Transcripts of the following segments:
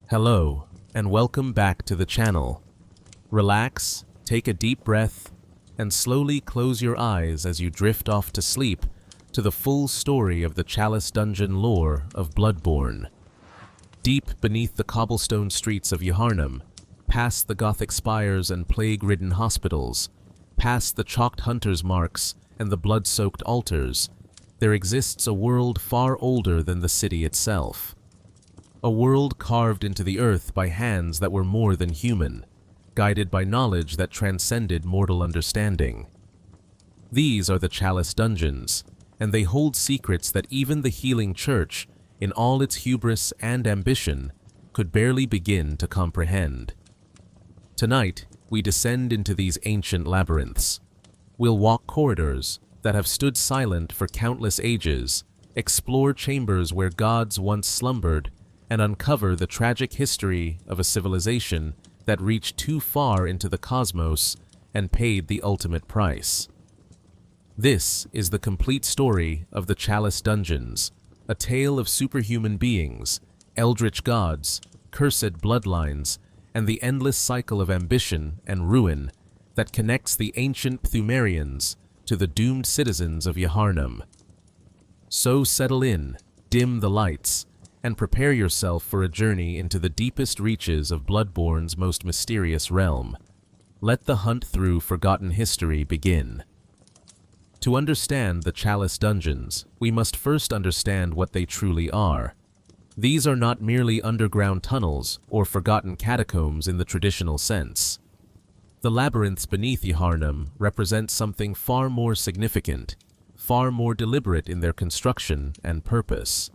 Hello, and welcome back to the channel. Relax, take a deep breath, and slowly close your eyes as you drift off to sleep to the full story of the Chalice dungeon lore of Bloodborne. Deep beneath the cobblestone streets of Yharnam, past the Gothic spires and plague-ridden hospitals, past the chalked hunters' marks and the blood-soaked altars, there exists a world far older than the city itself. A world carved into the earth by hands that were more than human, guided by knowledge that transcended mortal understanding. These are the Chalice dungeons, and they hold secrets that even the healing church, in all its hubris and ambition, could barely begin to comprehend. Tonight, we descend into these ancient labyrinths. We'll walk corridors that have stood silent for countless ages, explore chambers where gods once slumbered, and uncover the tragic history of a civilization that reached too far into the cosmos and paid the ultimate price. This is the complete story of the Chalice dungeons, a tale of superhuman beings, eldritch gods, cursed bloodlines, and the endless cycle of ambition and ruin that connects the ancient Pthumerians to the doomed citizens of Yharnam. So settle in, dim the lights, and prepare yourself for a journey into the deepest reaches of Bloodborne's most mysterious realm. Let the hunt through forgotten history begin. To understand the Chalice dungeons, we must first understand what they truly are. These are not merely underground tunnels or forgotten catacombs in the traditional sense. The labyrinths beneath Yharnam represent something far more significant, far more deliberate in their construction and purpose.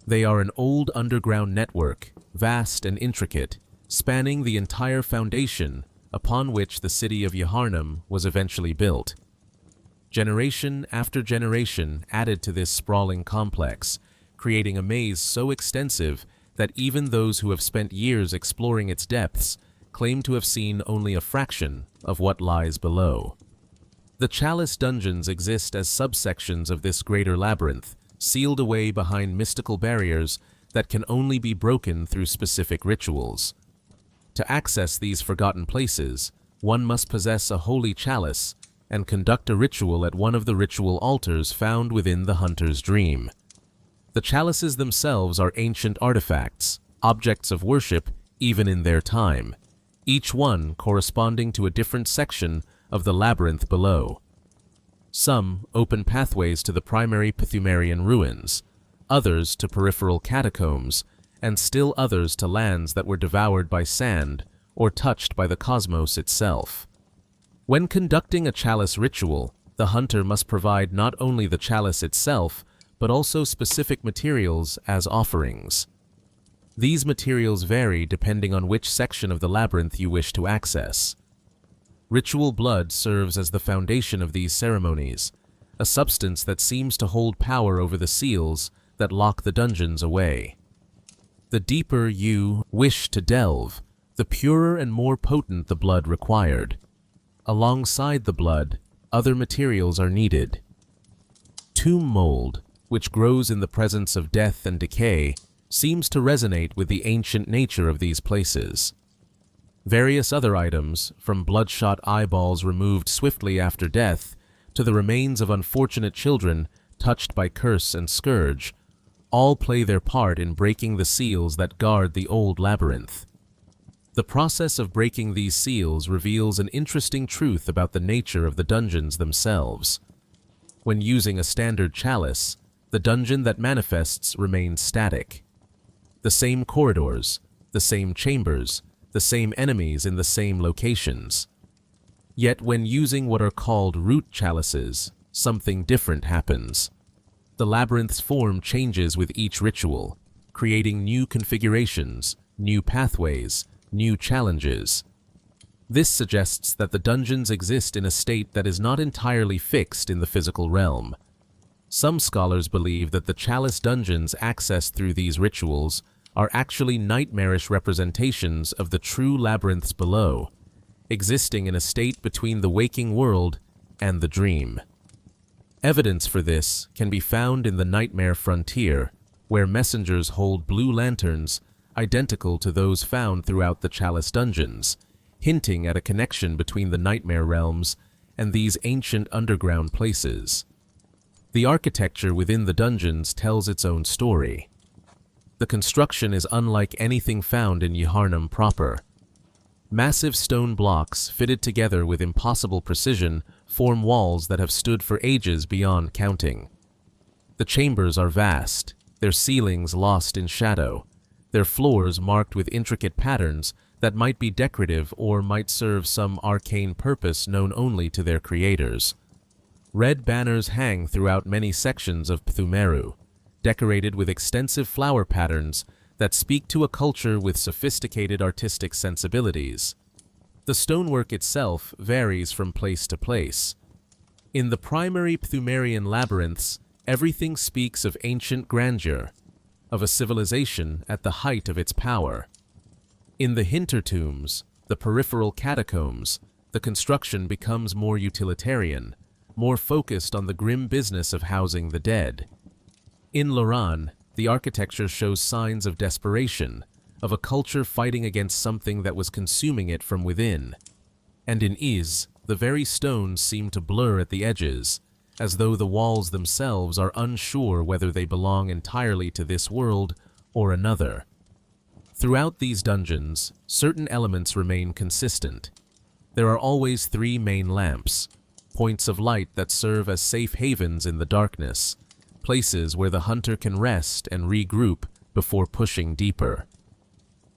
They are an old underground network, vast and intricate, spanning the entire foundation upon which the city of Yharnam was eventually built. Generation after generation added to this sprawling complex, creating a maze so extensive that even those who have spent years exploring its depths claim to have seen only a fraction of what lies below. The Chalice dungeons exist as subsections of this greater labyrinth, sealed away behind mystical barriers that can only be broken through specific rituals. To access these forgotten places, one must possess a holy chalice and conduct a ritual at one of the ritual altars found within the hunter's dream. The chalices themselves are ancient artifacts, objects of worship even in their time, each one corresponding to a different section of the labyrinth below. Some open pathways to the primary Pthumerian ruins, others to peripheral catacombs, and still others to lands that were devoured by sand or touched by the cosmos itself. When conducting a chalice ritual, the hunter must provide not only the chalice itself, but also specific materials as offerings. These materials vary depending on which section of the labyrinth you wish to access. Ritual blood serves as the foundation of these ceremonies, a substance that seems to hold power over the seals that lock the dungeons away. The deeper you wish to delve, the purer and more potent the blood required. Alongside the blood, other materials are needed. Tomb mold, which grows in the presence of death and decay, seems to resonate with the ancient nature of these places. Various other items, from bloodshot eyeballs removed swiftly after death to the remains of unfortunate children touched by curse and scourge, all play their part in breaking the seals that guard the old labyrinth. The process of breaking these seals reveals an interesting truth about the nature of the dungeons themselves. When using a standard chalice, the dungeon that manifests remains static. The same corridors, the same chambers, the same enemies in the same locations. Yet when using what are called root chalices, something different happens. The labyrinth's form changes with each ritual, creating new configurations, new pathways, new challenges. This suggests that the dungeons exist in a state that is not entirely fixed in the physical realm. Some scholars believe that the Chalice dungeons accessed through these rituals are actually nightmarish representations of the true labyrinths below, existing in a state between the waking world and the dream. Evidence for this can be found in the Nightmare Frontier, where messengers hold blue lanterns identical to those found throughout the Chalice dungeons, hinting at a connection between the nightmare realms and these ancient underground places. The architecture within the dungeons tells its own story. The construction is unlike anything found in Yharnam proper. Massive stone blocks, fitted together with impossible precision, form walls that have stood for ages beyond counting. The chambers are vast, their ceilings lost in shadow, their floors marked with intricate patterns that might be decorative or might serve some arcane purpose known only to their creators. Red banners hang throughout many sections of Pthumeru, decorated with extensive flower patterns that speak to a culture with sophisticated artistic sensibilities. The stonework itself varies from place to place. In the primary Pthumerian labyrinths, everything speaks of ancient grandeur, of a civilization at the height of its power. In the Hintertombs, the peripheral catacombs, the construction becomes more utilitarian, more focused on the grim business of housing the dead. In Loran, the architecture shows signs of desperation, of a culture fighting against something that was consuming it from within. And in Iz, the very stones seem to blur at the edges, as though the walls themselves are unsure whether they belong entirely to this world or another. Throughout these dungeons, certain elements remain consistent. There are always three main lamps, points of light that serve as safe havens in the darkness, places where the hunter can rest and regroup before pushing deeper.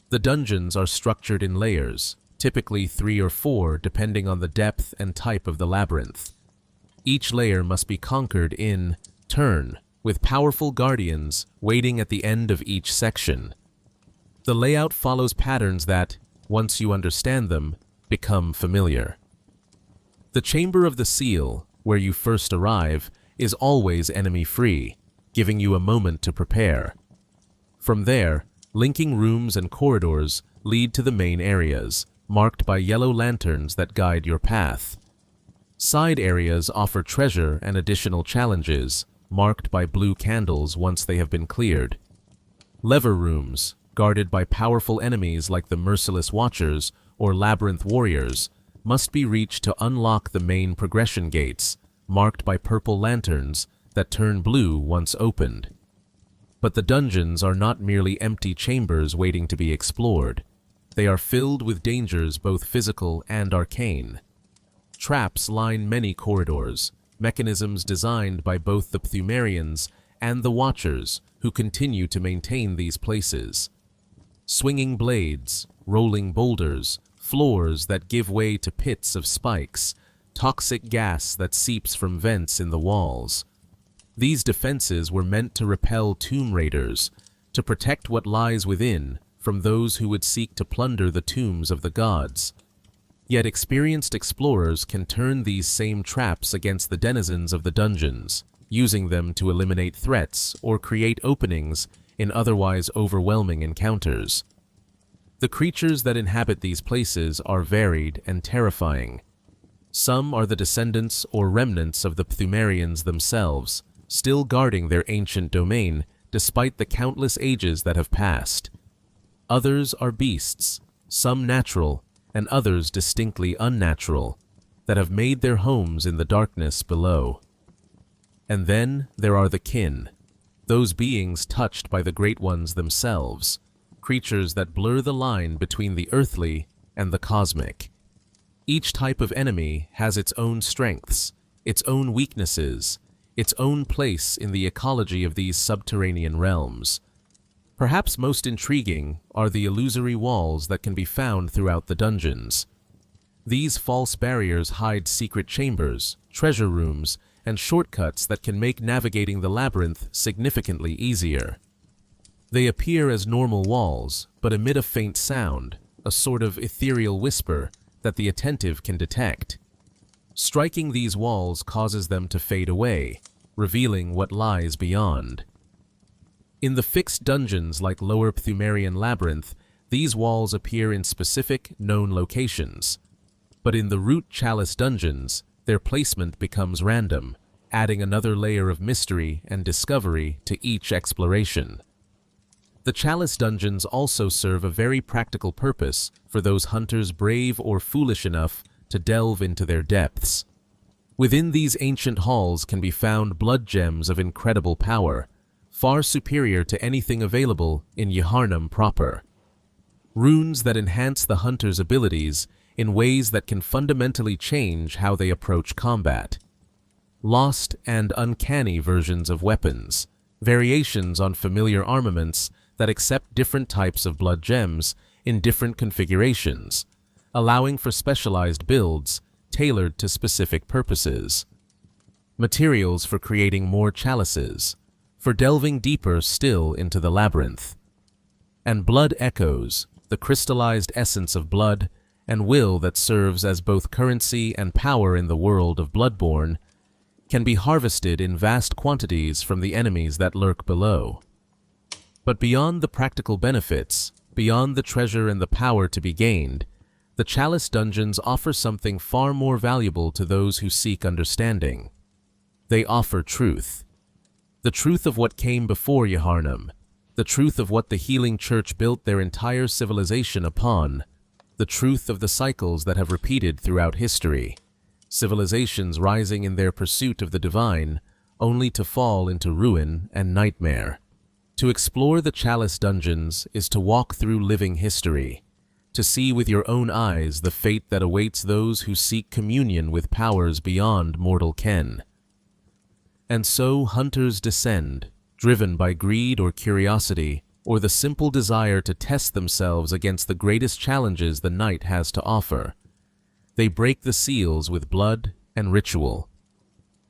The dungeons are structured in layers, typically 3 or 4 depending on the depth and type of the labyrinth. Each layer must be conquered in turn, with powerful guardians waiting at the end of each section. The layout follows patterns that, once you understand them, become familiar. The Chamber of the Seal, where you first arrive, is always enemy-free, giving you a moment to prepare. From there, linking rooms and corridors lead to the main areas, marked by yellow lanterns that guide your path. Side areas offer treasure and additional challenges, marked by blue candles once they have been cleared. Lever rooms, guarded by powerful enemies like the Merciless Watchers or Labyrinth Warriors, must be reached to unlock the main progression gates, marked by purple lanterns that turn blue once opened. But the dungeons are not merely empty chambers waiting to be explored. They are filled with dangers both physical and arcane. Traps line many corridors, mechanisms designed by both the Pthumerians and the Watchers who continue to maintain these places. Swinging blades, rolling boulders, floors that give way to pits of spikes, toxic gas that seeps from vents in the walls. These defenses were meant to repel tomb raiders, to protect what lies within from those who would seek to plunder the tombs of the gods. Yet experienced explorers can turn these same traps against the denizens of the dungeons, using them to eliminate threats or create openings in otherwise overwhelming encounters. The creatures that inhabit these places are varied and terrifying. Some are the descendants or remnants of the Pthumerians themselves, still guarding their ancient domain despite the countless ages that have passed. Others are beasts, some natural and others distinctly unnatural, that have made their homes in the darkness below. And then there are the kin, those beings touched by the Great Ones themselves, creatures that blur the line between the earthly and the cosmic. Each type of enemy has its own strengths, its own weaknesses, its own place in the ecology of these subterranean realms. Perhaps most intriguing are the illusory walls that can be found throughout the dungeons. These false barriers hide secret chambers, treasure rooms, and shortcuts that can make navigating the labyrinth significantly easier. They appear as normal walls, but emit a faint sound, a sort of ethereal whisper that the attentive can detect. Striking these walls causes them to fade away, revealing what lies beyond. In the fixed dungeons like Lower Pthumerian Labyrinth, these walls appear in specific, known locations. But in the Root Chalice dungeons, their placement becomes random, adding another layer of mystery and discovery to each exploration. The Chalice dungeons also serve a very practical purpose for those hunters brave or foolish enough to delve into their depths. Within these ancient halls can be found blood gems of incredible power, far superior to anything available in Yharnam proper. Runes that enhance the hunter's abilities in ways that can fundamentally change how they approach combat. Lost and uncanny versions of weapons, variations on familiar armaments that accept different types of blood gems in different configurations, allowing for specialized builds tailored to specific purposes. Materials for creating more chalices, for delving deeper still into the labyrinth. And blood echoes, the crystallized essence of blood and will that serves as both currency and power in the world of Bloodborne, can be harvested in vast quantities from the enemies that lurk below. But beyond the practical benefits, beyond the treasure and the power to be gained, the Chalice dungeons offer something far more valuable to those who seek understanding. They offer truth. The truth of what came before Yharnam, the truth of what the Healing Church built their entire civilization upon, the truth of the cycles that have repeated throughout history, civilizations rising in their pursuit of the divine, only to fall into ruin and nightmare. To explore the Chalice dungeons is to walk through living history, to see with your own eyes the fate that awaits those who seek communion with powers beyond mortal ken. And so hunters descend, driven by greed or curiosity, or the simple desire to test themselves against the greatest challenges the night has to offer. They break the seals with blood and ritual.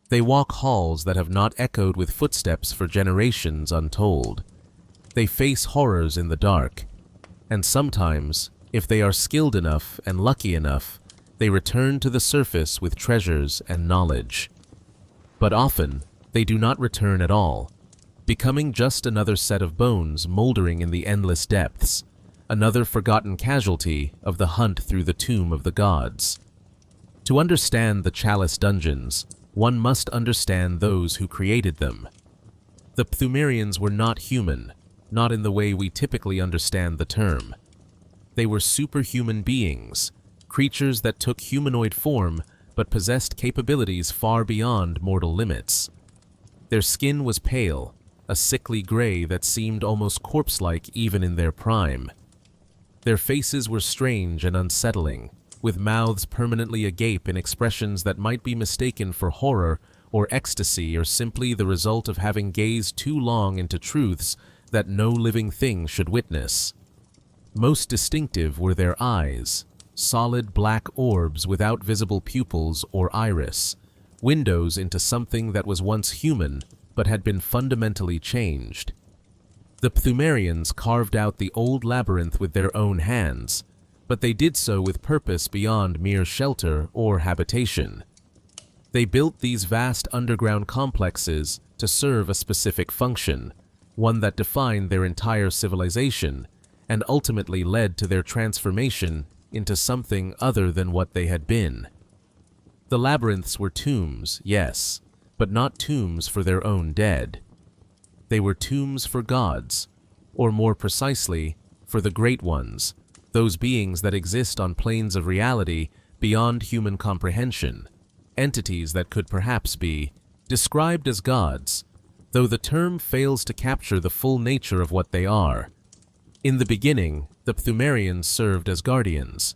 They walk halls that have not echoed with footsteps for generations untold. They face horrors in the dark, and sometimes, if they are skilled enough and lucky enough, they return to the surface with treasures and knowledge. But often, they do not return at all, becoming just another set of bones moldering in the endless depths, another forgotten casualty of the hunt through the tomb of the gods. To understand the Chalice dungeons, one must understand those who created them. The Pthumerians were not human, not in the way we typically understand the term. They were superhuman beings, creatures that took humanoid form but possessed capabilities far beyond mortal limits. Their skin was pale, a sickly gray that seemed almost corpse-like even in their prime. Their faces were strange and unsettling, with mouths permanently agape in expressions that might be mistaken for horror or ecstasy or simply the result of having gazed too long into truths that no living thing should witness. Most distinctive were their eyes, solid black orbs without visible pupils or iris, windows into something that was once human but had been fundamentally changed. The Pthumerians carved out the old labyrinth with their own hands, but they did so with purpose beyond mere shelter or habitation. They built these vast underground complexes to serve a specific function, one that defined their entire civilization and ultimately led to their transformation into something other than what they had been. The labyrinths were tombs, yes, but not tombs for their own dead. They were tombs for gods, or more precisely, for the Great Ones, those beings that exist on planes of reality beyond human comprehension, entities that could perhaps be described as gods, though the term fails to capture the full nature of what they are. In the beginning, the Pthumerians served as guardians.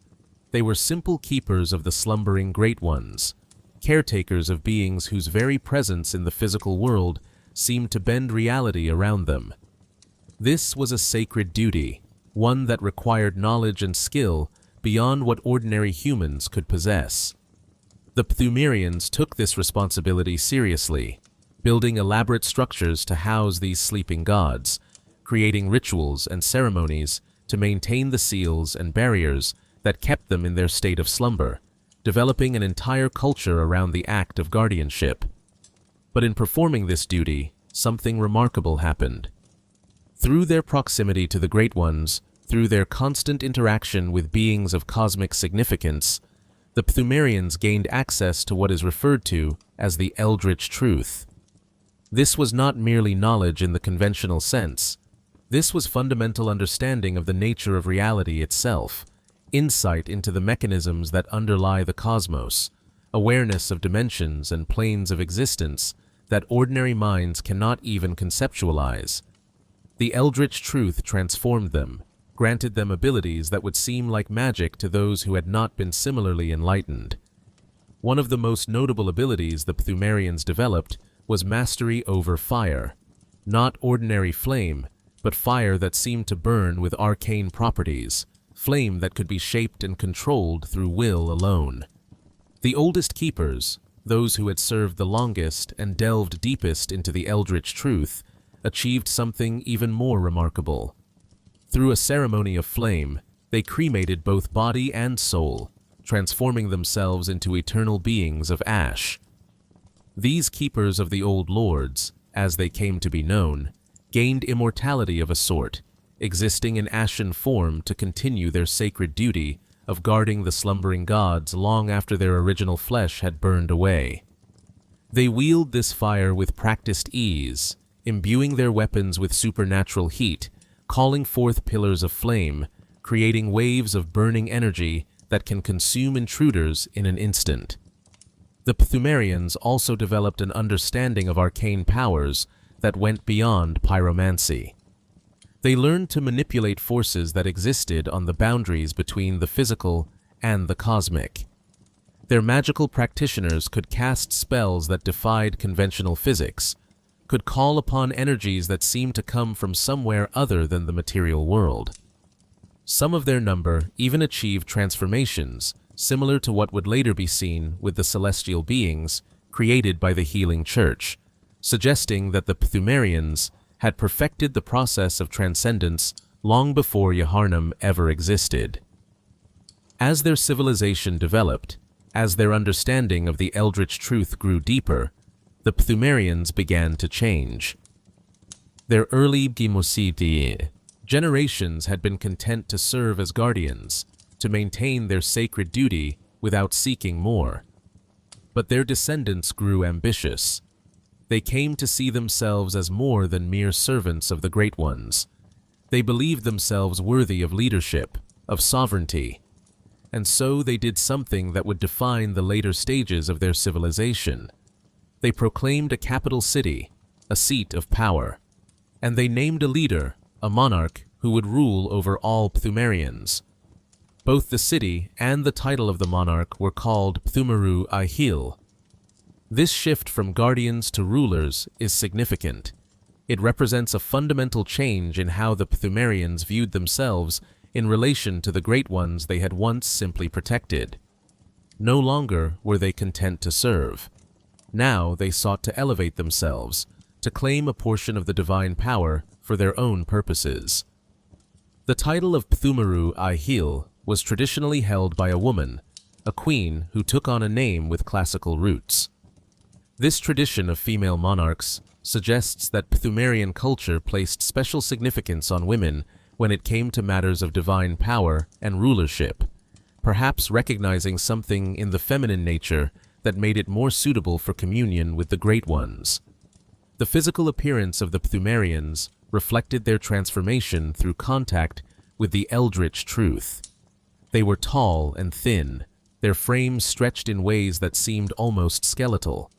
They were simple keepers of the slumbering Great Ones, caretakers of beings whose very presence in the physical world seemed to bend reality around them. This was a sacred duty, one that required knowledge and skill beyond what ordinary humans could possess. The Pthumerians took this responsibility seriously, building elaborate structures to house these sleeping gods, creating rituals and ceremonies to maintain the seals and barriers that kept them in their state of slumber, developing an entire culture around the act of guardianship. But in performing this duty, something remarkable happened. Through their proximity to the Great Ones, through their constant interaction with beings of cosmic significance, the Pthumerians gained access to what is referred to as the Eldritch Truth. This was not merely knowledge in the conventional sense. This was fundamental understanding of the nature of reality itself, insight into the mechanisms that underlie the cosmos, awareness of dimensions and planes of existence that ordinary minds cannot even conceptualize. The eldritch truth transformed them, granted them abilities that would seem like magic to those who had not been similarly enlightened. One of the most notable abilities the Pthumerians developed was mastery over fire. Not ordinary flame, but fire that seemed to burn with arcane properties, flame that could be shaped and controlled through will alone. The oldest keepers, those who had served the longest and delved deepest into the eldritch truth, achieved something even more remarkable. Through a ceremony of flame, they cremated both body and soul, transforming themselves into eternal beings of ash. These keepers of the old lords, as they came to be known, gained immortality of a sort, existing in ashen form to continue their sacred duty of guarding the slumbering gods long after their original flesh had burned away. They wield this fire with practiced ease, imbuing their weapons with supernatural heat, calling forth pillars of flame, creating waves of burning energy that can consume intruders in an instant. The Pthumerians also developed an understanding of arcane powers that went beyond pyromancy. They learned to manipulate forces that existed on the boundaries between the physical and the cosmic. Their magical practitioners could cast spells that defied conventional physics, could call upon energies that seemed to come from somewhere other than the material world. Some of their number even achieved transformations similar to what would later be seen with the celestial beings created by the healing church, suggesting that the Pthumerians had perfected the process of transcendence long before Yharnam ever existed. As their civilization developed, as their understanding of the eldritch truth grew deeper, the Pthumerians began to change. Their early generations had been content to serve as guardians, to maintain their sacred duty without seeking more. But their descendants grew ambitious. They came to see themselves as more than mere servants of the Great Ones. They believed themselves worthy of leadership, of sovereignty, and so they did something that would define the later stages of their civilization. They proclaimed a capital city, a seat of power, and they named a leader, a monarch who would rule over all Pthumerians. Both the city and the title of the monarch were called Pthumeru Ihil. This shift from guardians to rulers is significant. It represents a fundamental change in how the Pthumerians viewed themselves in relation to the Great Ones they had once simply protected. No longer were they content to serve. Now they sought to elevate themselves, to claim a portion of the divine power for their own purposes. The title of Pthumeru Ihil was traditionally held by a woman, a queen who took on a name with classical roots. This tradition of female monarchs suggests that Pthumerian culture placed special significance on women when it came to matters of divine power and rulership, perhaps recognizing something in the feminine nature that made it more suitable for communion with the Great Ones. The physical appearance of the Pthumerians reflected their transformation through contact with the eldritch truth. They were tall and thin, their frames stretched in ways that seemed almost skeletal.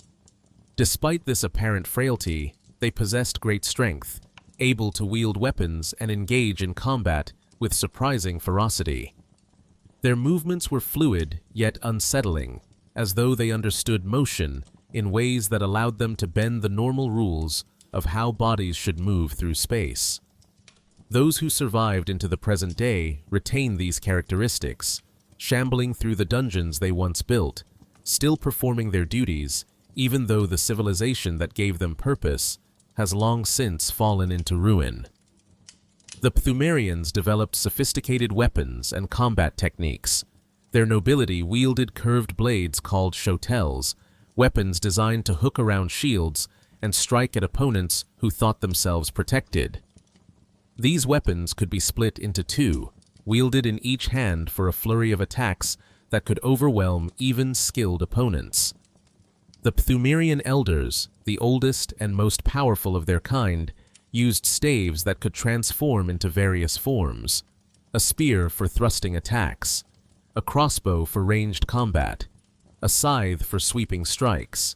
Despite this apparent frailty, they possessed great strength, able to wield weapons and engage in combat with surprising ferocity. Their movements were fluid yet unsettling, as though they understood motion in ways that allowed them to bend the normal rules of how bodies should move through space. Those who survived into the present day retain these characteristics, shambling through the dungeons they once built, still performing their duties, even though the civilization that gave them purpose has long since fallen into ruin. The Pthumerians developed sophisticated weapons and combat techniques. Their nobility wielded curved blades called shotels, weapons designed to hook around shields and strike at opponents who thought themselves protected. These weapons could be split into two, wielded in each hand for a flurry of attacks that could overwhelm even skilled opponents. The Pthumerian elders, the oldest and most powerful of their kind, used staves that could transform into various forms, a spear for thrusting attacks, a crossbow for ranged combat, a scythe for sweeping strikes,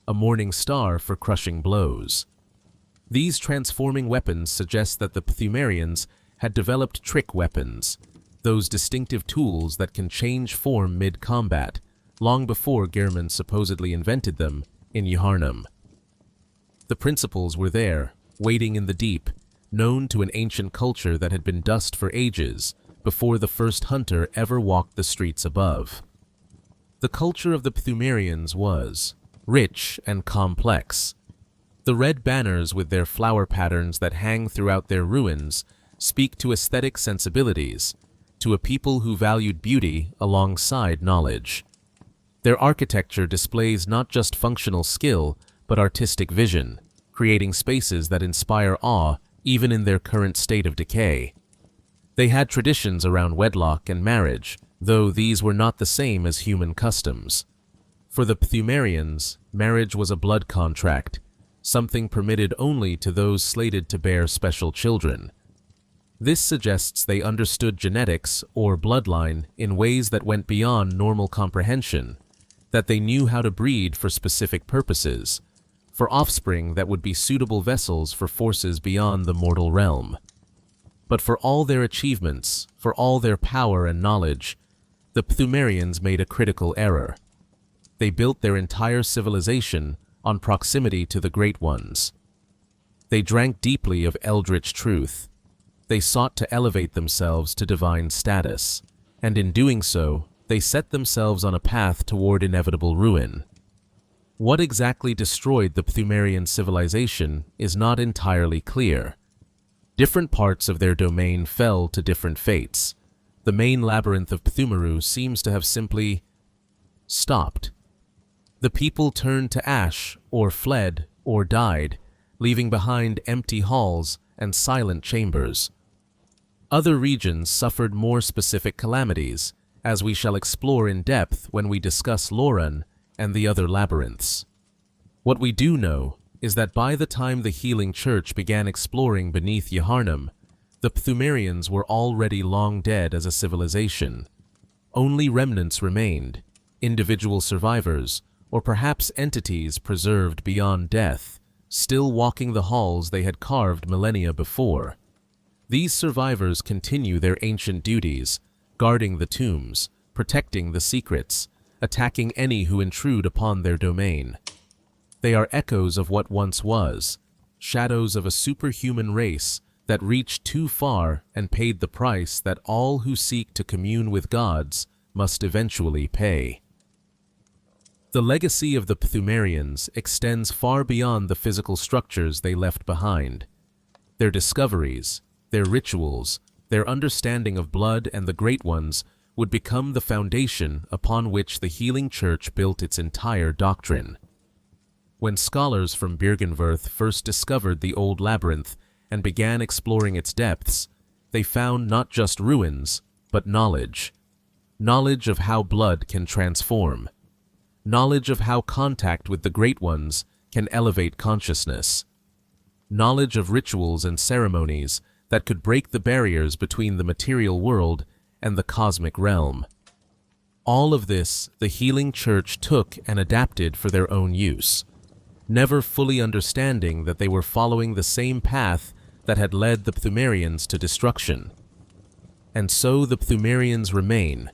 a morning star for crushing blows. These transforming weapons suggest that the Pthumerians had developed trick weapons, those distinctive tools that can change form mid-combat, long before Gehrman supposedly invented them in Yharnam. The principles were there, waiting in the deep, known to an ancient culture that had been dust for ages before the first hunter ever walked the streets above. The culture of the Pthumerians was rich and complex. The red banners with their flower patterns that hang throughout their ruins speak to aesthetic sensibilities, to a people who valued beauty alongside knowledge. Their architecture displays not just functional skill, but artistic vision, creating spaces that inspire awe even in their current state of decay. They had traditions around wedlock and marriage, though these were not the same as human customs. For the Pthumerians, marriage was a blood contract, something permitted only to those slated to bear special children. This suggests they understood genetics or bloodline in ways that went beyond normal comprehension, that they knew how to breed for specific purposes, for offspring that would be suitable vessels for forces beyond the mortal realm. But for all their achievements, for all their power and knowledge, the Pthumerians made a critical error. They built their entire civilization on proximity to the Great Ones. They drank deeply of eldritch truth. They sought to elevate themselves to divine status, and in doing so, they set themselves on a path toward inevitable ruin. What exactly destroyed the Pthumerian civilization is not entirely clear. Different parts of their domain fell to different fates. The main labyrinth of Pthumeru seems to have simply stopped. The people turned to ash, or fled, or died, leaving behind empty halls and silent chambers. Other regions suffered more specific calamities, as we shall explore in depth when we discuss Loran and the other labyrinths. What we do know is that by the time the Healing Church began exploring beneath Yharnam, the Pthumerians were already long dead as a civilization. Only remnants remained, individual survivors, or perhaps entities preserved beyond death, still walking the halls they had carved millennia before. These survivors continue their ancient duties, guarding the tombs, protecting the secrets, attacking any who intrude upon their domain. They are echoes of what once was, shadows of a superhuman race that reached too far and paid the price that all who seek to commune with gods must eventually pay. The legacy of the Pthumerians extends far beyond the physical structures they left behind. Their discoveries, their rituals, their understanding of blood and the Great Ones would become the foundation upon which the Healing Church built its entire doctrine. When scholars from Byrgenwerth first discovered the old labyrinth and began exploring its depths, they found not just ruins, but knowledge. Knowledge of how blood can transform. Knowledge of how contact with the Great Ones can elevate consciousness. Knowledge of rituals and ceremonies that could break the barriers between the material world and the cosmic realm. All of this the Healing Church took and adapted for their own use, never fully understanding that they were following the same path that had led the Pthumerians to destruction. And so the Pthumerians remain,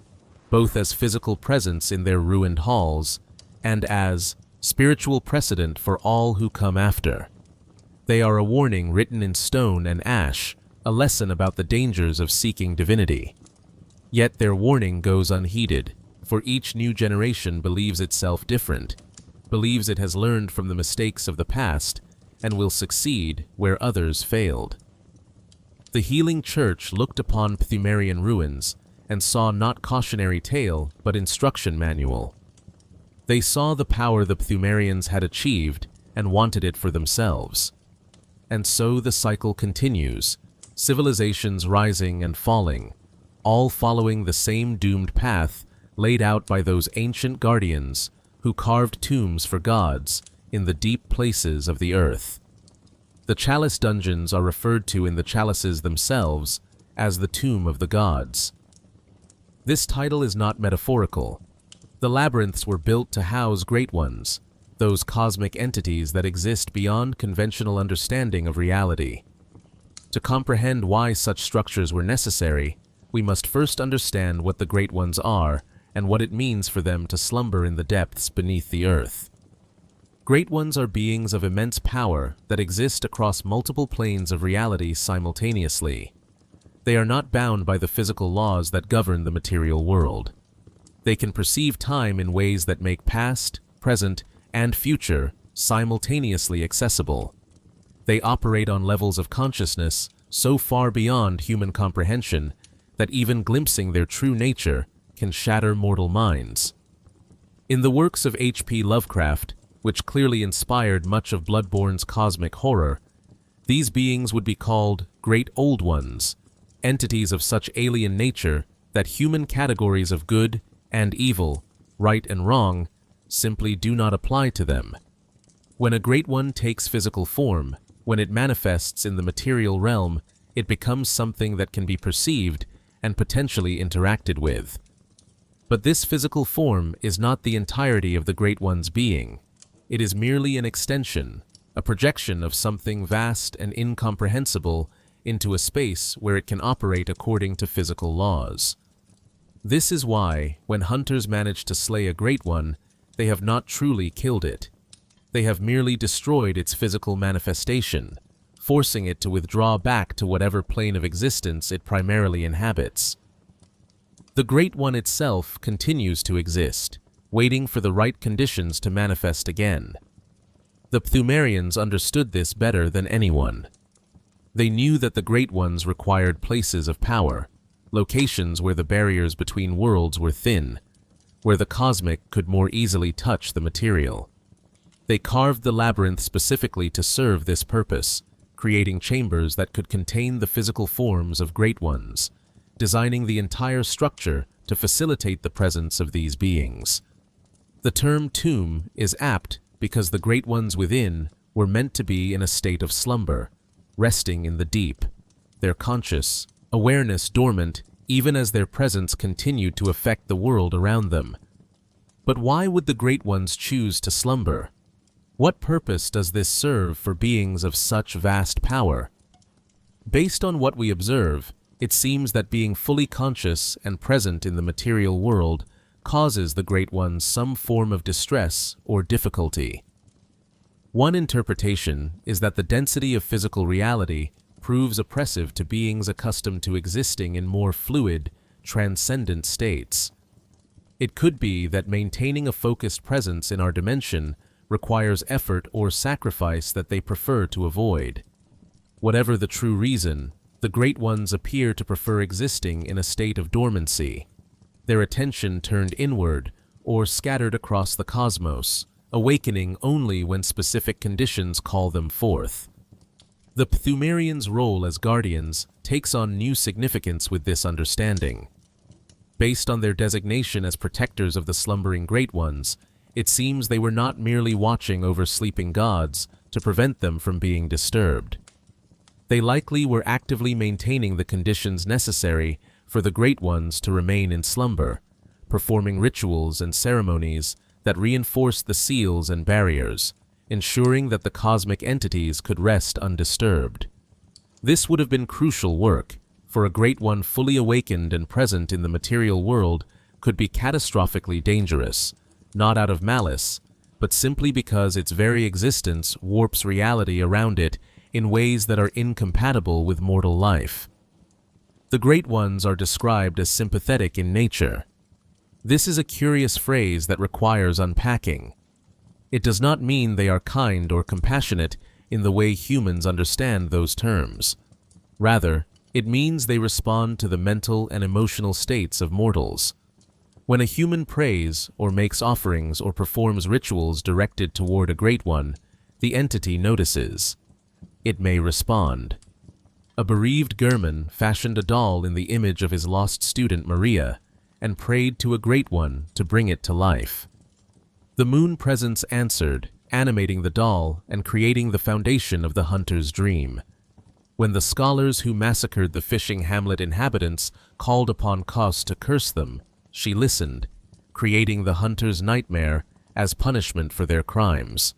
both as physical presence in their ruined halls and as spiritual precedent for all who come after. They are a warning written in stone and ash, a lesson about the dangers of seeking divinity. Yet their warning goes unheeded, for each new generation believes itself different, believes it has learned from the mistakes of the past, and will succeed where others failed. The Healing Church looked upon Pthumerian ruins and saw not cautionary tale, but instruction manual. They saw the power the Pthumerians had achieved and wanted it for themselves. And so the cycle continues, civilizations rising and falling, all following the same doomed path laid out by those ancient guardians who carved tombs for gods in the deep places of the earth. The Chalice dungeons are referred to in the chalices themselves as the Tomb of the Gods. This title is not metaphorical. The labyrinths were built to house great ones, those cosmic entities that exist beyond conventional understanding of reality. To comprehend why such structures were necessary, we must first understand what the Great Ones are and what it means for them to slumber in the depths beneath the earth. Great Ones are beings of immense power that exist across multiple planes of reality simultaneously. They are not bound by the physical laws that govern the material world. They can perceive time in ways that make past, present, and future simultaneously accessible. They operate on levels of consciousness so far beyond human comprehension that even glimpsing their true nature can shatter mortal minds. In the works of H.P. Lovecraft, which clearly inspired much of Bloodborne's cosmic horror, these beings would be called Great Old Ones, entities of such alien nature that human categories of good and evil, right and wrong, simply do not apply to them. When a Great One takes physical form, when it manifests in the material realm, it becomes something that can be perceived and potentially interacted with. But this physical form is not the entirety of the Great One's being. It is merely an extension, a projection of something vast and incomprehensible into a space where it can operate according to physical laws. This is why, when hunters manage to slay a Great One, they have not truly killed it. They have merely destroyed its physical manifestation, forcing it to withdraw back to whatever plane of existence it primarily inhabits. The Great One itself continues to exist, waiting for the right conditions to manifest again. The Pthumerians understood this better than anyone. They knew that the Great Ones required places of power, locations where the barriers between worlds were thin, where the cosmic could more easily touch the material. They carved the labyrinth specifically to serve this purpose, creating chambers that could contain the physical forms of Great Ones, designing the entire structure to facilitate the presence of these beings. The term tomb is apt because the Great Ones within were meant to be in a state of slumber, resting in the deep, their conscious awareness dormant even as their presence continued to affect the world around them. But why would the Great Ones choose to slumber? What purpose does this serve for beings of such vast power? Based on what we observe, it seems that being fully conscious and present in the material world causes the Great Ones some form of distress or difficulty. One interpretation is that the density of physical reality proves oppressive to beings accustomed to existing in more fluid, transcendent states. It could be that maintaining a focused presence in our dimension requires effort or sacrifice that they prefer to avoid. Whatever the true reason, the Great Ones appear to prefer existing in a state of dormancy, their attention turned inward or scattered across the cosmos, awakening only when specific conditions call them forth. The Pthumerians' role as guardians takes on new significance with this understanding. Based on their designation as protectors of the slumbering Great Ones, it seems they were not merely watching over sleeping gods to prevent them from being disturbed. They likely were actively maintaining the conditions necessary for the Great Ones to remain in slumber, performing rituals and ceremonies that reinforced the seals and barriers, ensuring that the cosmic entities could rest undisturbed. This would have been crucial work, for a Great One fully awakened and present in the material world could be catastrophically dangerous, not out of malice, but simply because its very existence warps reality around it in ways that are incompatible with mortal life. The Great Ones are described as sympathetic in nature. This is a curious phrase that requires unpacking. It does not mean they are kind or compassionate in the way humans understand those terms. Rather, it means they respond to the mental and emotional states of mortals. When a human prays or makes offerings or performs rituals directed toward a Great One, the entity notices. It may respond. A bereaved German fashioned a doll in the image of his lost student Maria and prayed to a Great One to bring it to life. The moon presence answered, animating the doll and creating the foundation of the hunter's dream. When the scholars who massacred the fishing hamlet inhabitants called upon Kos to curse them, she listened, creating the hunter's nightmare as punishment for their crimes.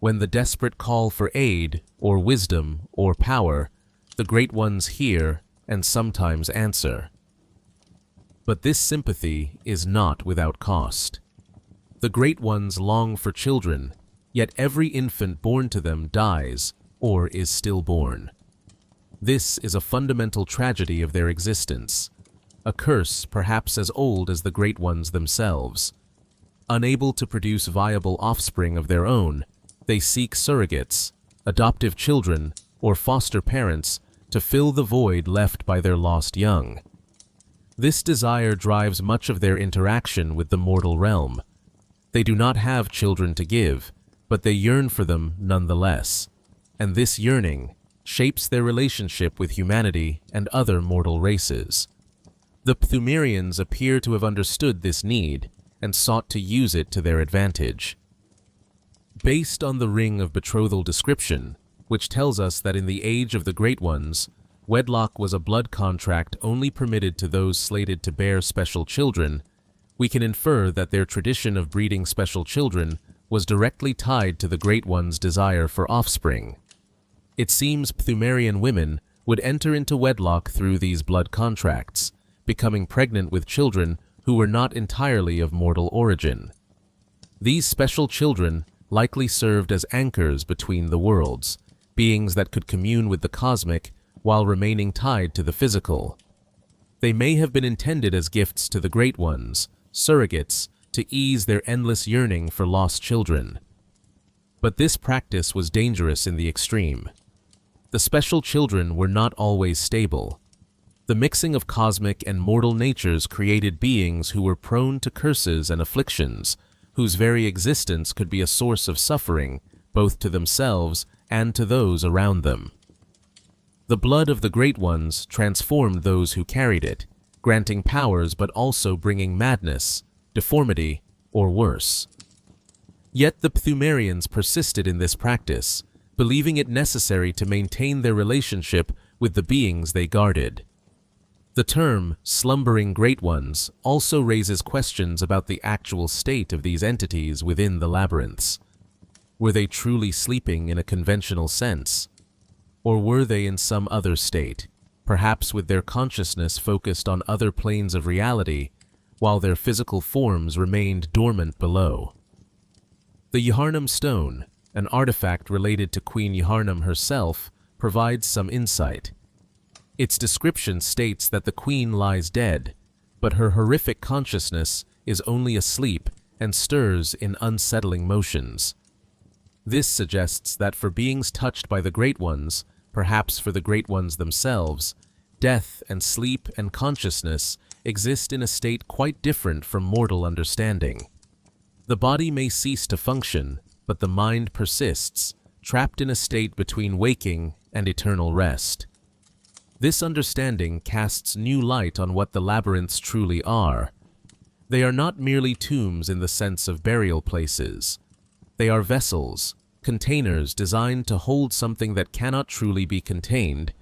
When the desperate call for aid, or wisdom, or power, the Great Ones hear and sometimes answer. But this sympathy is not without cost. The Great Ones long for children, yet every infant born to them dies or is stillborn. This is a fundamental tragedy of their existence, a curse perhaps as old as the Great Ones themselves. Unable to produce viable offspring of their own, they seek surrogates, adoptive children, or foster parents to fill the void left by their lost young. This desire drives much of their interaction with the mortal realm. They do not have children to give, but they yearn for them nonetheless, and this yearning shapes their relationship with humanity and other mortal races. The Pthumerians appear to have understood this need and sought to use it to their advantage. Based on the Ring of Betrothal description, which tells us that in the age of the Great Ones, wedlock was a blood contract only permitted to those slated to bear special children, we can infer that their tradition of breeding special children was directly tied to the Great Ones' desire for offspring. It seems Pthumerian women would enter into wedlock through these blood contracts, becoming pregnant with children who were not entirely of mortal origin. These special children likely served as anchors between the worlds, beings that could commune with the cosmic while remaining tied to the physical. They may have been intended as gifts to the Great Ones, surrogates, to ease their endless yearning for lost children. But this practice was dangerous in the extreme. The special children were not always stable. The mixing of cosmic and mortal natures created beings who were prone to curses and afflictions, whose very existence could be a source of suffering, both to themselves and to those around them. The blood of the Great Ones transformed those who carried it, granting powers but also bringing madness, deformity, or worse. Yet the Pthumerians persisted in this practice, believing it necessary to maintain their relationship with the beings they guarded. The term slumbering Great Ones also raises questions about the actual state of these entities within the labyrinths. Were they truly sleeping in a conventional sense? Or were they in some other state, perhaps with their consciousness focused on other planes of reality, while their physical forms remained dormant below? The Yharnam stone, an artifact related to Queen Yharnam herself, provides some insight. Its description states that the queen lies dead, but her horrific consciousness is only asleep and stirs in unsettling motions. This suggests that for beings touched by the Great Ones, perhaps for the Great Ones themselves, death and sleep and consciousness exist in a state quite different from mortal understanding. The body may cease to function, but the mind persists, trapped in a state between waking and eternal rest. This understanding casts new light on what the labyrinths truly are. They are not merely tombs in the sense of burial places. They are vessels, containers designed to hold something that cannot truly be contained,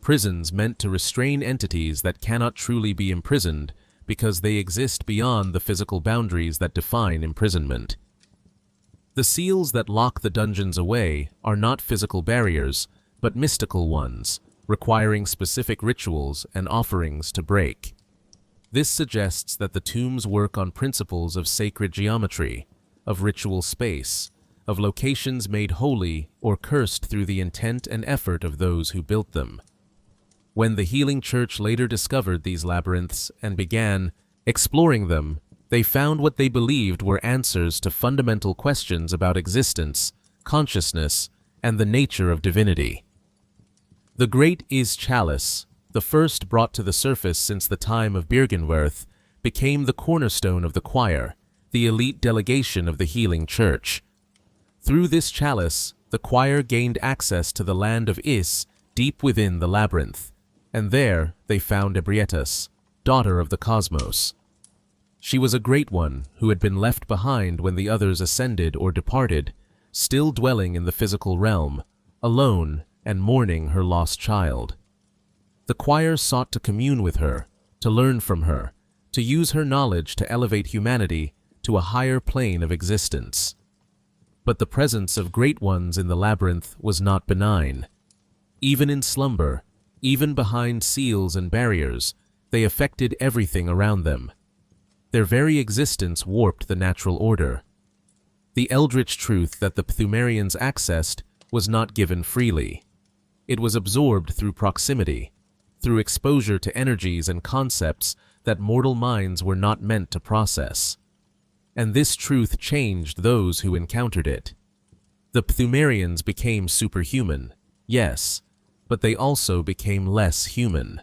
prisons meant to restrain entities that cannot truly be imprisoned because they exist beyond the physical boundaries that define imprisonment. The seals that lock the dungeons away are not physical barriers, but mystical ones, requiring specific rituals and offerings to break. This suggests that the tombs work on principles of sacred geometry, of ritual space, of locations made holy or cursed through the intent and effort of those who built them. When the Healing Church later discovered these labyrinths and began exploring them, they found what they believed were answers to fundamental questions about existence, consciousness, and the nature of divinity. The Great Chalice, the first brought to the surface since the time of Byrgenwerth, became the cornerstone of the choir, the elite delegation of the Healing Church. Through this chalice, the choir gained access to the land of Is, deep within the labyrinth, and there they found Ebrietas, daughter of the cosmos. She was a great one who had been left behind when the others ascended or departed, still dwelling in the physical realm, alone and mourning her lost child. The choir sought to commune with her, to learn from her, to use her knowledge to elevate humanity to a higher plane of existence. But the presence of great ones in the labyrinth was not benign. Even in slumber, even behind seals and barriers, they affected everything around them. Their very existence warped the natural order. The eldritch truth that the Pthumerians accessed was not given freely. It was absorbed through proximity, through exposure to energies and concepts that mortal minds were not meant to process. And this truth changed those who encountered it. The Pthumerians became superhuman, yes, but they also became less human.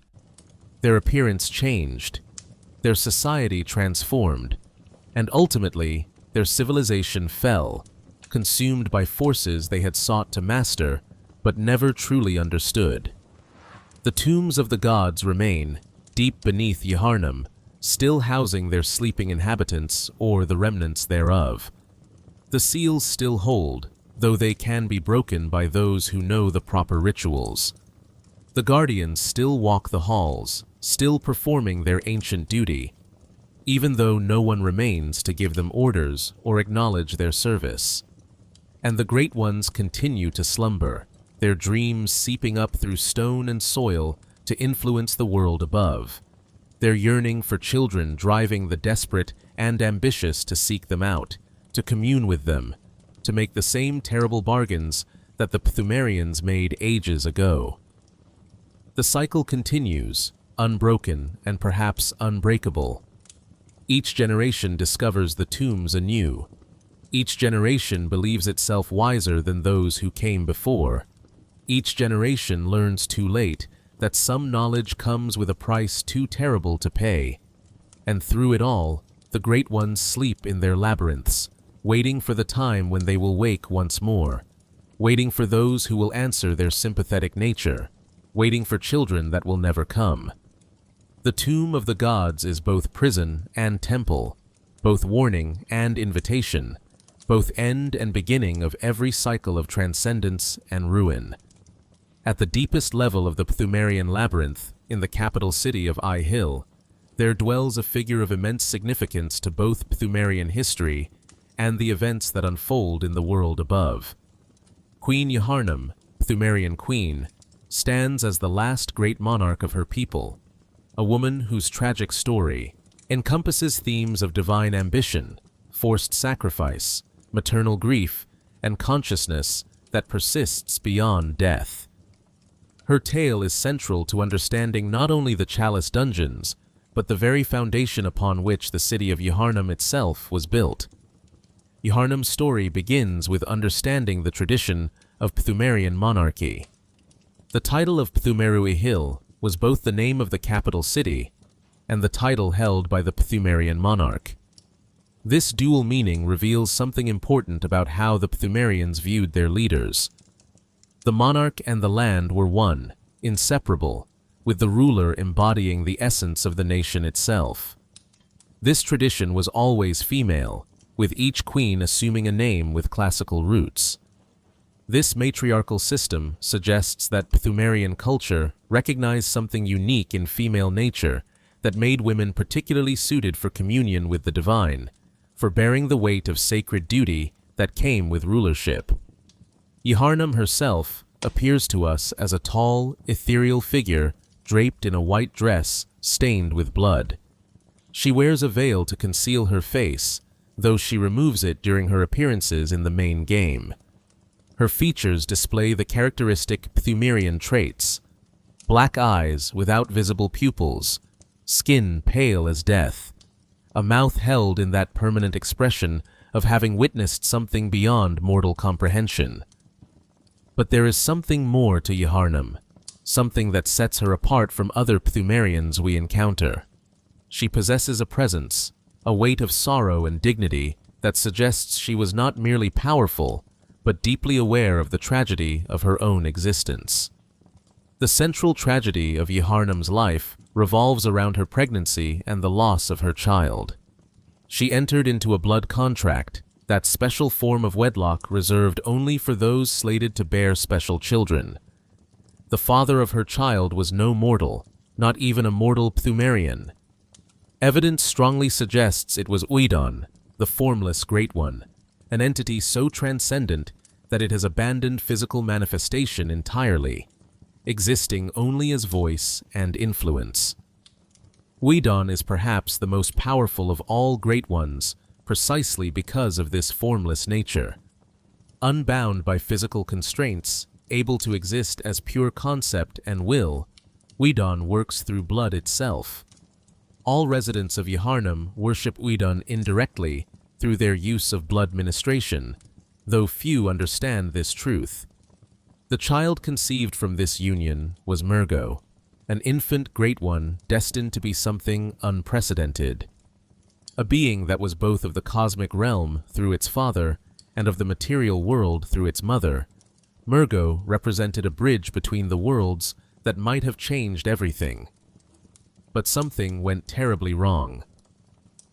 Their appearance changed, their society transformed, and ultimately their civilization fell, consumed by forces they had sought to master but never truly understood. The tombs of the gods remain, deep beneath Yharnam, still housing their sleeping inhabitants or the remnants thereof. The seals still hold, though they can be broken by those who know the proper rituals. The guardians still walk the halls, still performing their ancient duty, even though no one remains to give them orders or acknowledge their service. And the great ones continue to slumber, their dreams seeping up through stone and soil to influence the world above, their yearning for children driving the desperate and ambitious to seek them out, to commune with them, to make the same terrible bargains that the Pthumerians made ages ago. The cycle continues, unbroken and perhaps unbreakable. Each generation discovers the tombs anew. Each generation believes itself wiser than those who came before. Each generation learns too late that some knowledge comes with a price too terrible to pay. And through it all, the great ones sleep in their labyrinths, waiting for the time when they will wake once more, waiting for those who will answer their sympathetic nature, waiting for children that will never come. The tomb of the gods is both prison and temple, both warning and invitation, both end and beginning of every cycle of transcendence and ruin. At the deepest level of the Pthumerian labyrinth, in the capital city of Hill, there dwells a figure of immense significance to both Pthumerian history and the events that unfold in the world above. Queen Yharnam, Pthumerian queen, stands as the last great monarch of her people, a woman whose tragic story encompasses themes of divine ambition, forced sacrifice, maternal grief, and consciousness that persists beyond death. Her tale is central to understanding not only the Chalice dungeons, but the very foundation upon which the city of Yharnam itself was built. Yharnam's story begins with understanding the tradition of Pthumerian monarchy. The title of Pthumeru Hill was both the name of the capital city and the title held by the Pthumerian monarch. This dual meaning reveals something important about how the Pthumerians viewed their leaders. The monarch and the land were one, inseparable, with the ruler embodying the essence of the nation itself. This tradition was always female, with each queen assuming a name with classical roots. This matriarchal system suggests that Pthumerian culture recognized something unique in female nature that made women particularly suited for communion with the divine, for bearing the weight of sacred duty that came with rulership. Yharnam herself appears to us as a tall, ethereal figure draped in a white dress stained with blood. She wears a veil to conceal her face, though she removes it during her appearances in the main game. Her features display the characteristic Pthumerian traits: black eyes without visible pupils, skin pale as death, a mouth held in that permanent expression of having witnessed something beyond mortal comprehension. But there is something more to Yharnam, something that sets her apart from other Pthumerians we encounter. She possesses a presence, a weight of sorrow and dignity that suggests she was not merely powerful, but deeply aware of the tragedy of her own existence. The central tragedy of Yharnam's life revolves around her pregnancy and the loss of her child. She entered into a blood contract, that special form of wedlock reserved only for those slated to bear special children. The father of her child was no mortal, not even a mortal Pthumerian. Evidence strongly suggests it was Uidon, the formless Great One, an entity so transcendent that it has abandoned physical manifestation entirely, existing only as voice and influence. Uidon is perhaps the most powerful of all Great Ones, precisely because of this formless nature. Unbound by physical constraints, able to exist as pure concept and will, Uidon works through blood itself. All residents of Yharnam worship Uidon indirectly through their use of blood ministration, though few understand this truth. The child conceived from this union was Mergo, an infant Great One destined to be something unprecedented. A being that was both of the cosmic realm through its father and of the material world through its mother, Mergo represented a bridge between the worlds that might have changed everything. But something went terribly wrong.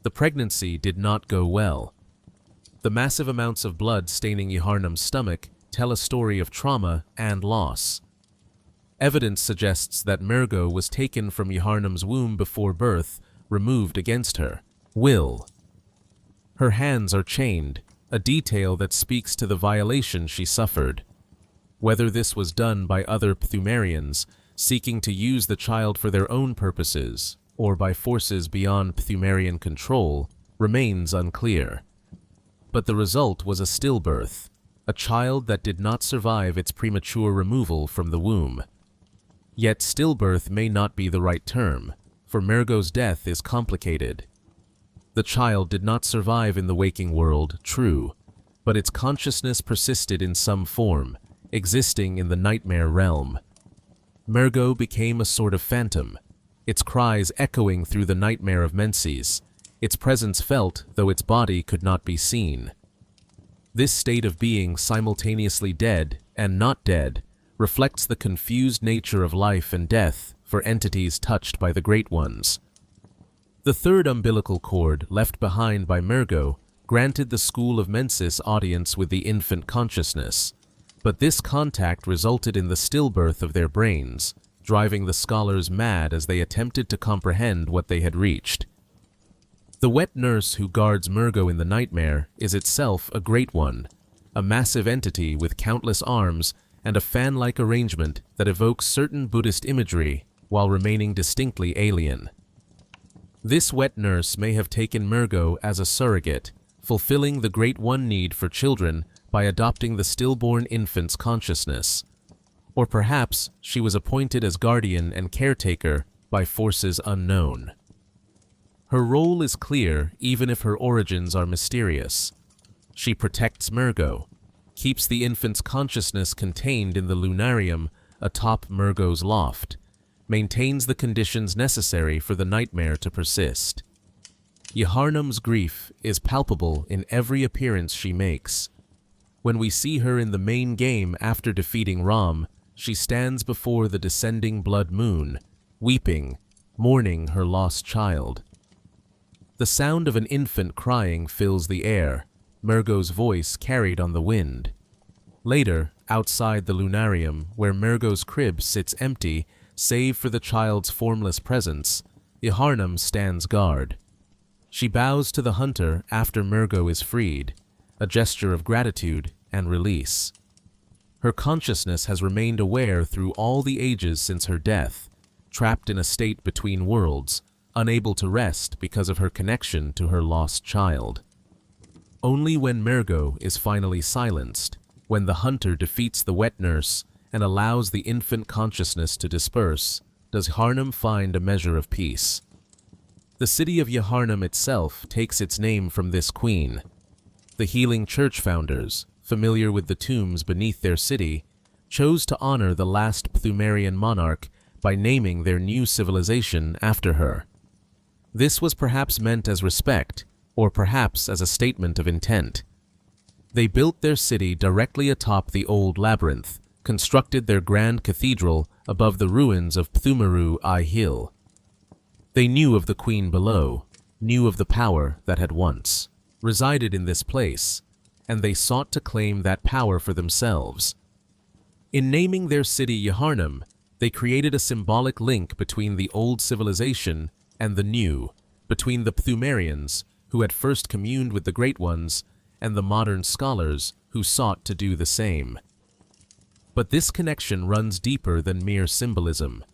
The pregnancy did not go well. The massive amounts of blood staining Yharnam's stomach tell a story of trauma and loss. Evidence suggests that Mergo was taken from Yharnam's womb before birth, removed against her will. Her hands are chained, a detail that speaks to the violation she suffered. Whether this was done by other Pthumerians seeking to use the child for their own purposes, or by forces beyond Pthumerian control, remains unclear. But the result was a stillbirth, a child that did not survive its premature removal from the womb. Yet stillbirth may not be the right term, for Mergo's death is complicated. The child did not survive in the waking world, true, but its consciousness persisted in some form, existing in the nightmare realm. Mergo became a sort of phantom, its cries echoing through the nightmare of Menses, its presence felt though its body could not be seen. This state of being simultaneously dead and not dead reflects the confused nature of life and death for entities touched by the Great Ones. The third umbilical cord left behind by Mergo granted the School of Mensis audience with the infant consciousness, but this contact resulted in the stillbirth of their brains, driving the scholars mad as they attempted to comprehend what they had reached. The wet nurse who guards Mergo in the nightmare is itself a Great One, a massive entity with countless arms and a fan-like arrangement that evokes certain Buddhist imagery while remaining distinctly alien. This wet nurse may have taken Mergo as a surrogate, fulfilling the Great One need for children by adopting the stillborn infant's consciousness. Or perhaps she was appointed as guardian and caretaker by forces unknown. Her role is clear even if her origins are mysterious. She protects Mergo, keeps the infant's consciousness contained in the lunarium atop Mergo's loft, maintains the conditions necessary for the nightmare to persist. Yharnam's grief is palpable in every appearance she makes. When we see her in the main game after defeating Ram, she stands before the descending blood moon, weeping, mourning her lost child. The sound of an infant crying fills the air, Mergo's voice carried on the wind. Later, outside the lunarium, where Mergo's crib sits empty, save for the child's formless presence, Yharnam stands guard. She bows to the hunter after Mergo is freed, a gesture of gratitude and release. Her consciousness has remained aware through all the ages since her death, trapped in a state between worlds, unable to rest because of her connection to her lost child. Only when Mergo is finally silenced, when the hunter defeats the wet nurse and allows the infant consciousness to disperse, does Yharnam find a measure of peace. The city of Yharnam itself takes its name from this queen. The healing church founders, familiar with the tombs beneath their city, chose to honor the last Pthumerian monarch by naming their new civilization after her. This was perhaps meant as respect, or perhaps as a statement of intent. They built their city directly atop the old labyrinth, constructed their grand cathedral above the ruins of Pthumeru Hill. They knew of the queen below, knew of the power that had once resided in this place, and they sought to claim that power for themselves. In naming their city Yharnam, they created a symbolic link between the old civilization and the new, between the Pthumerians, who had first communed with the Great Ones, and the modern scholars who sought to do the same. But this connection runs deeper than mere symbolism.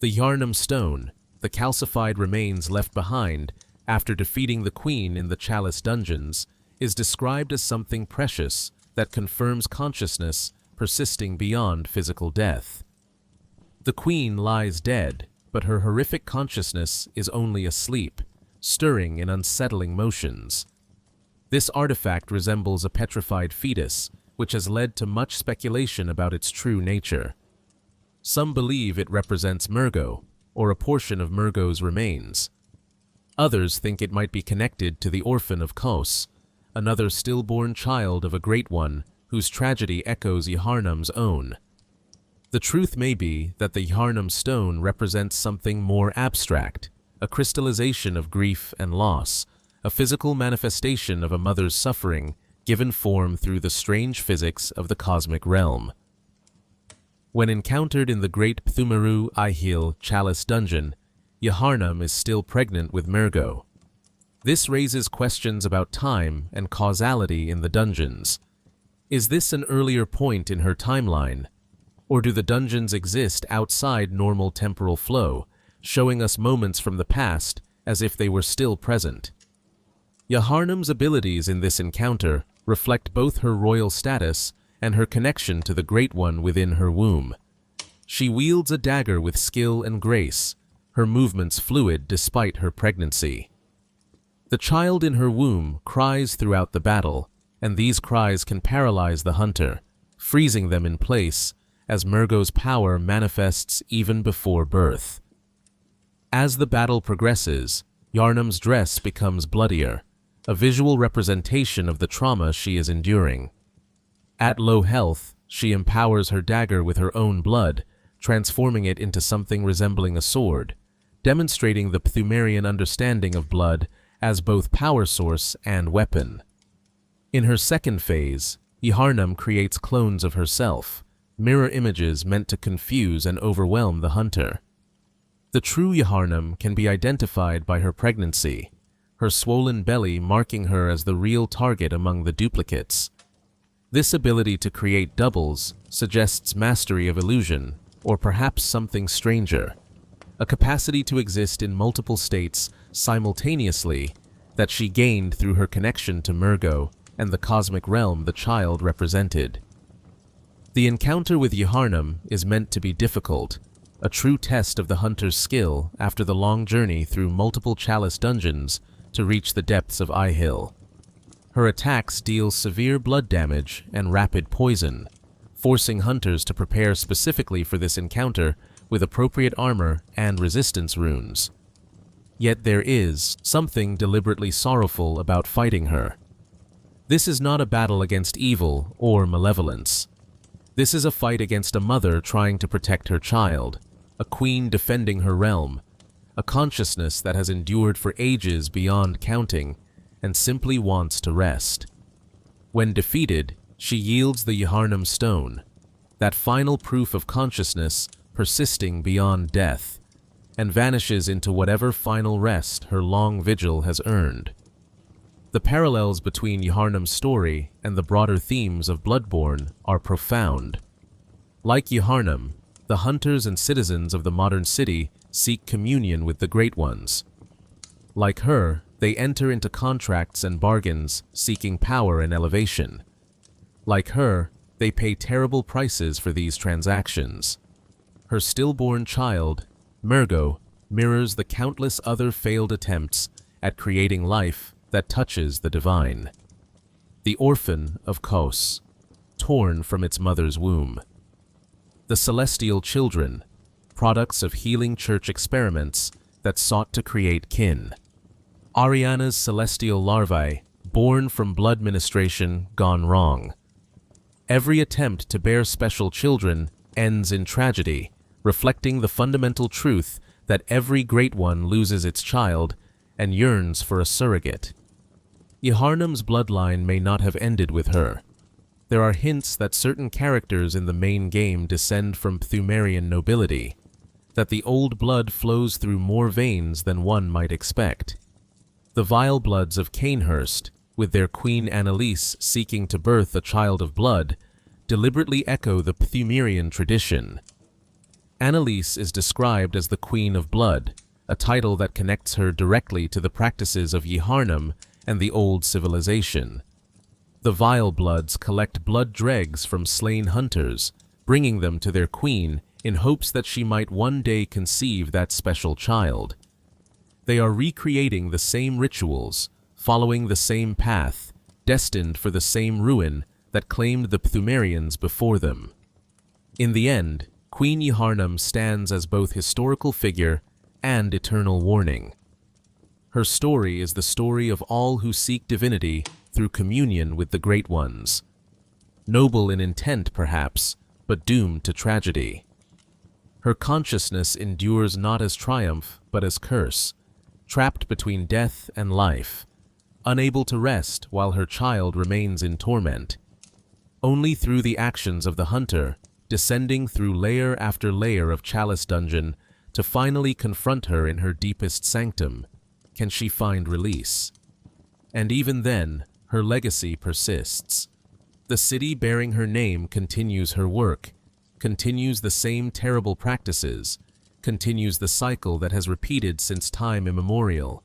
The Yharnam stone, the calcified remains left behind after defeating the Queen in the Chalice dungeons, is described as something precious that confirms consciousness persisting beyond physical death. The Queen lies dead, but her horrific consciousness is only asleep, stirring in unsettling motions. This artifact resembles a petrified fetus, which has led to much speculation about its true nature. Some believe it represents Mergo, or a portion of Mergo's remains. Others think it might be connected to the orphan of Kos, another stillborn child of a Great One whose tragedy echoes Yharnam's own. The truth may be that the Yharnam stone represents something more abstract, a crystallization of grief and loss, a physical manifestation of a mother's suffering given form through the strange physics of the cosmic realm. When encountered in the great Pthumeru Chalice dungeon, Yharnam is still pregnant with Mergo. This raises questions about time and causality in the dungeons. Is this an earlier point in her timeline? Or do the dungeons exist outside normal temporal flow, showing us moments from the past as if they were still present? Yharnam's abilities in this encounter reflect both her royal status and her connection to the Great One within her womb. She wields a dagger with skill and grace, her movements fluid despite her pregnancy. The child in her womb cries throughout the battle, and these cries can paralyze the hunter, freezing them in place as Mergo's power manifests even before birth. As the battle progresses, Yharnam's dress becomes bloodier, a visual representation of the trauma she is enduring. At low health, she empowers her dagger with her own blood, transforming it into something resembling a sword, demonstrating the Pthumerian understanding of blood as both power source and weapon. In her second phase, Yharnam creates clones of herself, mirror images meant to confuse and overwhelm the hunter. The true Yharnam can be identified by her pregnancy, her swollen belly marking her as the real target among the duplicates. This ability to create doubles suggests mastery of illusion, or perhaps something stranger, a capacity to exist in multiple states simultaneously that she gained through her connection to Mergo and the cosmic realm the child represented. The encounter with Yharnam is meant to be difficult, a true test of the hunter's skill after the long journey through multiple Chalice dungeons to reach the depths of Hill. Her attacks deal severe blood damage and rapid poison, forcing hunters to prepare specifically for this encounter with appropriate armor and resistance runes. Yet there is something deliberately sorrowful about fighting her. This is not a battle against evil or malevolence. This is a fight against a mother trying to protect her child, a queen defending her realm, a consciousness that has endured for ages beyond counting and simply wants to rest. When defeated, she yields the Yharnam stone, that final proof of consciousness persisting beyond death, and vanishes into whatever final rest her long vigil has earned. The parallels between Yharnam's story and the broader themes of Bloodborne are profound. Like Yharnam, the hunters and citizens of the modern city seek communion with the Great Ones. Like her, they enter into contracts and bargains seeking power and elevation. Like her, they pay terrible prices for these transactions. Her stillborn child, Mergo, mirrors the countless other failed attempts at creating life that touches the divine. The orphan of Kos, torn from its mother's womb. The celestial children, products of healing church experiments that sought to create kin. Ariana's celestial larvae, born from blood ministration gone wrong. Every attempt to bear special children ends in tragedy, reflecting the fundamental truth that every Great One loses its child and yearns for a surrogate. Yharnam's bloodline may not have ended with her. There are hints that certain characters in the main game descend from Pthumerian nobility, that the old blood flows through more veins than one might expect. The vile bloods of Cainhurst, with their Queen Annalise seeking to birth a child of blood, deliberately echo the Pthumerian tradition. Annalise is described as the Queen of Blood, a title that connects her directly to the practices of Yharnam and the old civilization. The vile bloods collect blood dregs from slain hunters, bringing them to their queen in hopes that she might one day conceive that special child. They are recreating the same rituals, following the same path, destined for the same ruin that claimed the Pthumerians before them. In the end, Queen Yharnam stands as both historical figure and eternal warning. Her story is the story of all who seek divinity through communion with the Great Ones. Noble in intent, perhaps, but doomed to tragedy. Her consciousness endures not as triumph, but as curse, trapped between death and life, unable to rest while her child remains in torment. Only through the actions of the hunter, descending through layer after layer of Chalice dungeon to finally confront her in her deepest sanctum, can she find release. And even then, her legacy persists. The city bearing her name continues her work, continues the same terrible practices, continues the cycle that has repeated since time immemorial.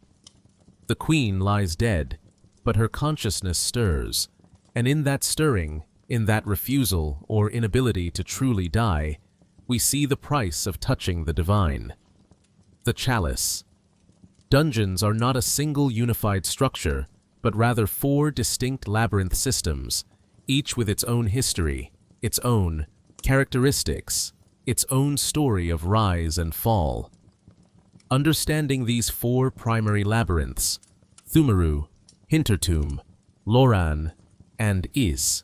The queen lies dead, but her consciousness stirs, and in that stirring, in that refusal or inability to truly die, we see the price of touching the divine. The Chalice. Dungeons are not a single unified structure, but rather 4 distinct labyrinth systems, each with its own history, its own characteristics, its own story of rise and fall. Understanding these 4 primary labyrinths, Pthumeru, Hintertomb, Loran, and is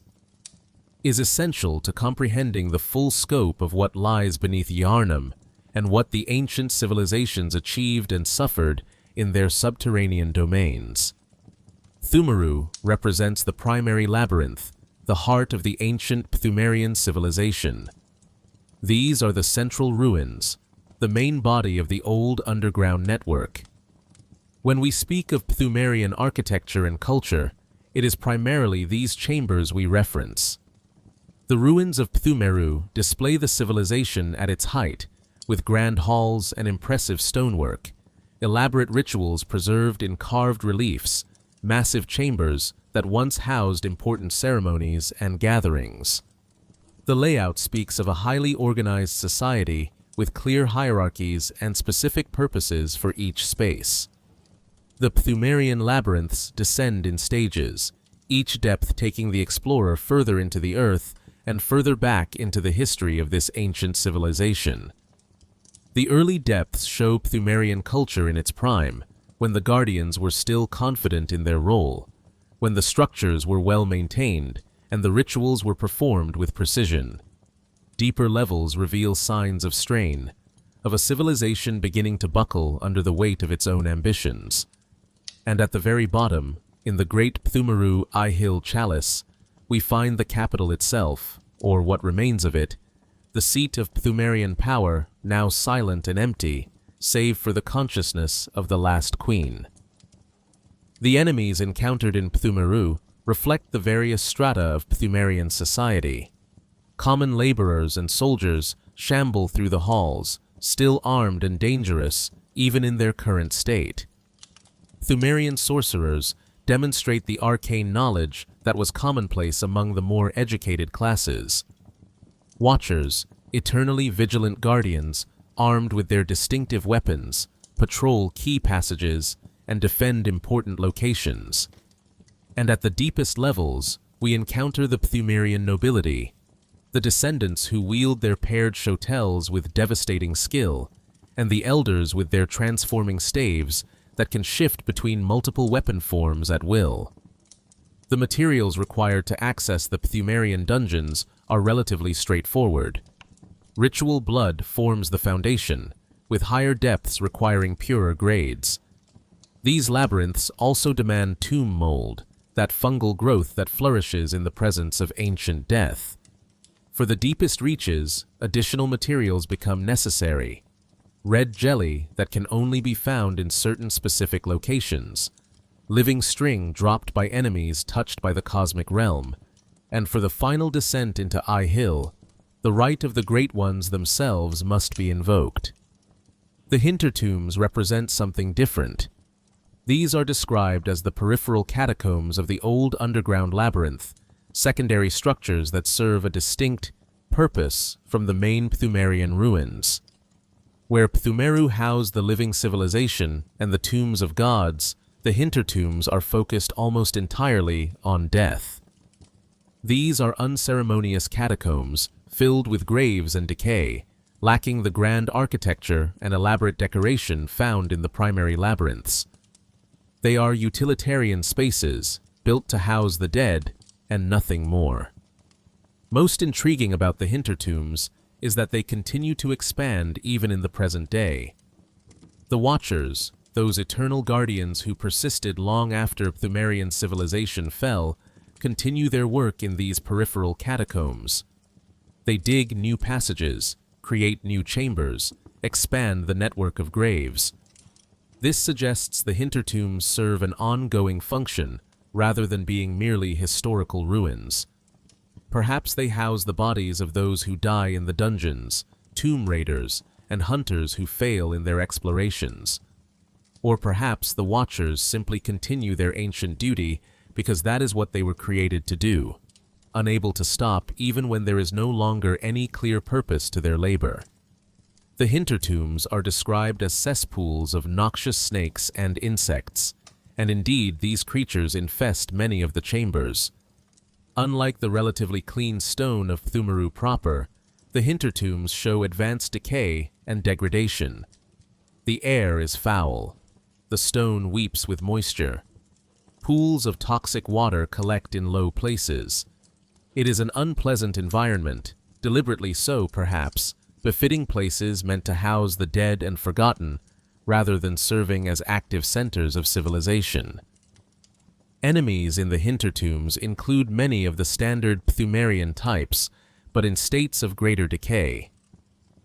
essential to comprehending the full scope of what lies beneath Yharnam and what the ancient civilizations achieved and suffered in their subterranean domains. Pthumeru represents the primary labyrinth, the heart of the ancient Pthumerian civilization. These are the central ruins, the main body of the old underground network. When we speak of Pthumerian architecture and culture, it is primarily these chambers we reference. The ruins of Pthumeru display the civilization at its height, with grand halls and impressive stonework, elaborate rituals preserved in carved reliefs, massive chambers that once housed important ceremonies and gatherings. The layout speaks of a highly organized society with clear hierarchies and specific purposes for each space. The Pthumerian labyrinths descend in stages, each depth taking the explorer further into the earth and further back into the history of this ancient civilization. The early depths show Pthumerian culture in its prime, when the Guardians were still confident in their role, when the structures were well maintained and the rituals were performed with precision. Deeper levels reveal signs of strain, of a civilization beginning to buckle under the weight of its own ambitions. And at the very bottom, in the great Pthumeru Defiled Chalice, we find the capital itself, or what remains of it, the seat of Pthumerian power, now silent and empty, save for the consciousness of the last queen. The enemies encountered in Pthumeru reflect the various strata of Pthumerian society. Common laborers and soldiers shamble through the halls, still armed and dangerous, even in their current state. Pthumerian sorcerers demonstrate the arcane knowledge that was commonplace among the more educated classes. Watchers, eternally vigilant guardians, armed with their distinctive weapons, patrol key passages and defend important locations. And at the deepest levels, we encounter the Pthumerian nobility, the descendants who wield their paired shotels with devastating skill, and the elders with their transforming staves that can shift between multiple weapon forms at will. The materials required to access the Pthumerian dungeons are relatively straightforward. Ritual blood forms the foundation, with higher depths requiring purer grades. These labyrinths also demand tomb mold, that fungal growth that flourishes in the presence of ancient death. For the deepest reaches, additional materials become necessary. Red jelly that can only be found in certain specific locations, living string dropped by enemies touched by the cosmic realm, and for the final descent into Eye Hill, the right of the Great Ones themselves must be invoked. The Hintertombs represent something different. These are described as the peripheral catacombs of the old underground labyrinth, secondary structures that serve a distinct purpose from the main Pthumerian ruins. Where Pthumeru housed the living civilization and the tombs of gods, the Hintertombs are focused almost entirely on death. These are unceremonious catacombs filled with graves and decay, lacking the grand architecture and elaborate decoration found in the primary labyrinths. They are utilitarian spaces, built to house the dead, and nothing more. Most intriguing about the Hintertombs is that they continue to expand even in the present day. The Watchers, those eternal guardians who persisted long after Pthumerian civilization fell, continue their work in these peripheral catacombs. They dig new passages, create new chambers, expand the network of graves. This suggests the Hintertombs serve an ongoing function, rather than being merely historical ruins. Perhaps they house the bodies of those who die in the dungeons, tomb raiders, and hunters who fail in their explorations. Or perhaps the Watchers simply continue their ancient duty because that is what they were created to do, unable to stop even when there is no longer any clear purpose to their labor. The Hintertombs are described as cesspools of noxious snakes and insects, and indeed these creatures infest many of the chambers. Unlike the relatively clean stone of Pthumeru proper, the Hintertombs show advanced decay and degradation. The air is foul. The stone weeps with moisture. Pools of toxic water collect in low places. It is an unpleasant environment, deliberately so perhaps, befitting places meant to house the dead and forgotten, rather than serving as active centers of civilization. Enemies in the Hintertombs include many of the standard Pthumerian types, but in states of greater decay.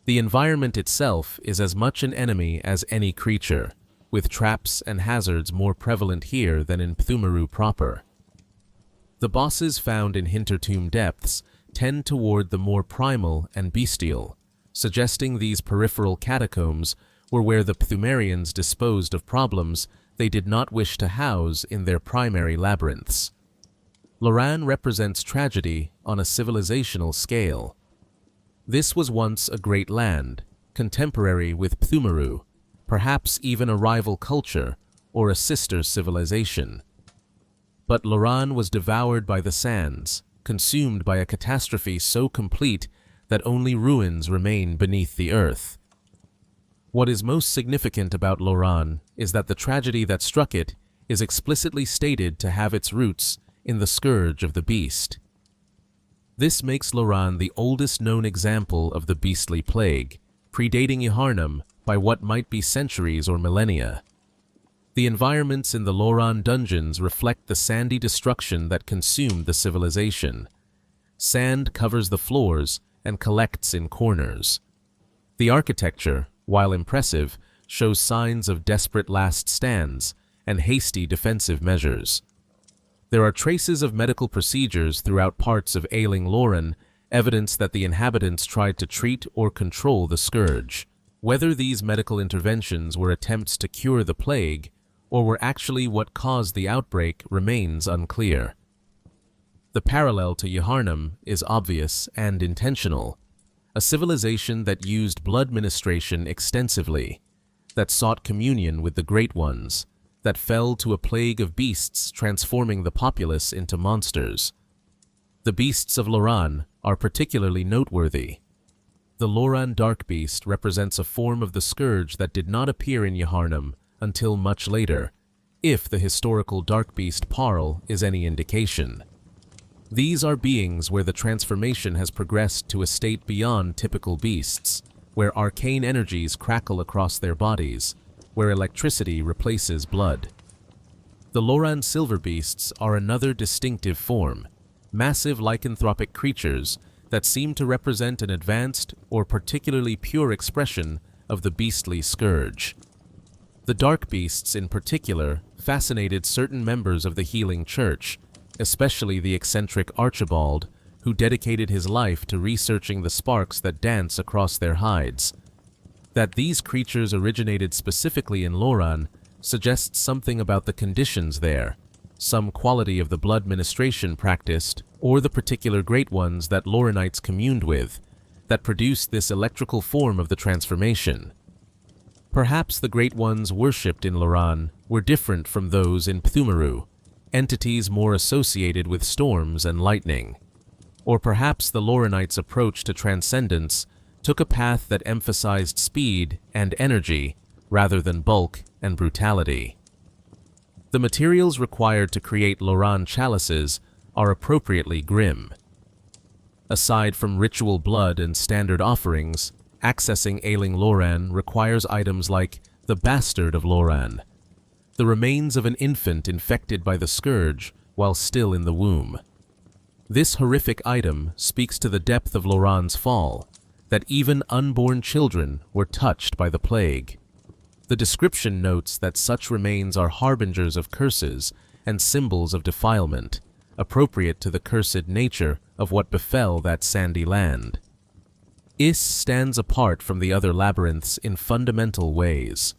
The environment itself is as much an enemy as any creature, with traps and hazards more prevalent here than in Pthumeru proper. The bosses found in Hintertomb depths tend toward the more primal and bestial, suggesting these peripheral catacombs were where the Pthumerians disposed of problems they did not wish to house in their primary labyrinths. Loran represents tragedy on a civilizational scale. This was once a great land, contemporary with Pthumeru, perhaps even a rival culture or a sister civilization. But Loran was devoured by the sands, consumed by a catastrophe so complete that only ruins remain beneath the earth. What is most significant about Loran is that the tragedy that struck it is explicitly stated to have its roots in the scourge of the beast. This makes Loran the oldest known example of the beastly plague, predating Yharnam by what might be centuries or millennia. The environments in the Loran dungeons reflect the sandy destruction that consumed the civilization. Sand covers the floors and collects in corners. The architecture, while impressive, shows signs of desperate last stands and hasty defensive measures. There are traces of medical procedures throughout parts of ailing Loran, evidence that the inhabitants tried to treat or control the scourge. Whether these medical interventions were attempts to cure the plague or were actually what caused the outbreak remains unclear. The parallel to Yharnam is obvious and intentional, a civilization that used blood ministration extensively, that sought communion with the Great Ones, that fell to a plague of beasts transforming the populace into monsters. The beasts of Loran are particularly noteworthy. The Loran Dark Beast represents a form of the scourge that did not appear in Yharnam until much later, if the historical Dark Beast Parl is any indication. These are beings where the transformation has progressed to a state beyond typical beasts, where arcane energies crackle across their bodies, where electricity replaces blood. The Loran silver beasts are another distinctive form, massive lycanthropic creatures that seem to represent an advanced or particularly pure expression of the beastly scourge. The dark beasts in particular fascinated certain members of the healing church, especially the eccentric Archibald, who dedicated his life to researching the sparks that dance across their hides. That these creatures originated specifically in Loran suggests something about the conditions there, some quality of the blood ministration practiced, or the particular great ones that Loranites communed with, that produced this electrical form of the transformation. Perhaps the great ones worshipped in Loran were different from those in Pthumeru, entities more associated with storms and lightning. Or perhaps the Loranites' approach to transcendence took a path that emphasized speed and energy rather than bulk and brutality. The materials required to create Loran chalices are appropriately grim. Aside from ritual blood and standard offerings, accessing ailing Loran requires items like the Bastard of Loran, the remains of an infant infected by the scourge while still in the womb. This horrific item speaks to the depth of Loran's fall, that even unborn children were touched by the plague. The description notes that such remains are harbingers of curses and symbols of defilement, appropriate to the cursed nature of what befell that sandy land. Is stands apart from the other labyrinths in fundamental ways.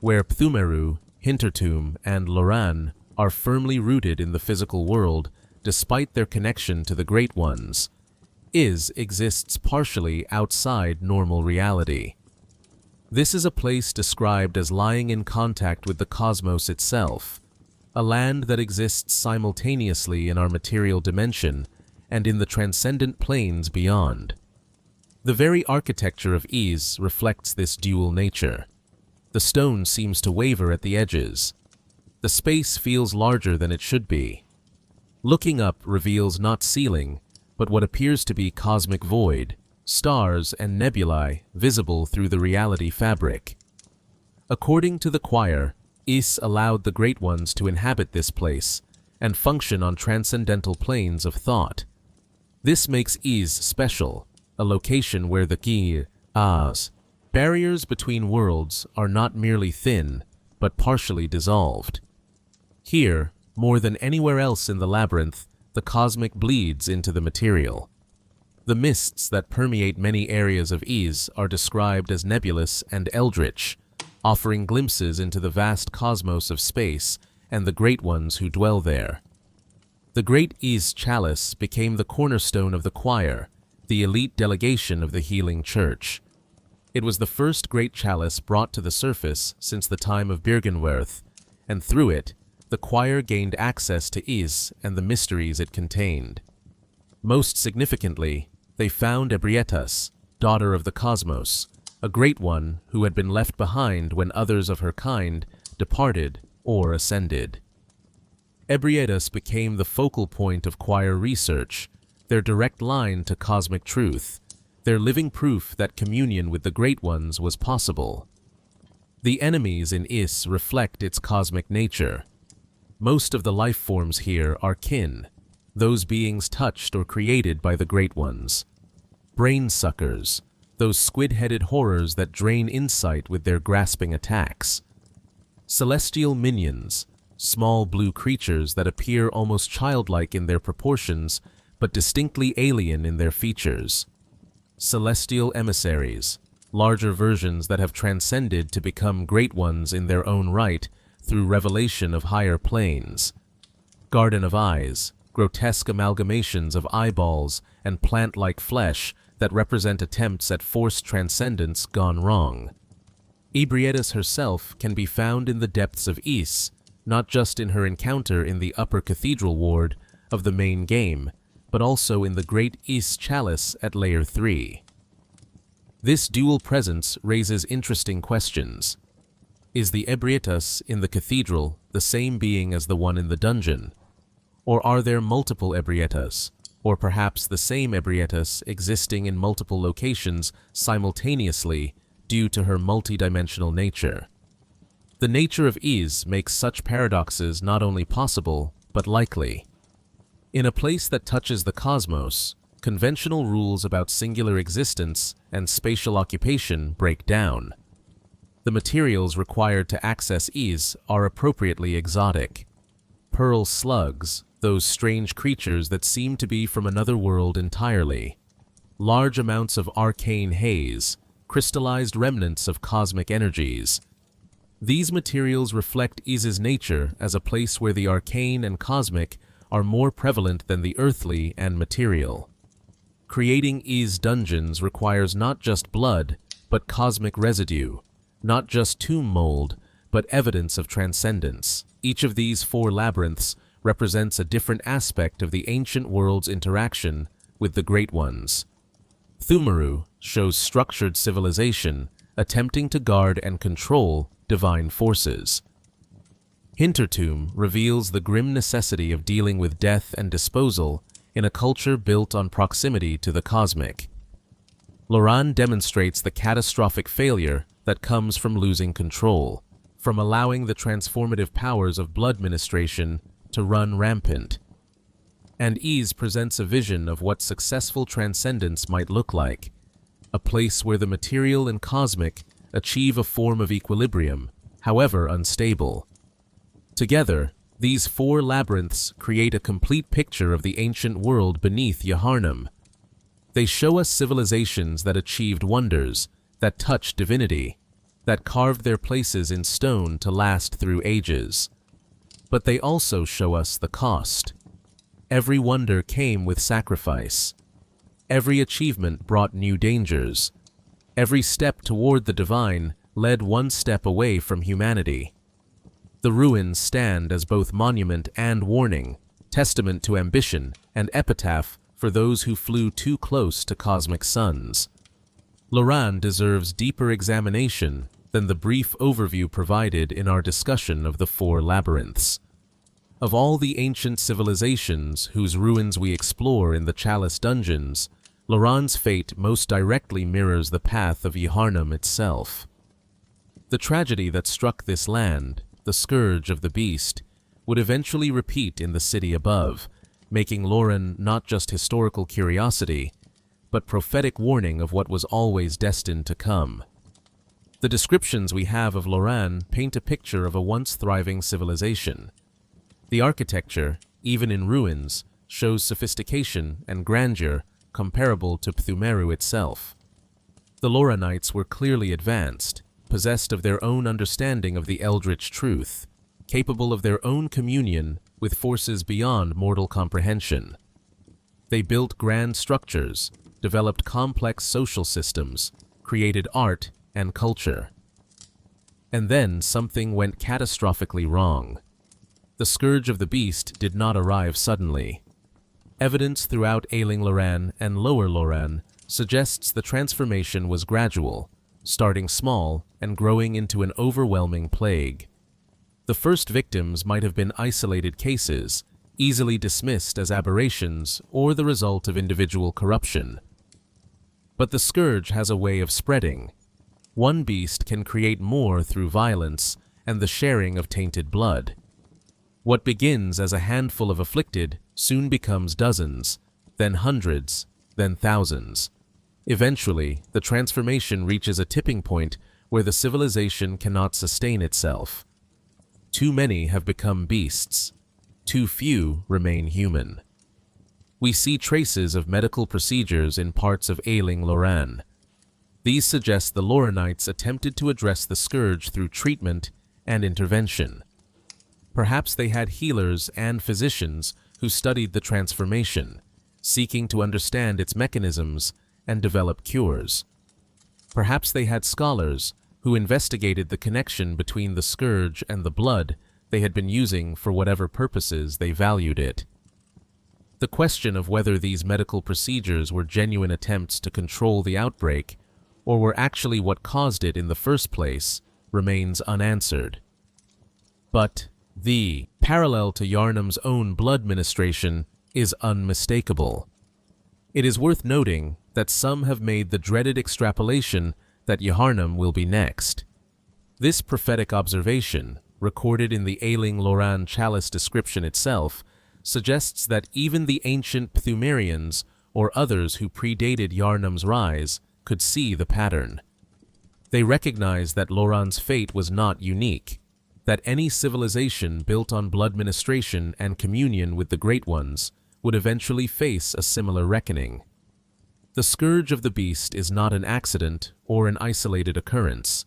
Where Pthumeru, Hintertomb, and Loran are firmly rooted in the physical world despite their connection to the Great Ones, Is exists partially outside normal reality. This is a place described as lying in contact with the cosmos itself, a land that exists simultaneously in our material dimension and in the transcendent planes beyond. The very architecture of Is reflects this dual nature. The stone seems to waver at the edges. The space feels larger than it should be. Looking up reveals not ceiling, but what appears to be cosmic void, stars and nebulae visible through the reality fabric. According to the choir, Is allowed the Great Ones to inhabit this place and function on transcendental planes of thought. This makes Is special, a location where the As barriers between worlds are not merely thin, but partially dissolved. Here, more than anywhere else in the labyrinth, the cosmic bleeds into the material. The mists that permeate many areas of Is are described as nebulous and eldritch, offering glimpses into the vast cosmos of space and the great ones who dwell there. The great Is chalice became the cornerstone of the choir, the elite delegation of the healing church. It was the first great chalice brought to the surface since the time of Byrgenwerth, and through it, the choir gained access to Is and the mysteries it contained. Most significantly, they found Ebrietas, daughter of the cosmos, a great one who had been left behind when others of her kind departed or ascended. Ebrietas became the focal point of choir research, their direct line to cosmic truth, their living proof that communion with the Great Ones was possible. The enemies in Is reflect its cosmic nature. Most of the life forms here are kin, those beings touched or created by the Great Ones. Brain suckers, those squid-headed horrors that drain insight with their grasping attacks. Celestial minions, small blue creatures that appear almost childlike in their proportions, but distinctly alien in their features. Celestial emissaries, larger versions that have transcended to become great ones in their own right through revelation of higher planes. Garden of Eyes, grotesque amalgamations of eyeballs and plant-like flesh that represent attempts at forced transcendence gone wrong. Ebrietas herself can be found in the depths of Is, not just in her encounter in the upper cathedral ward of the main game, but also in the great Is chalice at Layer 3. This dual presence raises interesting questions. Is the Ebrietas in the cathedral the same being as the one in the dungeon? Or are there multiple Ebrietas, or perhaps the same Ebrietas existing in multiple locations simultaneously due to her multidimensional nature? The nature of ease makes such paradoxes not only possible, but likely. In a place that touches the cosmos, conventional rules about singular existence and spatial occupation break down. The materials required to access ease are appropriately exotic. Pearl slugs, those strange creatures that seem to be from another world entirely. Large amounts of arcane haze, crystallized remnants of cosmic energies. These materials reflect Ease's nature as a place where the arcane and cosmic are more prevalent than the earthly and material. Creating Ease dungeons requires not just blood, but cosmic residue, not just tomb mold, but evidence of transcendence. Each of these 4 labyrinths represents a different aspect of the ancient world's interaction with the Great Ones. Pthumeru shows structured civilization attempting to guard and control divine forces. Hintertomb reveals the grim necessity of dealing with death and disposal in a culture built on proximity to the cosmic. Loran demonstrates the catastrophic failure that comes from losing control, from allowing the transformative powers of blood ministration to run rampant. And Ease presents a vision of what successful transcendence might look like, a place where the material and cosmic achieve a form of equilibrium, however unstable. Together, these 4 labyrinths create a complete picture of the ancient world beneath Yharnam. They show us civilizations that achieved wonders, that touched divinity, that carved their places in stone to last through ages. But they also show us the cost. Every wonder came with sacrifice. Every achievement brought new dangers. Every step toward the divine led one step away from humanity. The ruins stand as both monument and warning, testament to ambition and epitaph for those who flew too close to cosmic suns. Loran deserves deeper examination than the brief overview provided in our discussion of the 4 labyrinths. Of all the ancient civilizations whose ruins we explore in the Chalice dungeons, Loran's fate most directly mirrors the path of Yharnam itself. The tragedy that struck this land, the scourge of the beast, would eventually repeat in the city above, making Loran not just historical curiosity, but prophetic warning of what was always destined to come. The descriptions we have of Loran paint a picture of a once thriving civilization. The architecture, even in ruins, shows sophistication and grandeur comparable to Pthumeru itself. The Loranites were clearly advanced, possessed of their own understanding of the eldritch truth, capable of their own communion with forces beyond mortal comprehension. They built grand structures, developed complex social systems, created art and culture. And then something went catastrophically wrong. The scourge of the beast did not arrive suddenly. Evidence throughout Ailing Loran and Lower Loran suggests the transformation was gradual, starting small and growing into an overwhelming plague. The first victims might have been isolated cases, easily dismissed as aberrations or the result of individual corruption. But the scourge has a way of spreading. One beast can create more through violence and the sharing of tainted blood. What begins as a handful of afflicted soon becomes dozens, then hundreds, then thousands. Eventually, the transformation reaches a tipping point where the civilization cannot sustain itself. Too many have become beasts. Too few remain human. We see traces of medical procedures in parts of Ailing Loran. These suggest the Loranites attempted to address the scourge through treatment and intervention. Perhaps they had healers and physicians who studied the transformation, seeking to understand its mechanisms and develop cures. Perhaps they had scholars who investigated the connection between the scourge and the blood they had been using for whatever purposes they valued it. The question of whether these medical procedures were genuine attempts to control the outbreak or were actually what caused it in the first place remains unanswered. But the parallel to Yharnam's own blood ministration is unmistakable. It is worth noting that some have made the dreaded extrapolation that Yharnam will be next. This prophetic observation, recorded in the ailing Loran Chalice description itself, suggests that even the ancient Pthumerians, or others who predated Yharnam's rise, could see the pattern. They recognized that Loran's fate was not unique, that any civilization built on blood ministration and communion with the Great Ones would eventually face a similar reckoning. The scourge of the beast is not an accident or an isolated occurrence.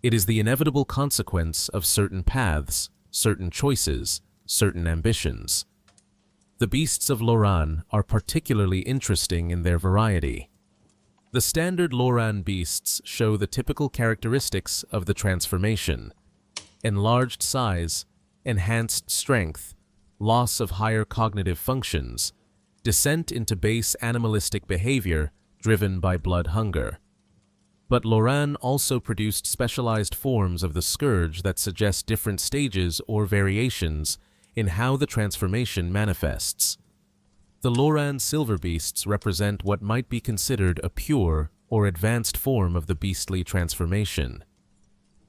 It is the inevitable consequence of certain paths, certain choices, certain ambitions. The beasts of Loran are particularly interesting in their variety. The standard Loran beasts show the typical characteristics of the transformation: enlarged size, enhanced strength, loss of higher cognitive functions, descent into base animalistic behavior driven by blood hunger. But Loran also produced specialized forms of the scourge that suggest different stages or variations in how the transformation manifests. The Loran silver beasts represent what might be considered a pure or advanced form of the beastly transformation.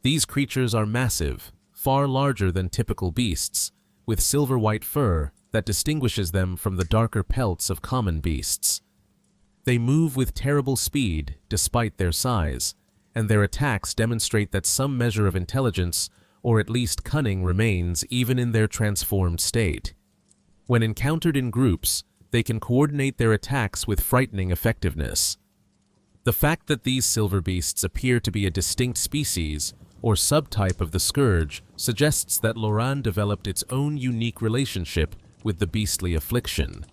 These creatures are massive, far larger than typical beasts, with silver-white fur that distinguishes them from the darker pelts of common beasts. They move with terrible speed despite their size, and their attacks demonstrate that some measure of intelligence or at least cunning remains even in their transformed state. When encountered in groups, they can coordinate their attacks with frightening effectiveness. The fact that these silver beasts appear to be a distinct species or subtype of the scourge suggests that Loran developed its own unique relationship with the beastly affliction.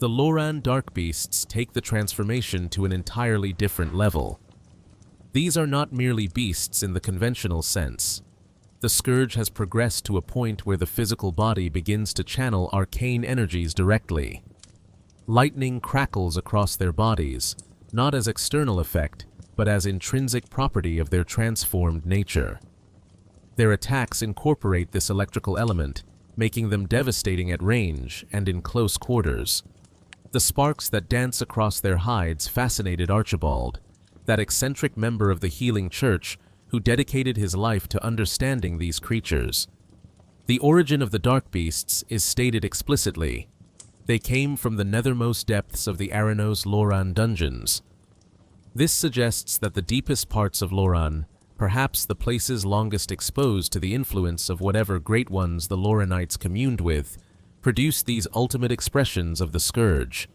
The Loran dark beasts take the transformation to an entirely different level. These are not merely beasts in the conventional sense. The scourge has progressed to a point where the physical body begins to channel arcane energies directly. Lightning crackles across their bodies, not as external effect, but as intrinsic property of their transformed nature. Their attacks incorporate this electrical element, making them devastating at range and in close quarters. The sparks that dance across their hides fascinated Archibald, that eccentric member of the Healing Church who dedicated his life to understanding these creatures. The origin of the dark beasts is stated explicitly. They came from the nethermost depths of the Aranos Loran dungeons. This suggests that the deepest parts of Loran, perhaps the places longest exposed to the influence of whatever Great Ones the Loranites communed with, produced these ultimate expressions of the scourge.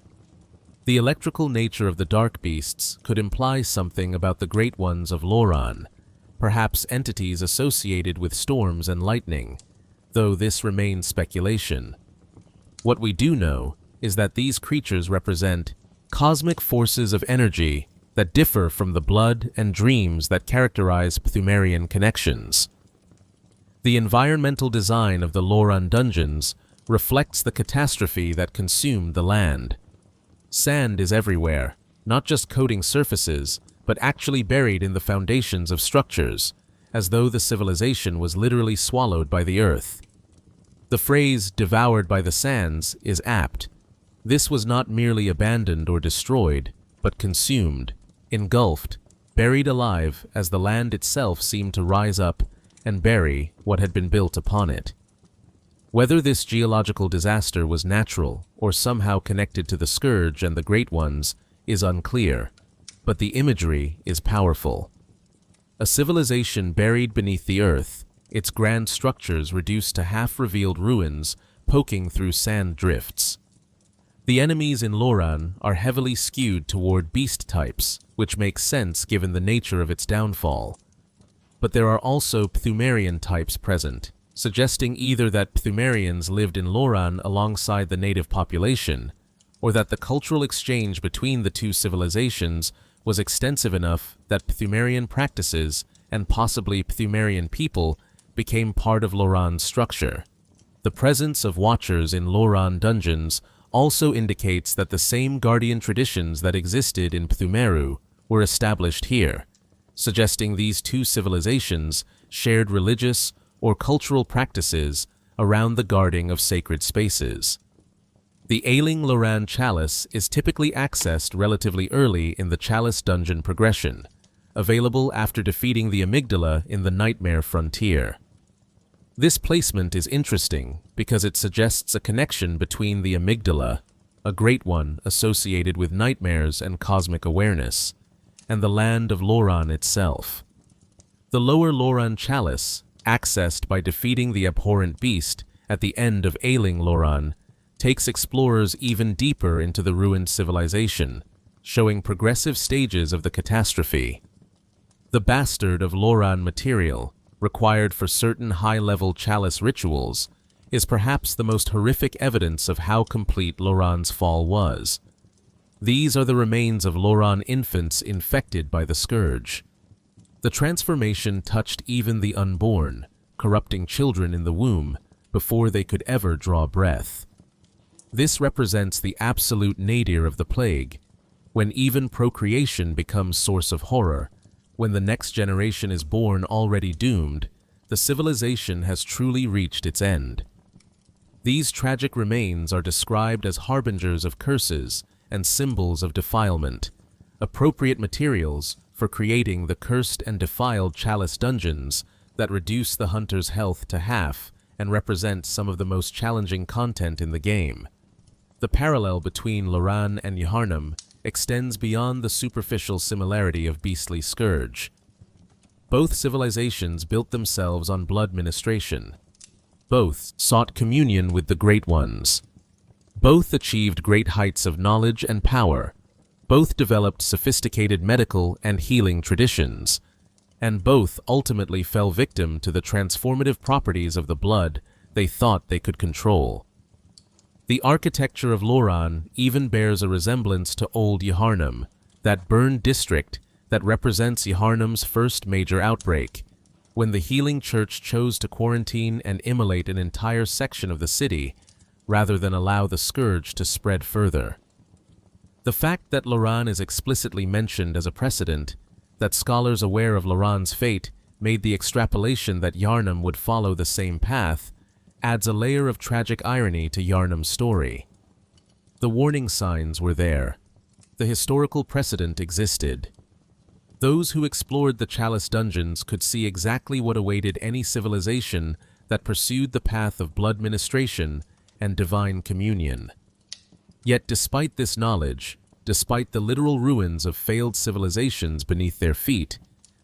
The electrical nature of the dark beasts could imply something about the Great Ones of Loran, perhaps entities associated with storms and lightning, though this remains speculation. What we do know is that these creatures represent cosmic forces of energy that differ from the blood and dreams that characterize Pthumerian connections. The environmental design of the Loran dungeons reflects the catastrophe that consumed the land. Sand is everywhere, not just coating surfaces, but actually buried in the foundations of structures, as though the civilization was literally swallowed by the earth. The phrase "devoured by the sands" is apt. This was not merely abandoned or destroyed, but consumed, engulfed, buried alive as the land itself seemed to rise up and bury what had been built upon it. Whether this geological disaster was natural or somehow connected to the Scourge and the Great Ones is unclear, but the imagery is powerful. A civilization buried beneath the earth, its grand structures reduced to half-revealed ruins poking through sand drifts. The enemies in Loran are heavily skewed toward beast types, which makes sense given the nature of its downfall. But there are also Pthumerian types present, suggesting either that Pthumerians lived in Loran alongside the native population, or that the cultural exchange between the two civilizations was extensive enough that Pthumerian practices and possibly Pthumerian people became part of Loran's structure. The presence of Watchers in Loran dungeons also indicates that the same guardian traditions that existed in Pthumeru were established here, suggesting these two civilizations shared religious or cultural practices around the guarding of sacred spaces. The ailing Loran Chalice is typically accessed relatively early in the Chalice dungeon progression, available after defeating the amygdala in the Nightmare Frontier. This placement is interesting because it suggests a connection between the amygdala, a great one associated with nightmares and cosmic awareness, and the land of Loran itself. The lower Loran Chalice, accessed by defeating the abhorrent beast at the end of Ailing Loran, takes explorers even deeper into the ruined civilization, showing progressive stages of the catastrophe. The bastard of Loran material, required for certain high-level chalice rituals, is perhaps the most horrific evidence of how complete Loran's fall was. These are the remains of Loran infants infected by the scourge. The transformation touched even the unborn, corrupting children in the womb before they could ever draw breath. This represents the absolute nadir of the plague, when even procreation becomes source of horror. When the next generation is born already doomed, the civilization has truly reached its end. These tragic remains are described as harbingers of curses and symbols of defilement, appropriate materials for creating the cursed and defiled chalice dungeons that reduce the hunter's health to half and represent some of the most challenging content in the game. The parallel between Loran and Yharnam extends beyond the superficial similarity of beastly scourge. Both civilizations built themselves on blood ministration. Both sought communion with the Great Ones. Both achieved great heights of knowledge and power. Both developed sophisticated medical and healing traditions. And both ultimately fell victim to the transformative properties of the blood they thought they could control. The architecture of Loran even bears a resemblance to Old Yharnam, that burned district that represents Yharnam's first major outbreak, when the healing church chose to quarantine and immolate an entire section of the city rather than allow the scourge to spread further. The fact that Loran is explicitly mentioned as a precedent, that scholars aware of Loran's fate made the extrapolation that Yharnam would follow the same path, adds a layer of tragic irony to Yharnam's story. The warning signs were there. The historical precedent existed. Those who explored the Chalice dungeons could see exactly what awaited any civilization that pursued the path of blood ministration and divine communion. Yet despite this knowledge, despite the literal ruins of failed civilizations beneath their feet,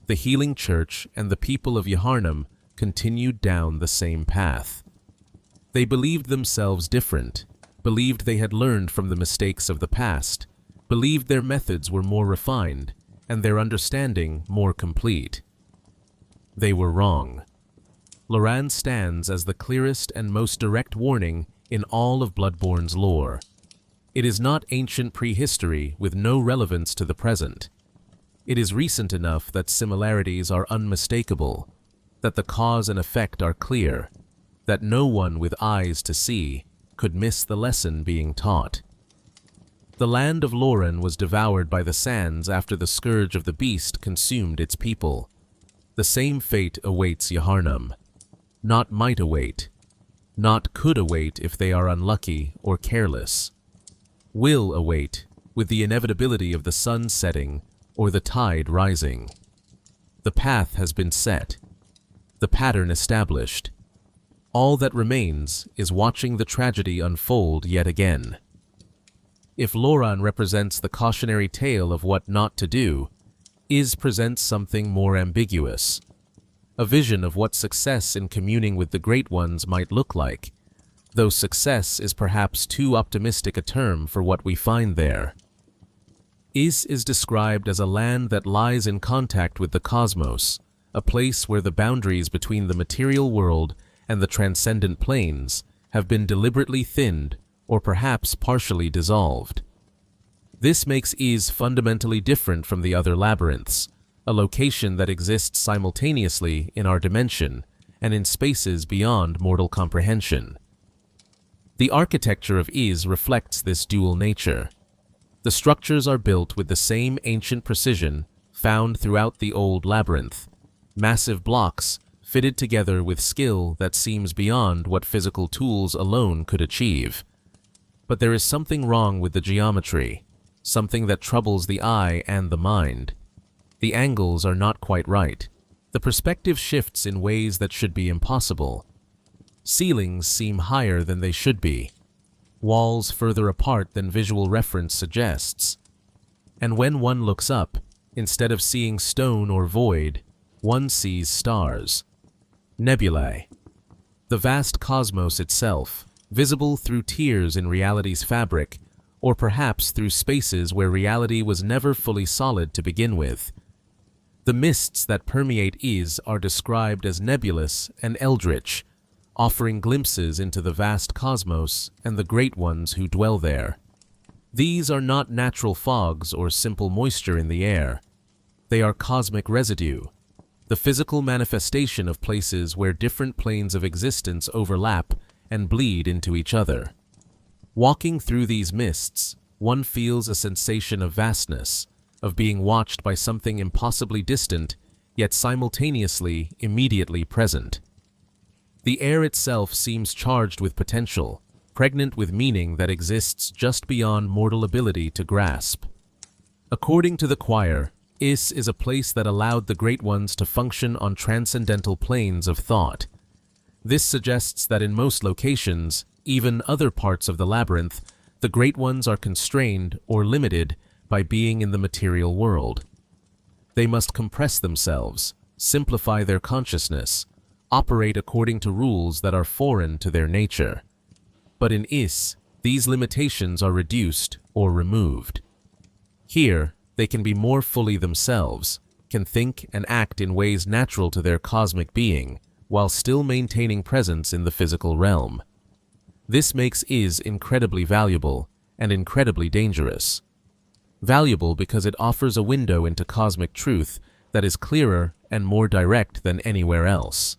the healing church and the people of Yharnam continued down the same path. They believed themselves different, believed they had learned from the mistakes of the past, believed their methods were more refined, and their understanding more complete. They were wrong. Loran stands as the clearest and most direct warning in all of Bloodborne's lore. It is not ancient prehistory with no relevance to the present. It is recent enough that similarities are unmistakable, that the cause and effect are clear, that no one with eyes to see could miss the lesson being taught. The land of Loran was devoured by the sands after the scourge of the beast consumed its people. The same fate awaits Yharnam. Not might await. Not could await if they are unlucky or careless. Will await, with the inevitability of the sun setting or the tide rising. The path has been set. The pattern established. All that remains is watching the tragedy unfold yet again. If Loran represents the cautionary tale of what not to do, Iz presents something more ambiguous. A vision of what success in communing with the Great Ones might look like, though success is perhaps too optimistic a term for what we find there. Iz is described as a land that lies in contact with the cosmos, a place where the boundaries between the material world and the transcendent planes have been deliberately thinned or perhaps partially dissolved. This makes Iz fundamentally different from the other labyrinths, a location that exists simultaneously in our dimension and in spaces beyond mortal comprehension. The architecture of Iz reflects this dual nature. The structures are built with the same ancient precision found throughout the old labyrinth, massive blocks fitted together with skill that seems beyond what physical tools alone could achieve. But there is something wrong with the geometry, something that troubles the eye and the mind. The angles are not quite right. The perspective shifts in ways that should be impossible. Ceilings seem higher than they should be. Walls further apart than visual reference suggests. And when one looks up, instead of seeing stone or void, one sees stars. Nebulae. The vast cosmos itself, visible through tears in reality's fabric, or perhaps through spaces where reality was never fully solid to begin with. The mists that permeate Is are described as nebulous and eldritch, offering glimpses into the vast cosmos and the great ones who dwell there. These are not natural fogs or simple moisture in the air. They are cosmic residue, the physical manifestation of places where different planes of existence overlap and bleed into each other. Walking through these mists, one feels a sensation of vastness, of being watched by something impossibly distant, yet simultaneously immediately present. The air itself seems charged with potential, pregnant with meaning that exists just beyond mortal ability to grasp. According to the choir, Is is a place that allowed the Great Ones to function on transcendental planes of thought. This suggests that in most locations, even other parts of the labyrinth, the Great Ones are constrained or limited by being in the material world. They must compress themselves, simplify their consciousness, operate according to rules that are foreign to their nature. But in Is, these limitations are reduced or removed. Here, they can be more fully themselves, can think and act in ways natural to their cosmic being, while still maintaining presence in the physical realm. This makes Is incredibly valuable and incredibly dangerous. Valuable because it offers a window into cosmic truth that is clearer and more direct than anywhere else.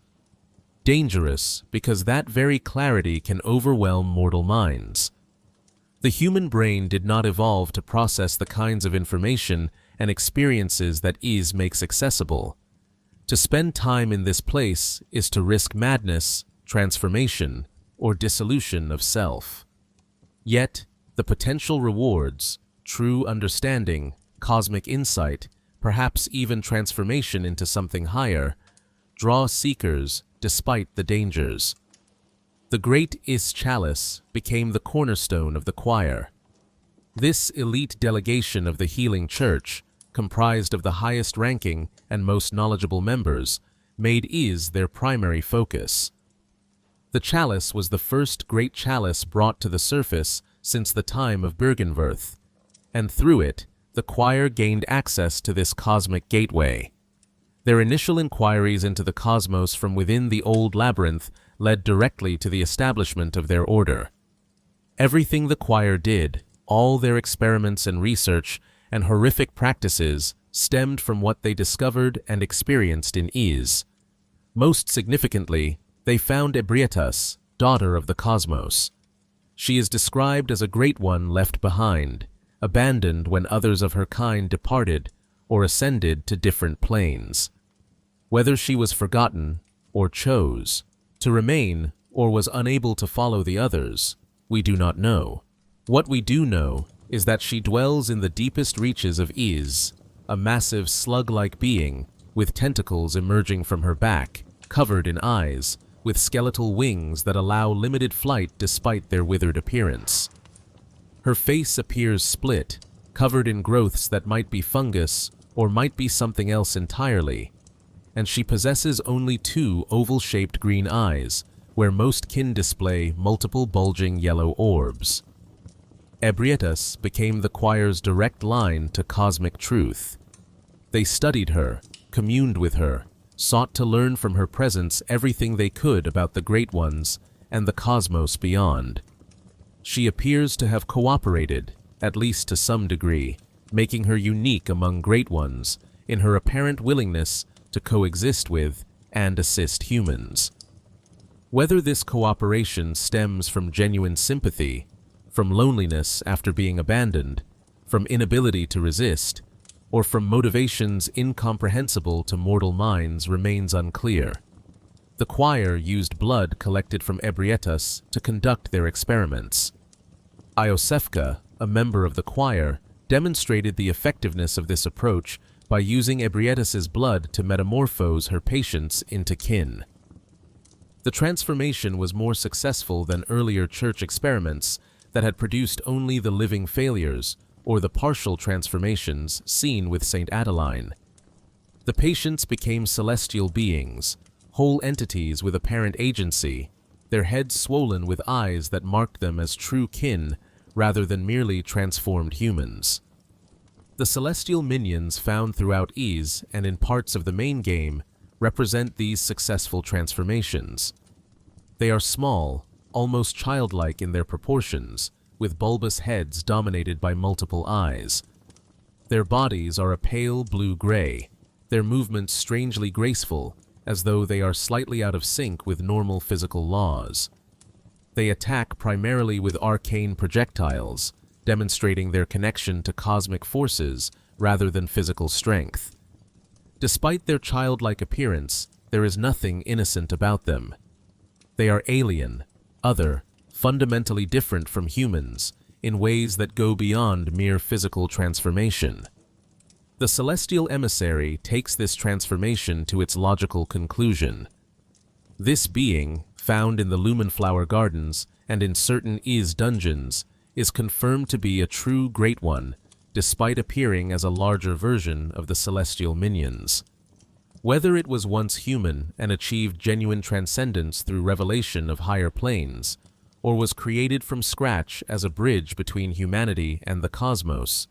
Dangerous because that very clarity can overwhelm mortal minds. The human brain did not evolve to process the kinds of information and experiences that Is makes accessible. To spend time in this place is to risk madness, transformation, or dissolution of self. Yet, the potential rewards, true understanding, cosmic insight, perhaps even transformation into something higher, draw seekers despite the dangers. The great Is Chalice became the cornerstone of the choir. This elite delegation of the healing church, comprised of the highest ranking and most knowledgeable members, made Is their primary focus. The chalice was the first great chalice brought to the surface since the time of Byrgenwerth, and through it, the choir gained access to this cosmic gateway. Their initial inquiries into the cosmos from within the old labyrinth led directly to the establishment of their order. Everything the choir did, all their experiments and research and horrific practices, stemmed from what they discovered and experienced in Is. Most significantly, they found Ebrietas, daughter of the cosmos. She is described as a great one left behind, abandoned when others of her kind departed or ascended to different planes. Whether she was forgotten or chose to remain or was unable to follow the others, we do not know. What we do know is that she dwells in the deepest reaches of Is, a massive slug-like being with tentacles emerging from her back, covered in eyes, with skeletal wings that allow limited flight despite their withered appearance. Her face appears split, covered in growths that might be fungus or might be something else entirely, and she possesses only 2 oval-shaped green eyes, where most kin display multiple bulging yellow orbs. Ebrietas became the choir's direct line to cosmic truth. They studied her, communed with her, sought to learn from her presence everything they could about the Great Ones and the cosmos beyond. She appears to have cooperated, at least to some degree, making her unique among Great Ones in her apparent willingness to coexist with and assist humans. Whether this cooperation stems from genuine sympathy, from loneliness after being abandoned, from inability to resist, or from motivations incomprehensible to mortal minds remains unclear. The choir used blood collected from Ebrietas to conduct their experiments. Iosefka, a member of the choir, demonstrated the effectiveness of this approach by using Ebrietas's blood to metamorphose her patients into kin. The transformation was more successful than earlier church experiments that had produced only the living failures or the partial transformations seen with Saint Adeline. The patients became celestial beings, whole entities with apparent agency, their heads swollen with eyes that marked them as true kin rather than merely transformed humans. The celestial minions found throughout Ys and in parts of the main game represent these successful transformations. They are small, almost childlike in their proportions, with bulbous heads dominated by multiple eyes. Their bodies are a pale blue-gray, their movements strangely graceful, as though they are slightly out of sync with normal physical laws. They attack primarily with arcane projectiles, demonstrating their connection to cosmic forces rather than physical strength. Despite their childlike appearance, there is nothing innocent about them. They are alien, other, fundamentally different from humans in ways that go beyond mere physical transformation. The celestial emissary takes this transformation to its logical conclusion. This being, found in the Lumenflower Gardens and in certain Ys dungeons, is confirmed to be a true Great One, despite appearing as a larger version of the celestial minions. Whether it was once human and achieved genuine transcendence through revelation of higher planes, or was created from scratch as a bridge between humanity and the cosmos,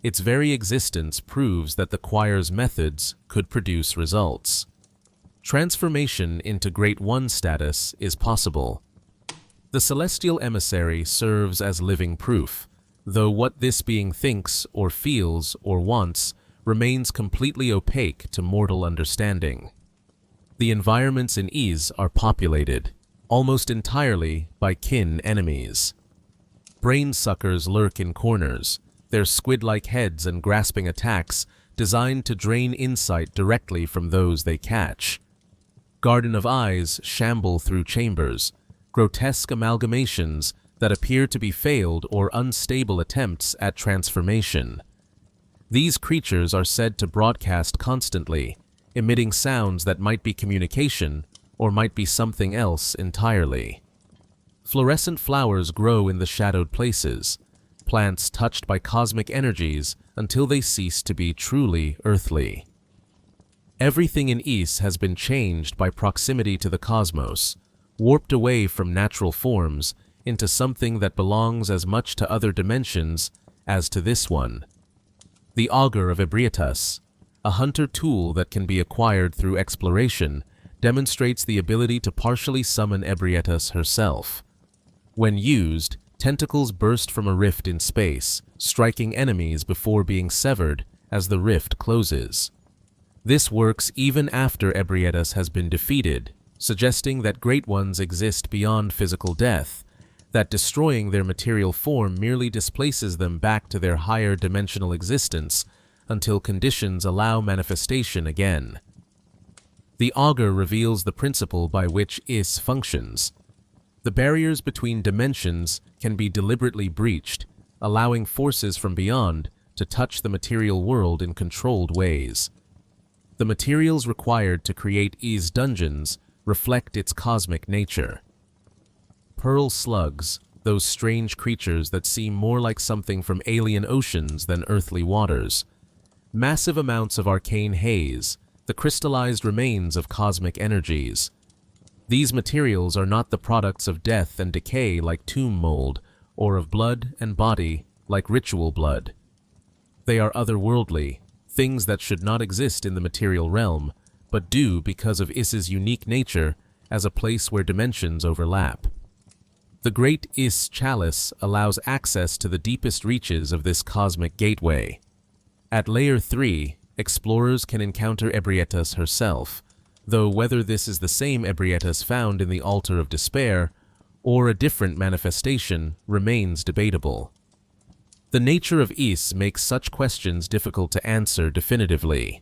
its very existence proves that the choir's methods could produce results. Transformation into Great One status is possible. The celestial emissary serves as living proof, though what this being thinks or feels or wants remains completely opaque to mortal understanding. The environments in Ys are populated, almost entirely by kin enemies. Brain suckers lurk in corners, their squid-like heads and grasping attacks designed to drain insight directly from those they catch. Garden of Eyes shamble through chambers, grotesque amalgamations that appear to be failed or unstable attempts at transformation. These creatures are said to broadcast constantly, emitting sounds that might be communication or might be something else entirely. Fluorescent flowers grow in the shadowed places, plants touched by cosmic energies until they cease to be truly earthly. Everything in Ys has been changed by proximity to the cosmos, warped away from natural forms into something that belongs as much to other dimensions as to this one. The Augur of Ebrietas, a hunter tool that can be acquired through exploration, demonstrates the ability to partially summon Ebrietas herself. When used, tentacles burst from a rift in space, striking enemies before being severed as the rift closes. This works even after Ebrietas has been defeated, suggesting that Great Ones exist beyond physical death, that destroying their material form merely displaces them back to their higher dimensional existence until conditions allow manifestation again. The Augur reveals the principle by which Ys functions. The barriers between dimensions can be deliberately breached, allowing forces from beyond to touch the material world in controlled ways. The materials required to create Ys dungeons reflect its cosmic nature. Pearl slugs, those strange creatures that seem more like something from alien oceans than earthly waters. Massive amounts of arcane haze, the crystallized remains of cosmic energies. These materials are not the products of death and decay like tomb mold, or of blood and body like ritual blood. They are otherworldly, things that should not exist in the material realm, but do because of Ys's unique nature as a place where dimensions overlap. The Great Ys Chalice allows access to the deepest reaches of this cosmic gateway. At Layer 3, explorers can encounter Ebrietas herself, though whether this is the same Ebrietas found in the Altar of Despair or a different manifestation remains debatable. The nature of Ys makes such questions difficult to answer definitively.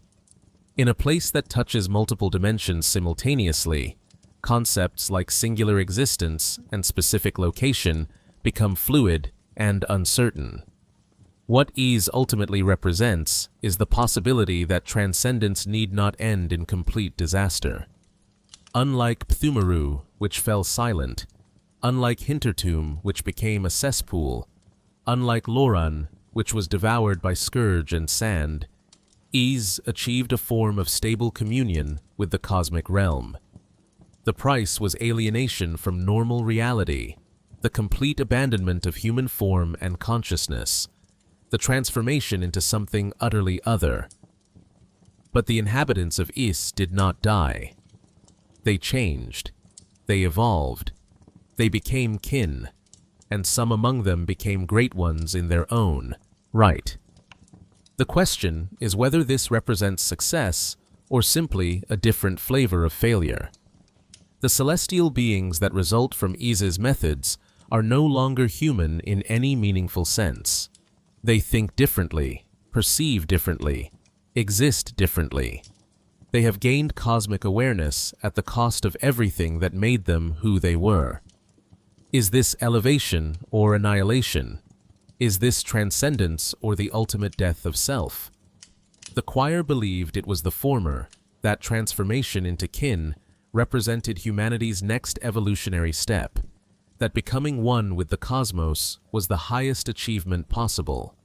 In a place that touches multiple dimensions simultaneously, concepts like singular existence and specific location become fluid and uncertain. What ease ultimately represents is the possibility that transcendence need not end in complete disaster. Unlike Pthumeru, which fell silent, unlike Hintertomb, which became a cesspool, unlike Loran, which was devoured by scourge and sand, Ease achieved a form of stable communion with the cosmic realm. The price was alienation from normal reality, the complete abandonment of human form and consciousness, the transformation into something utterly other. But the inhabitants of Is did not die. They changed, they evolved, they became kin, and some among them became great ones in their own right. The question is whether this represents success or simply a different flavor of failure. The celestial beings that result from Ise's methods are no longer human in any meaningful sense. They think differently, perceive differently, exist differently. They have gained cosmic awareness at the cost of everything that made them who they were. Is this elevation or annihilation? Is this transcendence or the ultimate death of self? The choir believed it was the former, that transformation into kin represented humanity's next evolutionary step, that becoming one with the cosmos was the highest achievement possible.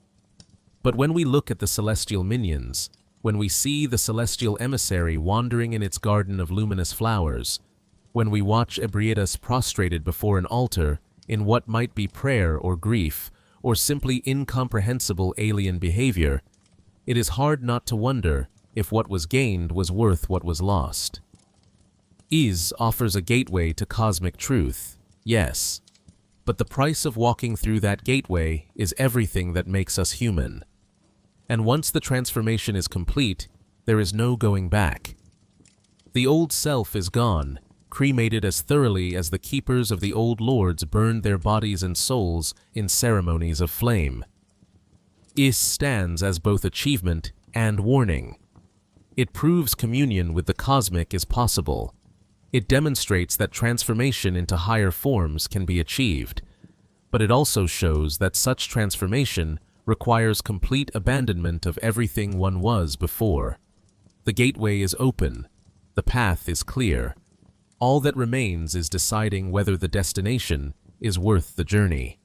But when we look at the celestial minions, when we see the celestial emissary wandering in its garden of luminous flowers, when we watch Ebrietas prostrated before an altar in what might be prayer or grief, or simply incomprehensible alien behavior, it is hard not to wonder if what was gained was worth what was lost. Is offers a gateway to cosmic truth, yes, but the price of walking through that gateway is everything that makes us human. And once the transformation is complete, there is no going back. The old self is gone, cremated as thoroughly as the keepers of the old lords burned their bodies and souls in ceremonies of flame. Is stands as both achievement and warning. It proves communion with the cosmic is possible. It demonstrates that transformation into higher forms can be achieved, but it also shows that such transformation requires complete abandonment of everything one was before. The gateway is open, the path is clear. All that remains is deciding whether the destination is worth the journey.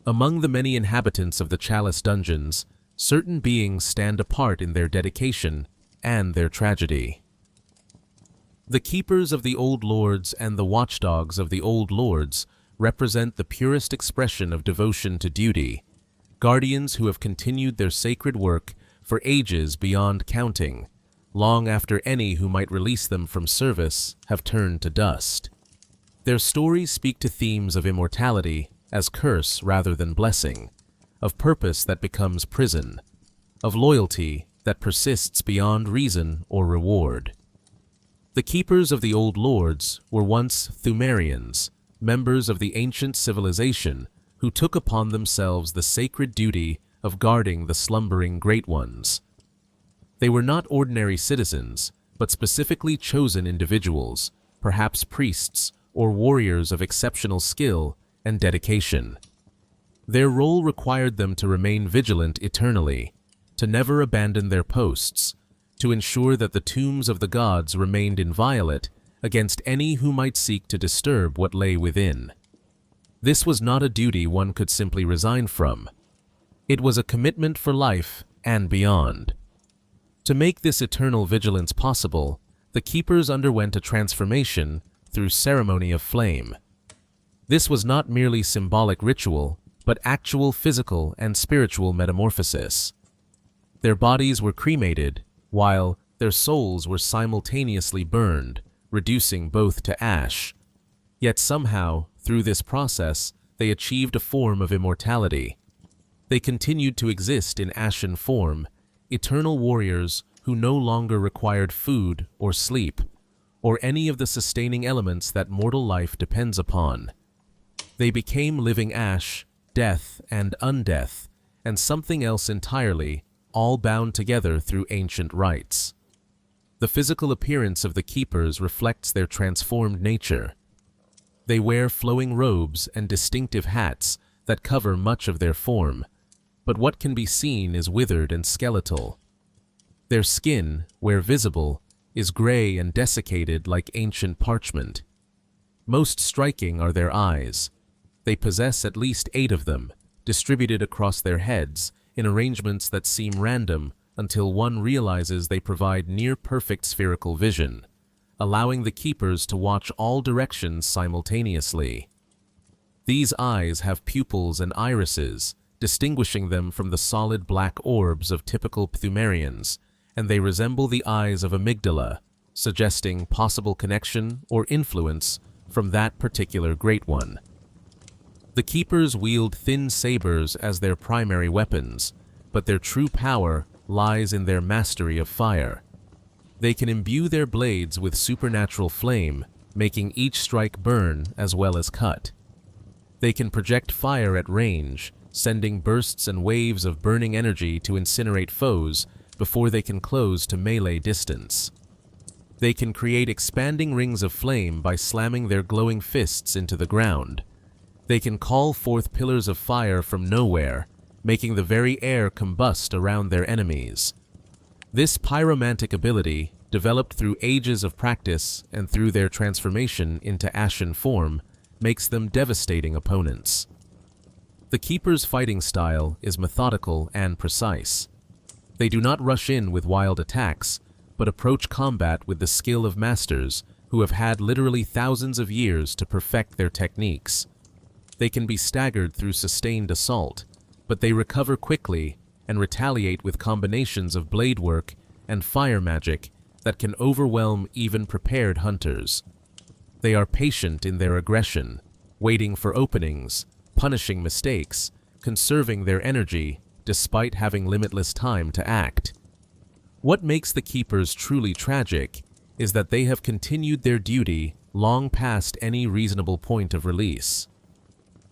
Among the many inhabitants of the Chalice dungeons, certain beings stand apart in their dedication and their tragedy. The Keepers of the Old Lords and the Watchdogs of the Old Lords represent the purest expression of devotion to duty, guardians who have continued their sacred work for ages beyond counting, long after any who might release them from service have turned to dust. Their stories speak to themes of immortality as curse rather than blessing, of purpose that becomes prison, of loyalty that persists beyond reason or reward. The Keepers of the Old Lords were once Pthumerians, members of the ancient civilization who took upon themselves the sacred duty of guarding the slumbering Great Ones. They were not ordinary citizens, but specifically chosen individuals, perhaps priests or warriors of exceptional skill and dedication. Their role required them to remain vigilant eternally, to never abandon their posts, to ensure that the tombs of the gods remained inviolate against any who might seek to disturb what lay within. This was not a duty one could simply resign from. It was a commitment for life and beyond. To make this eternal vigilance possible, the Keepers underwent a transformation through ceremony of flame. This was not merely symbolic ritual, but actual physical and spiritual metamorphosis. Their bodies were cremated, while their souls were simultaneously burned, reducing both to ash. Yet somehow, through this process, they achieved a form of immortality. They continued to exist in ashen form, eternal warriors who no longer required food or sleep, or any of the sustaining elements that mortal life depends upon. They became living ash, death and undeath, and something else entirely, all bound together through ancient rites. The physical appearance of the Keepers reflects their transformed nature. They wear flowing robes and distinctive hats that cover much of their form, but what can be seen is withered and skeletal. Their skin, where visible, is gray and desiccated like ancient parchment. Most striking are their eyes. They possess at least 8 of them, distributed across their heads in arrangements that seem random until one realizes they provide near-perfect spherical vision, allowing the keepers to watch all directions simultaneously. These eyes have pupils and irises, distinguishing them from the solid black orbs of typical Pthumerians, and they resemble the eyes of amygdala, suggesting possible connection or influence from that particular Great One. The keepers wield thin sabers as their primary weapons, but their true power lies in their mastery of fire. They can imbue their blades with supernatural flame, making each strike burn as well as cut. They can project fire at range, sending bursts and waves of burning energy to incinerate foes before they can close to melee distance. They can create expanding rings of flame by slamming their glowing fists into the ground. They can call forth pillars of fire from nowhere, making the very air combust around their enemies. This pyromantic ability, developed through ages of practice and through their transformation into ashen form, makes them devastating opponents. The Keeper's fighting style is methodical and precise. They do not rush in with wild attacks, but approach combat with the skill of masters who have had literally thousands of years to perfect their techniques. They can be staggered through sustained assault, but they recover quickly and retaliate with combinations of blade work and fire magic that can overwhelm even prepared hunters. They are patient in their aggression, waiting for openings, punishing mistakes, conserving their energy despite having limitless time to act. What makes the Keepers truly tragic is that they have continued their duty long past any reasonable point of release.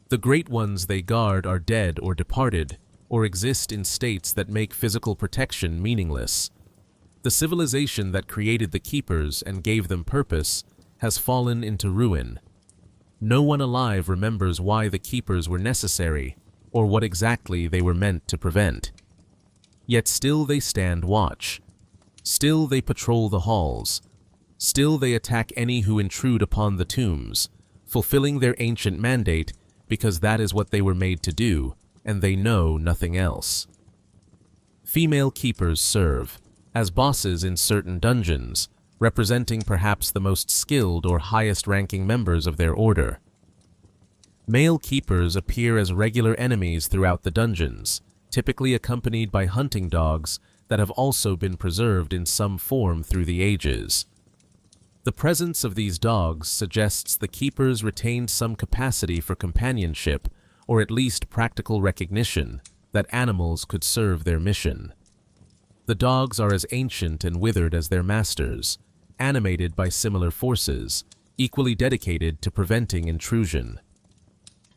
The Great Ones they guard are dead or departed, or exist in states that make physical protection meaningless. The civilization that created the Keepers and gave them purpose has fallen into ruin. No one alive remembers why the Keepers were necessary, or what exactly they were meant to prevent. Yet still they stand watch. Still they patrol the halls. Still they attack any who intrude upon the tombs, fulfilling their ancient mandate because that is what they were made to do, and they know nothing else. Female Keepers serve as bosses in certain dungeons, representing perhaps the most skilled or highest-ranking members of their order. Male Keepers appear as regular enemies throughout the dungeons, typically accompanied by hunting dogs that have also been preserved in some form through the ages. The presence of these dogs suggests the Keepers retained some capacity for companionship, or at least practical recognition that animals could serve their mission. The dogs are as ancient and withered as their masters, animated by similar forces, equally dedicated to preventing intrusion.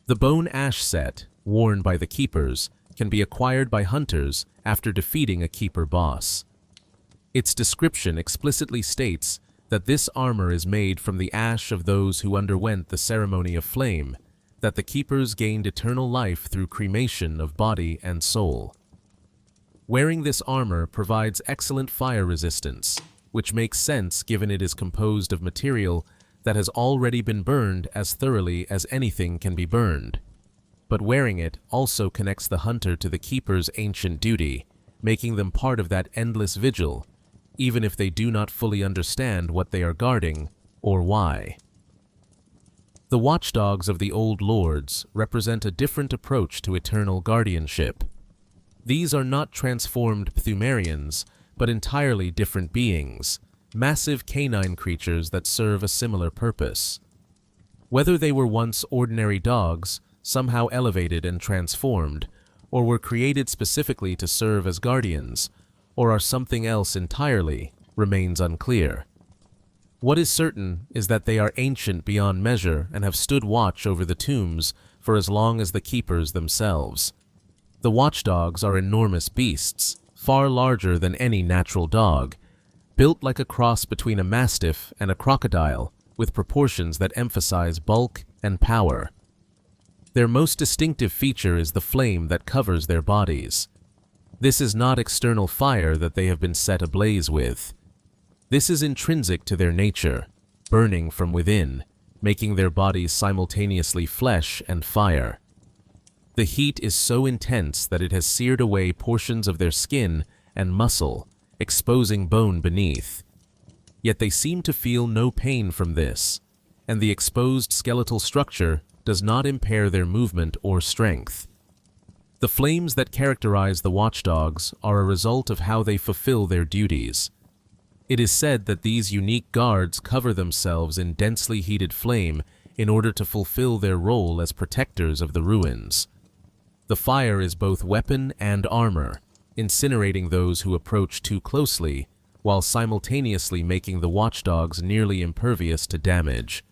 The bone ash set, worn by the Keepers, can be acquired by hunters after defeating a Keeper boss. Its description explicitly states that this armor is made from the ash of those who underwent the ceremony of flame, that the Keepers gained eternal life through cremation of body and soul. Wearing this armor provides excellent fire resistance, which makes sense given it is composed of material that has already been burned as thoroughly as anything can be burned. But wearing it also connects the hunter to the Keeper's ancient duty, making them part of that endless vigil, even if they do not fully understand what they are guarding or why. The watchdogs of the Old Lords represent a different approach to eternal guardianship. These are not transformed Pthumerians, but entirely different beings, massive canine creatures that serve a similar purpose. Whether they were once ordinary dogs, somehow elevated and transformed, or were created specifically to serve as guardians, or are something else entirely, remains unclear. What is certain is that they are ancient beyond measure and have stood watch over the tombs for as long as the Keepers themselves. The watchdogs are enormous beasts, far larger than any natural dog, built like a cross between a mastiff and a crocodile, with proportions that emphasize bulk and power. Their most distinctive feature is the flame that covers their bodies. This is not external fire that they have been set ablaze with. This is intrinsic to their nature, burning from within, making their bodies simultaneously flesh and fire. The heat is so intense that it has seared away portions of their skin and muscle, exposing bone beneath. Yet they seem to feel no pain from this, and the exposed skeletal structure does not impair their movement or strength. The flames that characterize the watchdogs are a result of how they fulfill their duties. It is said that these unique guards cover themselves in densely heated flame in order to fulfill their role as protectors of the ruins. The fire is both weapon and armor, incinerating those who approach too closely, while simultaneously making the watchdogs nearly impervious to damage.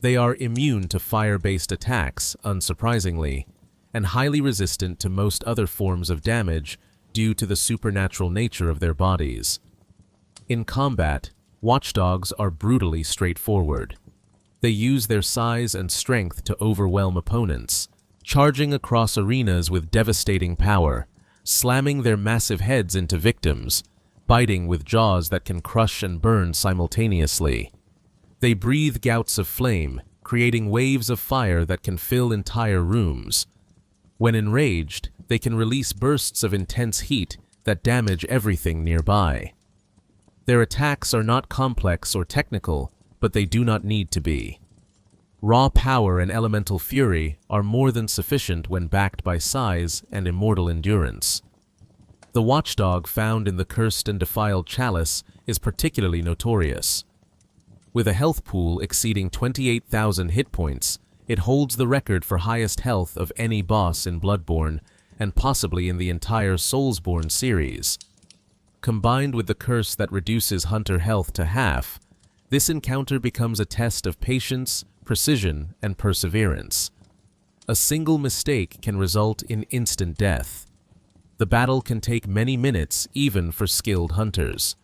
They are immune to fire-based attacks, unsurprisingly, and highly resistant to most other forms of damage due to the supernatural nature of their bodies. In combat, watchdogs are brutally straightforward. They use their size and strength to overwhelm opponents, charging across arenas with devastating power, slamming their massive heads into victims, biting with jaws that can crush and burn simultaneously. They breathe gouts of flame, creating waves of fire that can fill entire rooms. When enraged, they can release bursts of intense heat that damage everything nearby. Their attacks are not complex or technical, but they do not need to be. Raw power and elemental fury are more than sufficient when backed by size and immortal endurance. The watchdog found in the Cursed and Defiled Chalice is particularly notorious. With a health pool exceeding 28,000 hit points, it holds the record for highest health of any boss in Bloodborne and possibly in the entire Soulsborne series. Combined with the curse that reduces hunter health to half, this encounter becomes a test of patience, precision, and perseverance. A single mistake can result in instant death. The battle can take many minutes even for skilled hunters.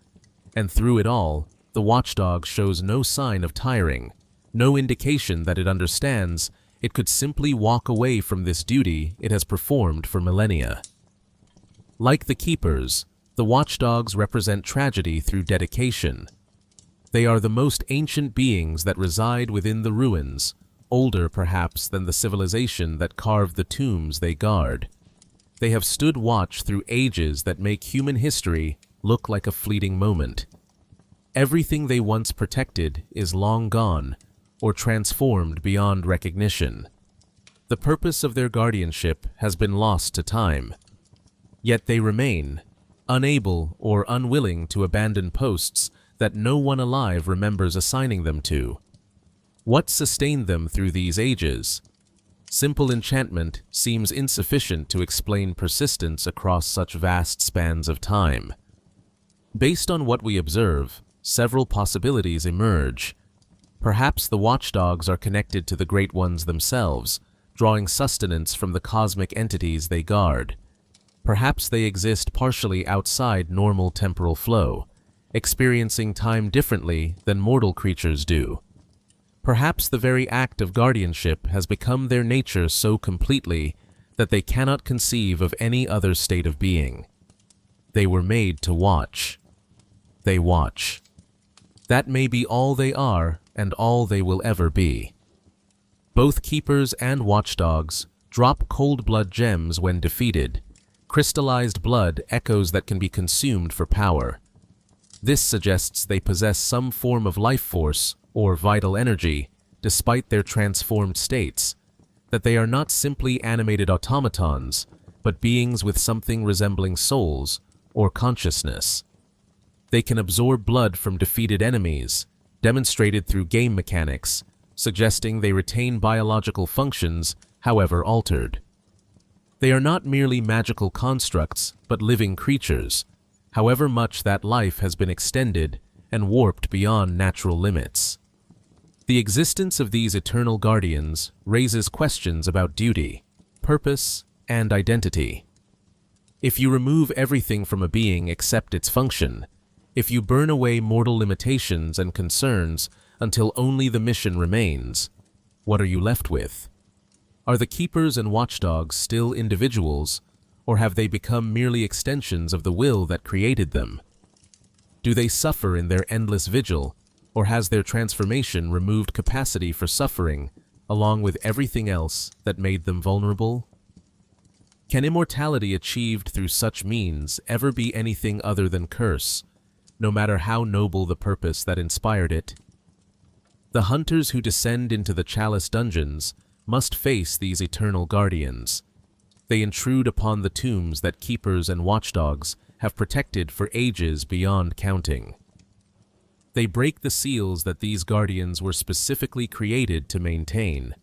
And through it all, the watchdog shows no sign of tiring, no indication that it understands it could simply walk away from this duty it has performed for millennia. Like the Keepers, the watchdogs represent tragedy through dedication. They are the most ancient beings that reside within the ruins, older perhaps than the civilization that carved the tombs they guard. They have stood watch through ages that make human history look like a fleeting moment. Everything they once protected is long gone, or transformed beyond recognition. The purpose of their guardianship has been lost to time. Yet they remain, unable or unwilling to abandon posts that no one alive remembers assigning them to. What sustained them through these ages? Simple enchantment seems insufficient to explain persistence across such vast spans of time. Based on what we observe, several possibilities emerge. Perhaps the watchdogs are connected to the Great Ones themselves, drawing sustenance from the cosmic entities they guard. Perhaps they exist partially outside normal temporal flow, experiencing time differently than mortal creatures do. Perhaps the very act of guardianship has become their nature so completely that they cannot conceive of any other state of being. They were made to watch. They watch. That may be all they are and all they will ever be. Both Keepers and Watchdogs drop cold blood gems when defeated. Crystallized blood echoes that can be consumed for power. This suggests they possess some form of life force or vital energy, despite their transformed states, that they are not simply animated automatons, but beings with something resembling souls or consciousness. They can absorb blood from defeated enemies, demonstrated through game mechanics, suggesting they retain biological functions, however altered. They are not merely magical constructs, but living creatures, however much that life has been extended and warped beyond natural limits. The existence of these eternal guardians raises questions about duty, purpose, and identity. If you remove everything from a being except its function, if you burn away mortal limitations and concerns until only the mission remains, what are you left with? Are the Keepers and Watchdogs still individuals, or have they become merely extensions of the will that created them? Do they suffer in their endless vigil, or has their transformation removed capacity for suffering, along with everything else that made them vulnerable? Can immortality achieved through such means ever be anything other than curse, no matter how noble the purpose that inspired it? The hunters who descend into the Chalice dungeons must face these eternal guardians. They intrude upon the tombs that Keepers and Watchdogs have protected for ages beyond counting. They break the seals that these guardians were specifically created to maintain.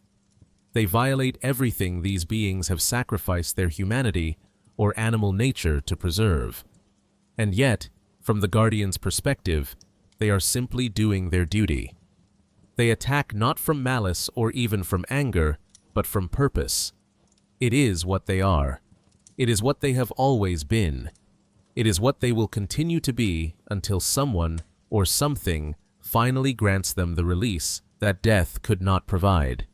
They violate everything these beings have sacrificed their humanity or animal nature to preserve. And yet, from the guardians' perspective, they are simply doing their duty. They attack not from malice or even from anger, but from purpose. It is what they are. It is what they have always been. It is what they will continue to be until someone or something finally grants them the release that death could not provide.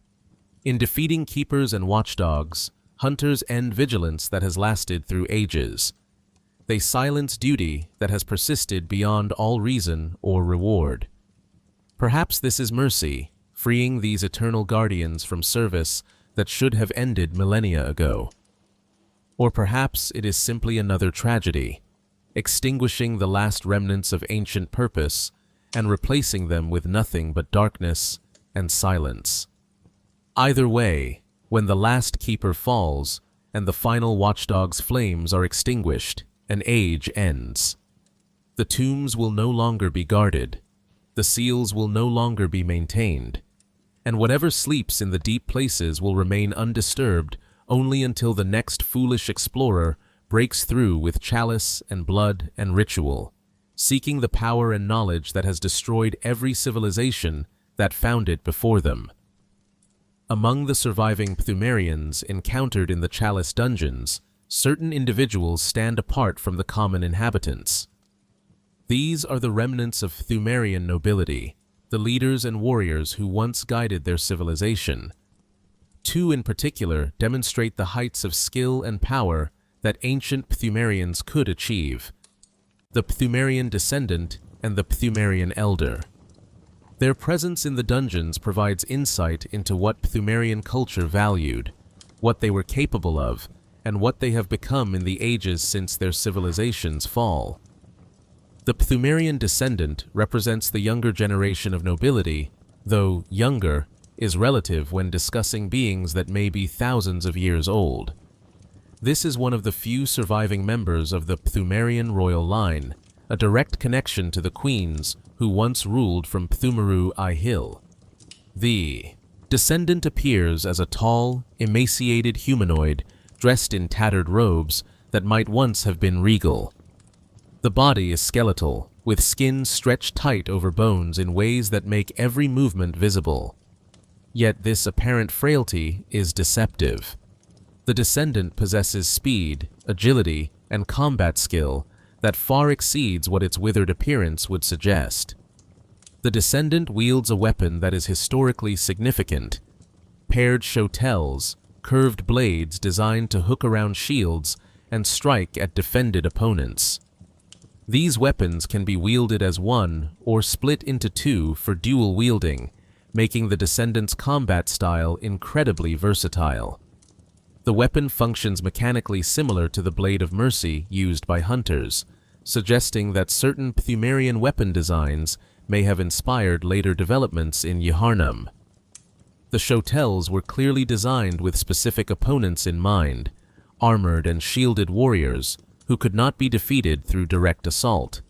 In defeating Keepers and Watchdogs, hunters end vigilance that has lasted through ages. They silence duty that has persisted beyond all reason or reward. Perhaps this is mercy, freeing these eternal guardians from service that should have ended millennia ago. Or perhaps it is simply another tragedy, extinguishing the last remnants of ancient purpose and replacing them with nothing but darkness and silence. Either way, when the last Keeper falls and the final Watchdog's flames are extinguished, an age ends. The tombs will no longer be guarded. The seals will no longer be maintained, and whatever sleeps in the deep places will remain undisturbed only until the next foolish explorer breaks through with chalice and blood and ritual, seeking the power and knowledge that has destroyed every civilization that found it before them. Among the surviving Pthumerians encountered in the Chalice dungeons, certain individuals stand apart from the common inhabitants. These are the remnants of Pthumerian nobility, the leaders and warriors who once guided their civilization. Two in particular demonstrate the heights of skill and power that ancient Pthumerians could achieve: the Pthumerian descendant and the Pthumerian elder. Their presence in the dungeons provides insight into what Pthumerian culture valued, what they were capable of, and what they have become in the ages since their civilization's fall. The Pthumerian descendant represents the younger generation of nobility, though younger is relative when discussing beings that may be thousands of years old. This is one of the few surviving members of the Pthumerian royal line, a direct connection to the queens who once ruled from Pthumeru Hill. The descendant appears as a tall, emaciated humanoid dressed in tattered robes that might once have been regal. The body is skeletal, with skin stretched tight over bones in ways that make every movement visible. Yet this apparent frailty is deceptive. The descendant possesses speed, agility, and combat skill that far exceeds what its withered appearance would suggest. The descendant wields a weapon that is historically significant: paired shotels, curved blades designed to hook around shields and strike at defended opponents. These weapons can be wielded as one or split into two for dual wielding, making the descendant's combat style incredibly versatile. The weapon functions mechanically similar to the Blade of Mercy used by hunters, suggesting that certain Pthumerian weapon designs may have inspired later developments in Yharnam. The shotels were clearly designed with specific opponents in mind, armored and shielded warriors who could not be defeated through direct assault.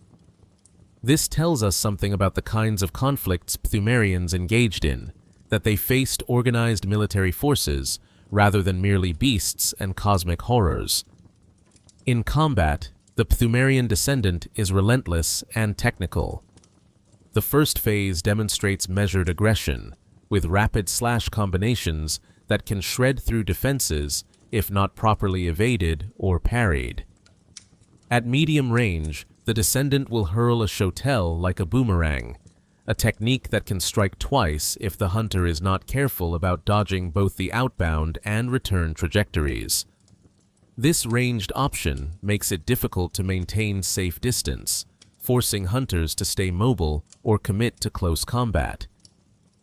This tells us something about the kinds of conflicts Pthumerians engaged in, that they faced organized military forces rather than merely beasts and cosmic horrors. In combat, the Pthumerian descendant is relentless and technical. The first phase demonstrates measured aggression, with rapid slash combinations that can shred through defenses if not properly evaded or parried. At medium range, the descendant will hurl a shotel like a boomerang, a technique that can strike twice if the hunter is not careful about dodging both the outbound and return trajectories. This ranged option makes it difficult to maintain safe distance, forcing hunters to stay mobile or commit to close combat.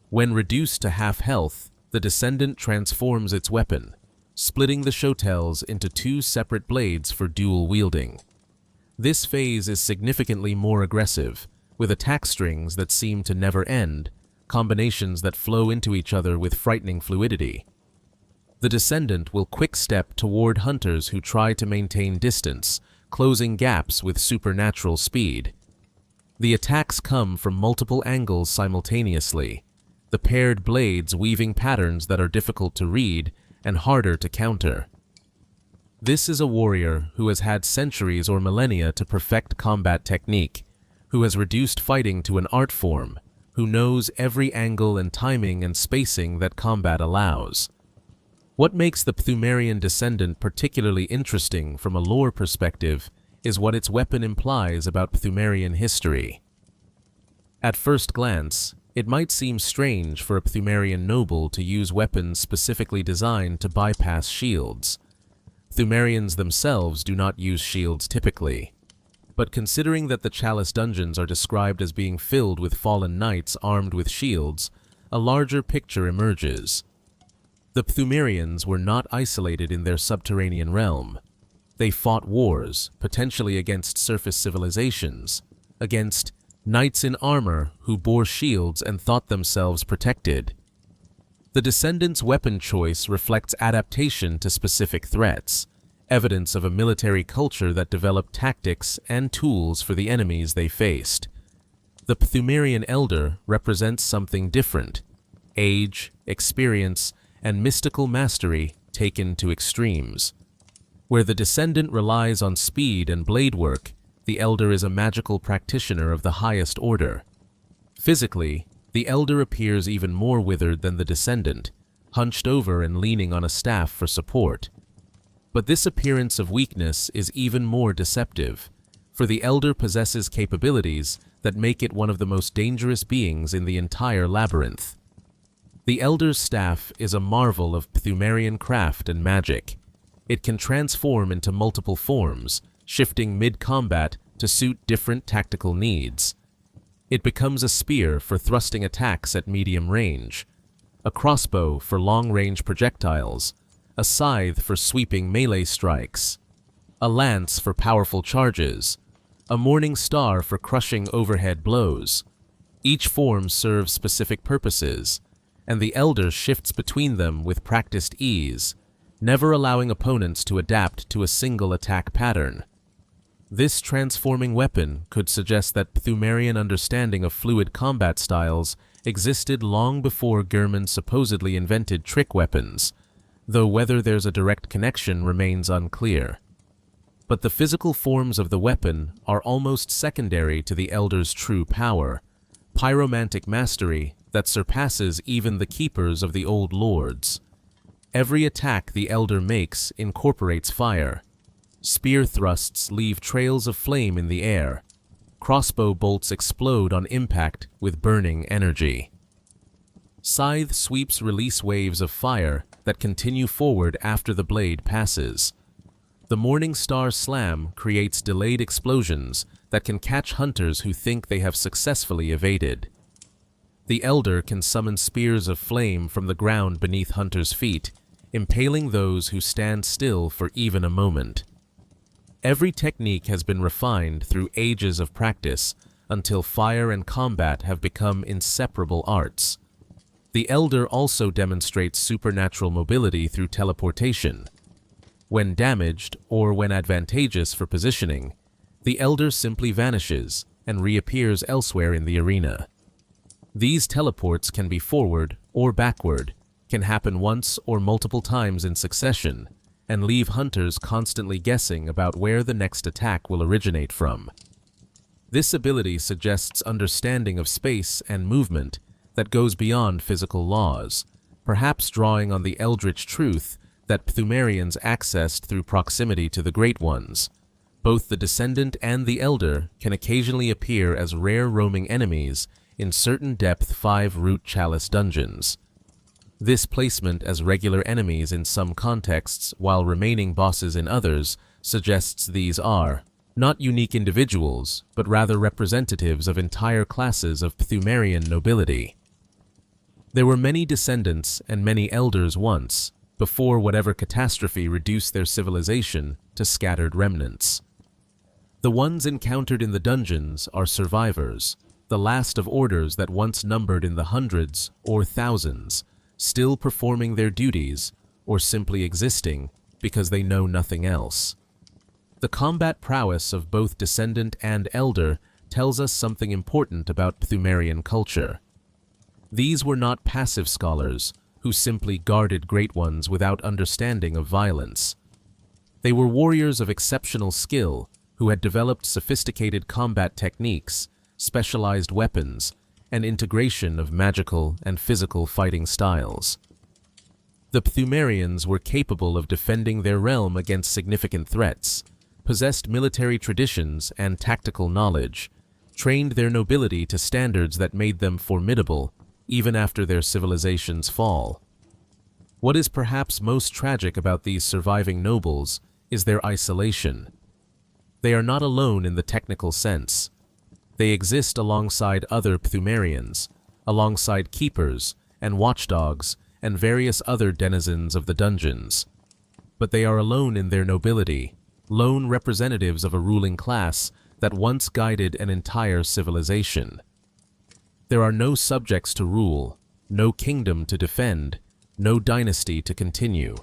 When reduced to half health, the Descendant transforms its weapon, splitting the shotels into two separate blades for dual wielding. This phase is significantly more aggressive, with attack strings that seem to never end, combinations that flow into each other with frightening fluidity. The Descendant will quick-step toward hunters who try to maintain distance, closing gaps with supernatural speed. The attacks come from multiple angles simultaneously, the paired blades weaving patterns that are difficult to read and harder to counter. This is a warrior who has had centuries or millennia to perfect combat technique, who has reduced fighting to an art form, who knows every angle and timing and spacing that combat allows. What makes the Pthumerian Descendant particularly interesting from a lore perspective is what its weapon implies about Pthumerian history. At first glance, it might seem strange for a Pthumerian noble to use weapons specifically designed to bypass shields. Pthumerians themselves do not use shields typically. But considering that the Chalice dungeons are described as being filled with fallen knights armed with shields, a larger picture emerges. The Pthumerians were not isolated in their subterranean realm. They fought wars, potentially against surface civilizations, against knights in armor who bore shields and thought themselves protected. The Descendants' weapon choice reflects adaptation to specific threats, evidence of a military culture that developed tactics and tools for the enemies they faced. The Pthumerian Elder represents something different: age, experience, and mystical mastery taken to extremes. Where the Descendant relies on speed and blade work, the Elder is a magical practitioner of the highest order. Physically, the Elder appears even more withered than the Descendant, hunched over and leaning on a staff for support. But this appearance of weakness is even more deceptive, for the Elder possesses capabilities that make it one of the most dangerous beings in the entire labyrinth. The Elder's staff is a marvel of Pthumerian craft and magic. It can transform into multiple forms, shifting mid-combat to suit different tactical needs. It becomes a spear for thrusting attacks at medium range, a crossbow for long-range projectiles, a scythe for sweeping melee strikes, a lance for powerful charges, a morning star for crushing overhead blows. Each form serves specific purposes, and the Elder shifts between them with practiced ease, never allowing opponents to adapt to a single attack pattern. This transforming weapon could suggest that Pthumerian understanding of fluid combat styles existed long before Gehrman supposedly invented trick weapons, though whether there's a direct connection remains unclear. But the physical forms of the weapon are almost secondary to the Elder's true power, pyromantic mastery that surpasses even the keepers of the old lords. Every attack the Elder makes incorporates fire. Spear thrusts leave trails of flame in the air. Crossbow bolts explode on impact with burning energy. Scythe sweeps release waves of fire that continue forward after the blade passes. The Morning Star Slam creates delayed explosions that can catch hunters who think they have successfully evaded. The Elder can summon spears of flame from the ground beneath hunters' feet, impaling those who stand still for even a moment. Every technique has been refined through ages of practice until fire and combat have become inseparable arts. The Elder also demonstrates supernatural mobility through teleportation. When damaged, or when advantageous for positioning, the Elder simply vanishes and reappears elsewhere in the arena. These teleports can be forward or backward, can happen once or multiple times in succession, and leave hunters constantly guessing about where the next attack will originate from. This ability suggests understanding of space and movement that goes beyond physical laws, perhaps drawing on the eldritch truth that Pthumerians accessed through proximity to the Great Ones. Both the Descendant and the Elder can occasionally appear as rare roaming enemies in certain depth 5 root chalice dungeons. This placement as regular enemies in some contexts while remaining bosses in others suggests these are not unique individuals, but rather representatives of entire classes of Pthumerian nobility. There were many descendants and many elders once, before whatever catastrophe reduced their civilization to scattered remnants. The ones encountered in the dungeons are survivors, the last of orders that once numbered in the hundreds or thousands, still performing their duties or simply existing because they know nothing else. The combat prowess of both descendant and elder tells us something important about Pthumerian culture. These were not passive scholars who simply guarded great ones without understanding of violence. They were warriors of exceptional skill who had developed sophisticated combat techniques, specialized weapons, and integration of magical and physical fighting styles. The Pthumerians were capable of defending their realm against significant threats, possessed military traditions and tactical knowledge, trained their nobility to standards that made them formidable even after their civilization's fall. What is perhaps most tragic about these surviving nobles is their isolation. They are not alone in the technical sense. They exist alongside other Pthumerians, alongside keepers and watchdogs and various other denizens of the dungeons. But they are alone in their nobility, lone representatives of a ruling class that once guided an entire civilization. There are no subjects to rule, no kingdom to defend, no dynasty to continue.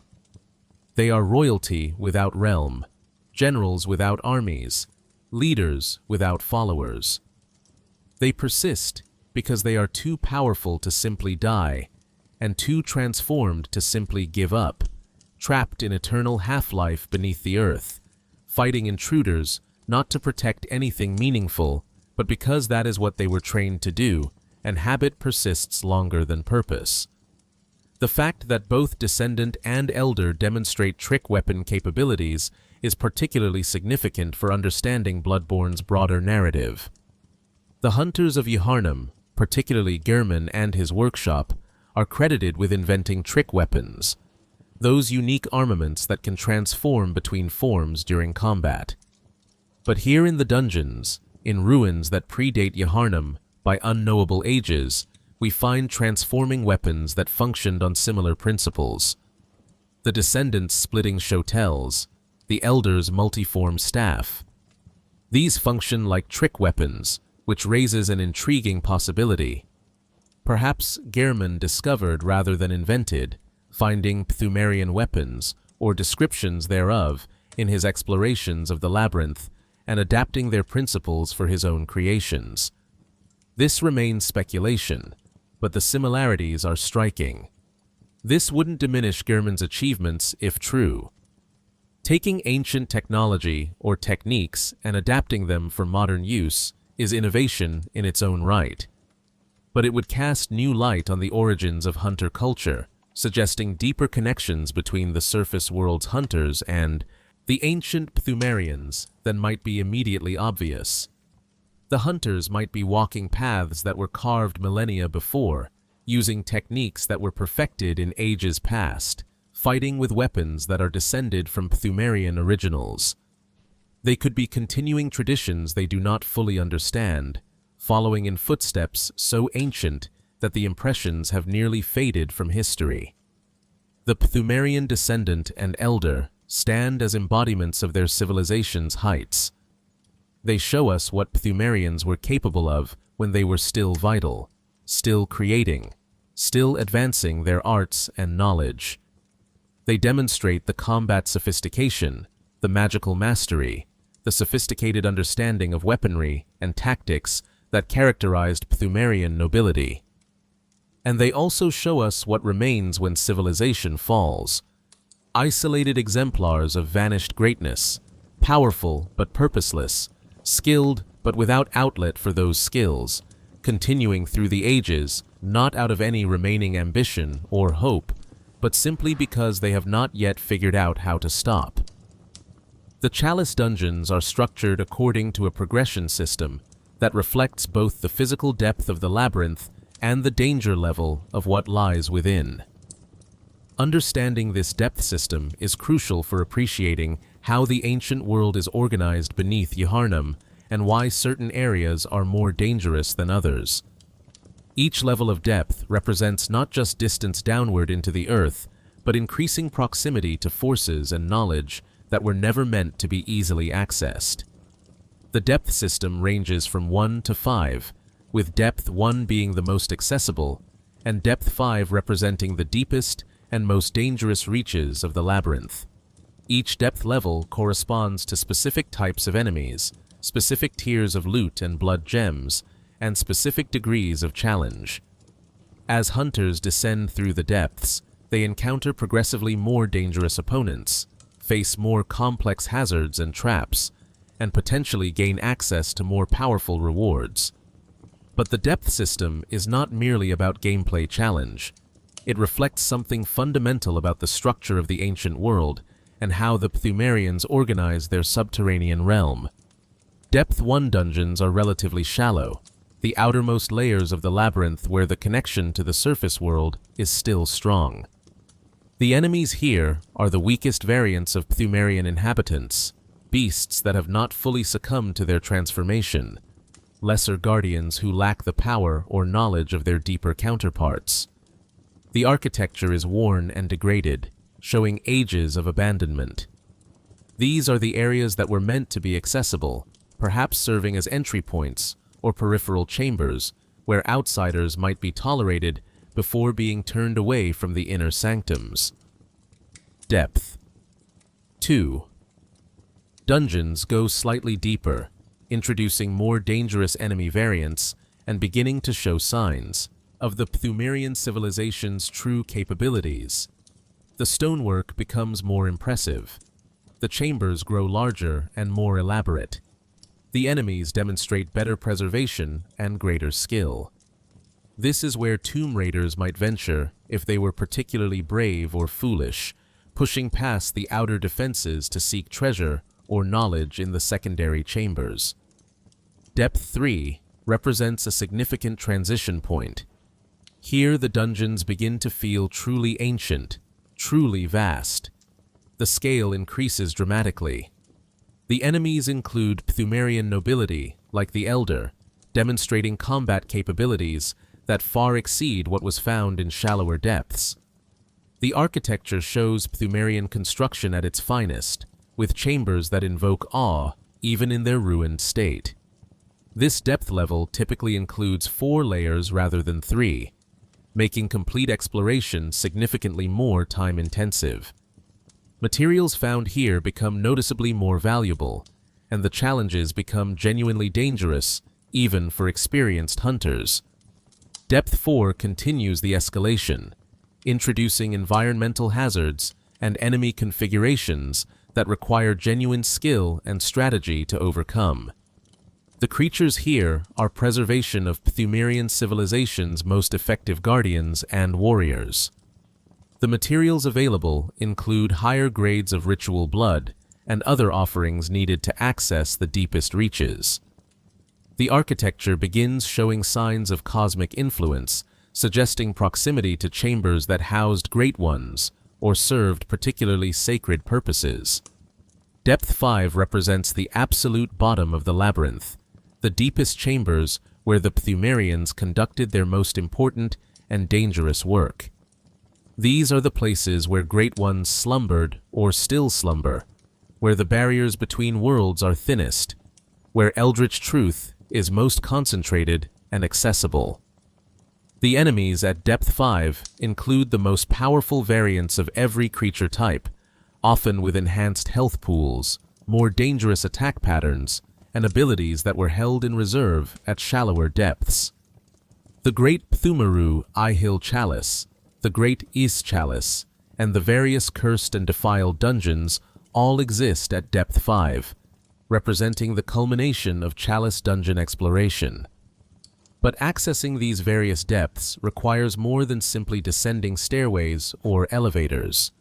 They are royalty without realm, generals without armies, leaders without followers. They persist because they are too powerful to simply die, and too transformed to simply give up, trapped in eternal half-life beneath the earth, fighting intruders not to protect anything meaningful, but because that is what they were trained to do, and habit persists longer than purpose. The fact that both descendant and elder demonstrate trick weapon capabilities is particularly significant for understanding Bloodborne's broader narrative. The hunters of Yharnam, particularly Gehrman and his workshop, are credited with inventing trick weapons, those unique armaments that can transform between forms during combat. But here in the dungeons, in ruins that predate Yharnam by unknowable ages, we find transforming weapons that functioned on similar principles. The descendants splitting shotels, the elders' multiform staff. These function like trick weapons, which raises an intriguing possibility. Perhaps Gehrman discovered rather than invented, finding Pthumerian weapons or descriptions thereof in his explorations of the labyrinth and adapting their principles for his own creations. This remains speculation, but the similarities are striking. This wouldn't diminish Gehrman's achievements if true. Taking ancient technology or techniques and adapting them for modern use is innovation in its own right. But it would cast new light on the origins of hunter culture, suggesting deeper connections between the surface world's hunters and the ancient Pthumerians than might be immediately obvious. The hunters might be walking paths that were carved millennia before, using techniques that were perfected in ages past, fighting with weapons that are descended from Pthumerian originals. They could be continuing traditions they do not fully understand, following in footsteps so ancient that the impressions have nearly faded from history. The Pthumerian descendant and elder stand as embodiments of their civilization's heights. They show us what Pthumerians were capable of when they were still vital, still creating, still advancing their arts and knowledge. They demonstrate the combat sophistication, the magical mastery, the sophisticated understanding of weaponry and tactics that characterized Pthumerian nobility. And they also show us what remains when civilization falls. Isolated exemplars of vanished greatness, powerful but purposeless, skilled but without outlet for those skills, continuing through the ages, not out of any remaining ambition or hope, but simply because they have not yet figured out how to stop. The Chalice dungeons are structured according to a progression system that reflects both the physical depth of the labyrinth and the danger level of what lies within. Understanding this depth system is crucial for appreciating how the ancient world is organized beneath Yharnam and why certain areas are more dangerous than others. Each level of depth represents not just distance downward into the earth, but increasing proximity to forces and knowledge that were never meant to be easily accessed. The depth system ranges from 1 to 5, with depth 1 being the most accessible, and depth 5 representing the deepest and most dangerous reaches of the labyrinth. Each depth level corresponds to specific types of enemies, specific tiers of loot and blood gems, and specific degrees of challenge. As hunters descend through the depths, they encounter progressively more dangerous opponents, face more complex hazards and traps, and potentially gain access to more powerful rewards. But the depth system is not merely about gameplay challenge. It reflects something fundamental about the structure of the ancient world and how the Pthumerians organize their subterranean realm. Depth 1 dungeons are relatively shallow, the outermost layers of the labyrinth where the connection to the surface world is still strong. The enemies here are the weakest variants of Pthumerian inhabitants, beasts that have not fully succumbed to their transformation, lesser guardians who lack the power or knowledge of their deeper counterparts. The architecture is worn and degraded, showing ages of abandonment. These are the areas that were meant to be accessible, perhaps serving as entry points or peripheral chambers where outsiders might be tolerated before being turned away from the inner sanctums. Depth 2. Dungeons go slightly deeper, introducing more dangerous enemy variants and beginning to show signs of the Pthumerian civilization's true capabilities. The stonework becomes more impressive. The chambers grow larger and more elaborate. The enemies demonstrate better preservation and greater skill. This is where tomb raiders might venture if they were particularly brave or foolish, pushing past the outer defenses to seek treasure or knowledge in the secondary chambers. Depth 3 represents a significant transition point. Here the dungeons begin to feel truly ancient, truly vast. The scale increases dramatically. The enemies include Pthumerian nobility, like the Elder, demonstrating combat capabilities that far exceed what was found in shallower depths. The architecture shows Pthumerian construction at its finest, with chambers that invoke awe even in their ruined state. This depth level typically includes 4 layers rather than 3, making complete exploration significantly more time-intensive. Materials found here become noticeably more valuable, and the challenges become genuinely dangerous even for experienced hunters. Depth 4 continues the escalation, introducing environmental hazards and enemy configurations that require genuine skill and strategy to overcome. The creatures here are preservation of Pthumerian civilization's most effective guardians and warriors. The materials available include higher grades of ritual blood and other offerings needed to access the deepest reaches. The architecture begins showing signs of cosmic influence, suggesting proximity to chambers that housed great ones or served particularly sacred purposes. Depth 5 represents the absolute bottom of the labyrinth, the deepest chambers where the Pthumerians conducted their most important and dangerous work. These are the places where great ones slumbered or still slumber, where the barriers between worlds are thinnest, where eldritch truth is most concentrated and accessible. The enemies at Depth 5 include the most powerful variants of every creature type, often with enhanced health pools, more dangerous attack patterns, and abilities that were held in reserve at shallower depths. The Great Pthumeru Chalice, the Great Chalice, and the various cursed and defiled dungeons all exist at Depth 5, representing the culmination of Chalice dungeon exploration. But accessing these various depths requires more than simply descending stairways or elevators.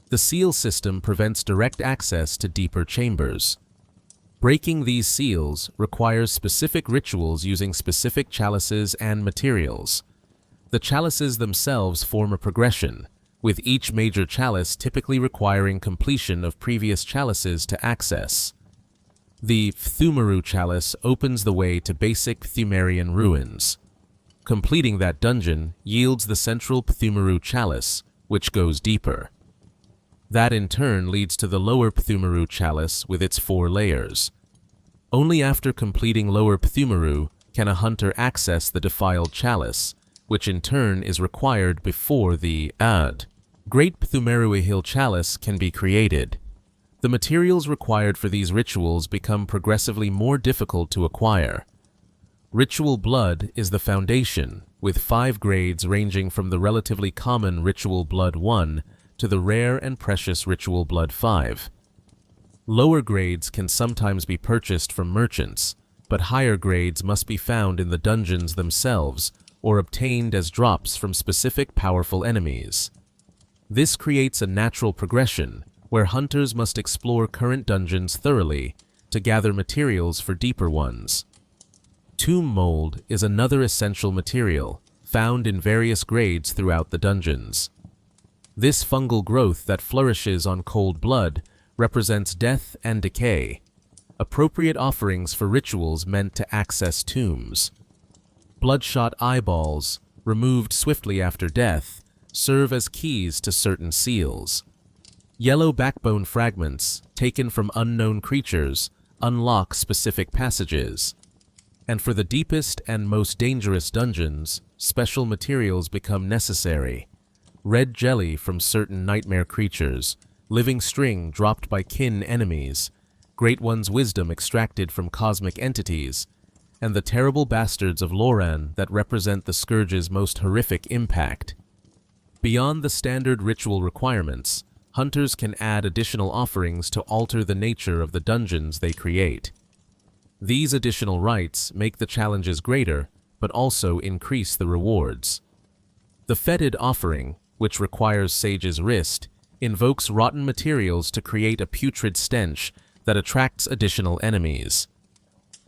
The seal system prevents direct access to deeper chambers. Breaking these seals requires specific rituals using specific chalices and materials. The chalices themselves form a progression, with each major chalice typically requiring completion of previous chalices to access. The Pthumeru chalice opens the way to basic Pthumerian ruins. Completing that dungeon yields the central Pthumeru chalice, which goes deeper. That in turn leads to the lower Pthumeru chalice with its 4 layers. Only after completing lower Pthumeru can a hunter access the Defiled Chalice, which in turn is required before the Great Pthumeru Chalice can be created. The materials required for these rituals become progressively more difficult to acquire. Ritual Blood is the foundation, with 5 grades ranging from the relatively common Ritual Blood 1 to the rare and precious Ritual Blood 5. Lower grades can sometimes be purchased from merchants, but higher grades must be found in the dungeons themselves or obtained as drops from specific powerful enemies. This creates a natural progression where hunters must explore current dungeons thoroughly to gather materials for deeper ones. Tomb mold is another essential material found in various grades throughout the dungeons. This fungal growth that flourishes on cold blood represents death and decay, appropriate offerings for rituals meant to access tombs. Bloodshot eyeballs, removed swiftly after death, serve as keys to certain seals. Yellow backbone fragments, taken from unknown creatures, unlock specific passages. And for the deepest and most dangerous dungeons, special materials become necessary. Red jelly from certain nightmare creatures, living string dropped by kin enemies, Great One's wisdom extracted from cosmic entities, and the terrible bastards of Loran that represent the Scourge's most horrific impact. Beyond the standard ritual requirements, hunters can add additional offerings to alter the nature of the dungeons they create. These additional rites make the challenges greater, but also increase the rewards. The Fetid offering, which requires Sage's wrist, invokes rotten materials to create a putrid stench that attracts additional enemies.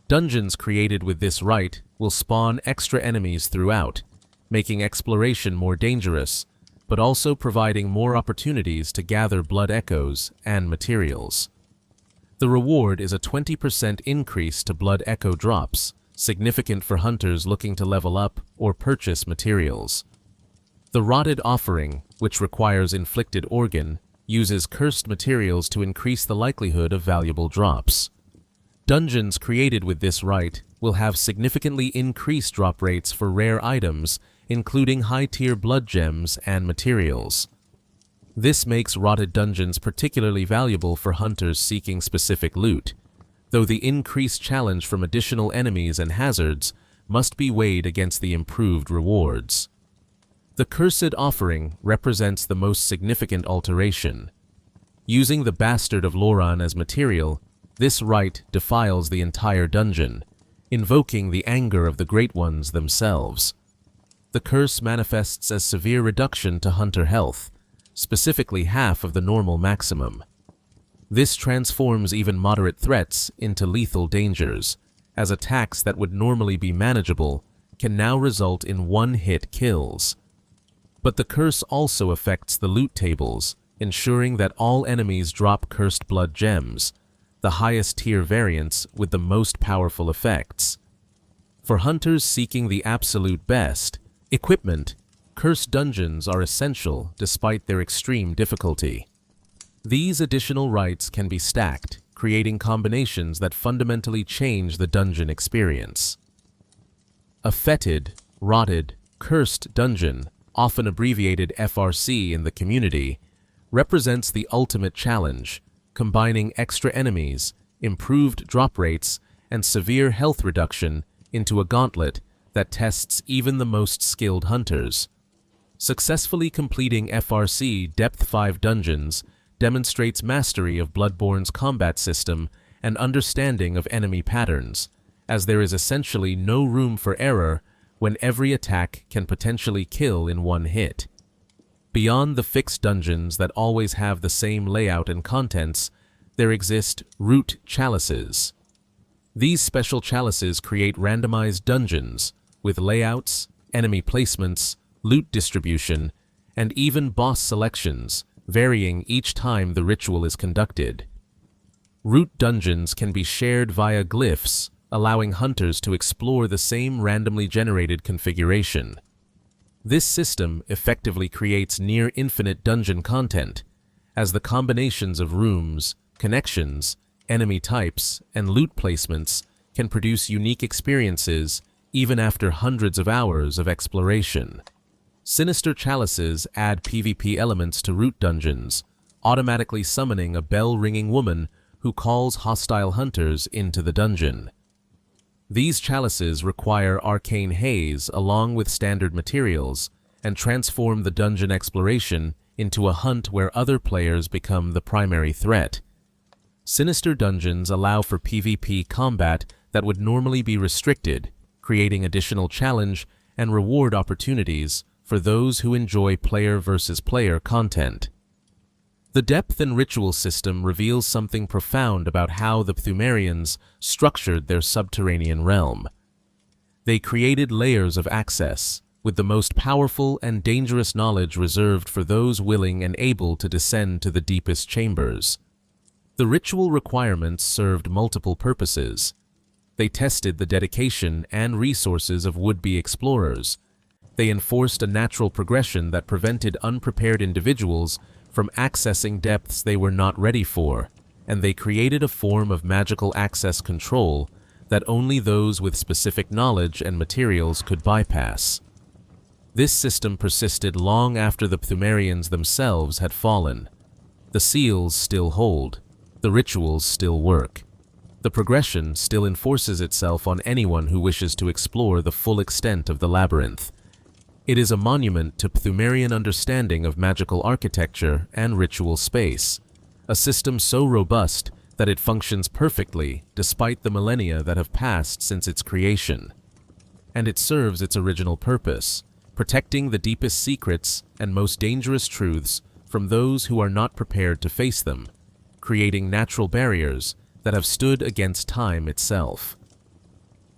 Dungeons created with this rite will spawn extra enemies throughout, making exploration more dangerous, but also providing more opportunities to gather blood echoes and materials. The reward is a 20% increase to blood echo drops, significant for hunters looking to level up or purchase materials. The Rotted offering, which requires inflicted organ, uses cursed materials to increase the likelihood of valuable drops. Dungeons created with this rite will have significantly increased drop rates for rare items, including high-tier blood gems and materials. This makes Rotted dungeons particularly valuable for hunters seeking specific loot, though the increased challenge from additional enemies and hazards must be weighed against the improved rewards. The Cursed offering represents the most significant alteration. Using the Bastard of Loran as material, this rite defiles the entire dungeon, invoking the anger of the Great Ones themselves. The curse manifests as severe reduction to hunter health, specifically half of the normal maximum. This transforms even moderate threats into lethal dangers, as attacks that would normally be manageable can now result in one-hit kills. But the curse also affects the loot tables, ensuring that all enemies drop cursed blood gems, the highest tier variants with the most powerful effects. For hunters seeking the absolute best, equipment, cursed dungeons are essential despite their extreme difficulty. These additional rites can be stacked, creating combinations that fundamentally change the dungeon experience. A Fetid, Rotted, Cursed dungeon, often abbreviated FRC in the community, represents the ultimate challenge, combining extra enemies, improved drop rates, and severe health reduction into a gauntlet that tests even the most skilled hunters. Successfully completing FRC Depth 5 dungeons demonstrates mastery of Bloodborne's combat system and understanding of enemy patterns, as there is essentially no room for error when every attack can potentially kill in one hit. Beyond the fixed dungeons that always have the same layout and contents, there exist root chalices, These special chalices create randomized dungeons with layouts, enemy placements, loot distribution, and even boss selections, varying each time the ritual is conducted. Root dungeons can be shared via glyphs, allowing hunters to explore the same randomly generated configuration. This system effectively creates near-infinite dungeon content, as the combinations of rooms, connections, enemy types, and loot placements can produce unique experiences even after hundreds of hours of exploration. Sinister chalices add PvP elements to root dungeons, automatically summoning a bell-ringing woman who calls hostile hunters into the dungeon. These chalices require arcane haze along with standard materials and transform the dungeon exploration into a hunt where other players become the primary threat. Sinister dungeons allow for PvP combat that would normally be restricted, creating additional challenge and reward opportunities for those who enjoy player versus player content. The depth and ritual system reveals something profound about how the Pthumerians structured their subterranean realm. They created layers of access, with the most powerful and dangerous knowledge reserved for those willing and able to descend to the deepest chambers. The ritual requirements served multiple purposes. They tested the dedication and resources of would-be explorers. They enforced a natural progression that prevented unprepared individuals from accessing depths they were not ready for, and they created a form of magical access control that only those with specific knowledge and materials could bypass. This system persisted long after the Pthumerians themselves had fallen. The seals still hold. The rituals still work. The progression still enforces itself on anyone who wishes to explore the full extent of the labyrinth. It is a monument to Pthumerian understanding of magical architecture and ritual space, a system so robust that it functions perfectly despite the millennia that have passed since its creation. And it serves its original purpose, protecting the deepest secrets and most dangerous truths from those who are not prepared to face them, creating natural barriers that have stood against time itself.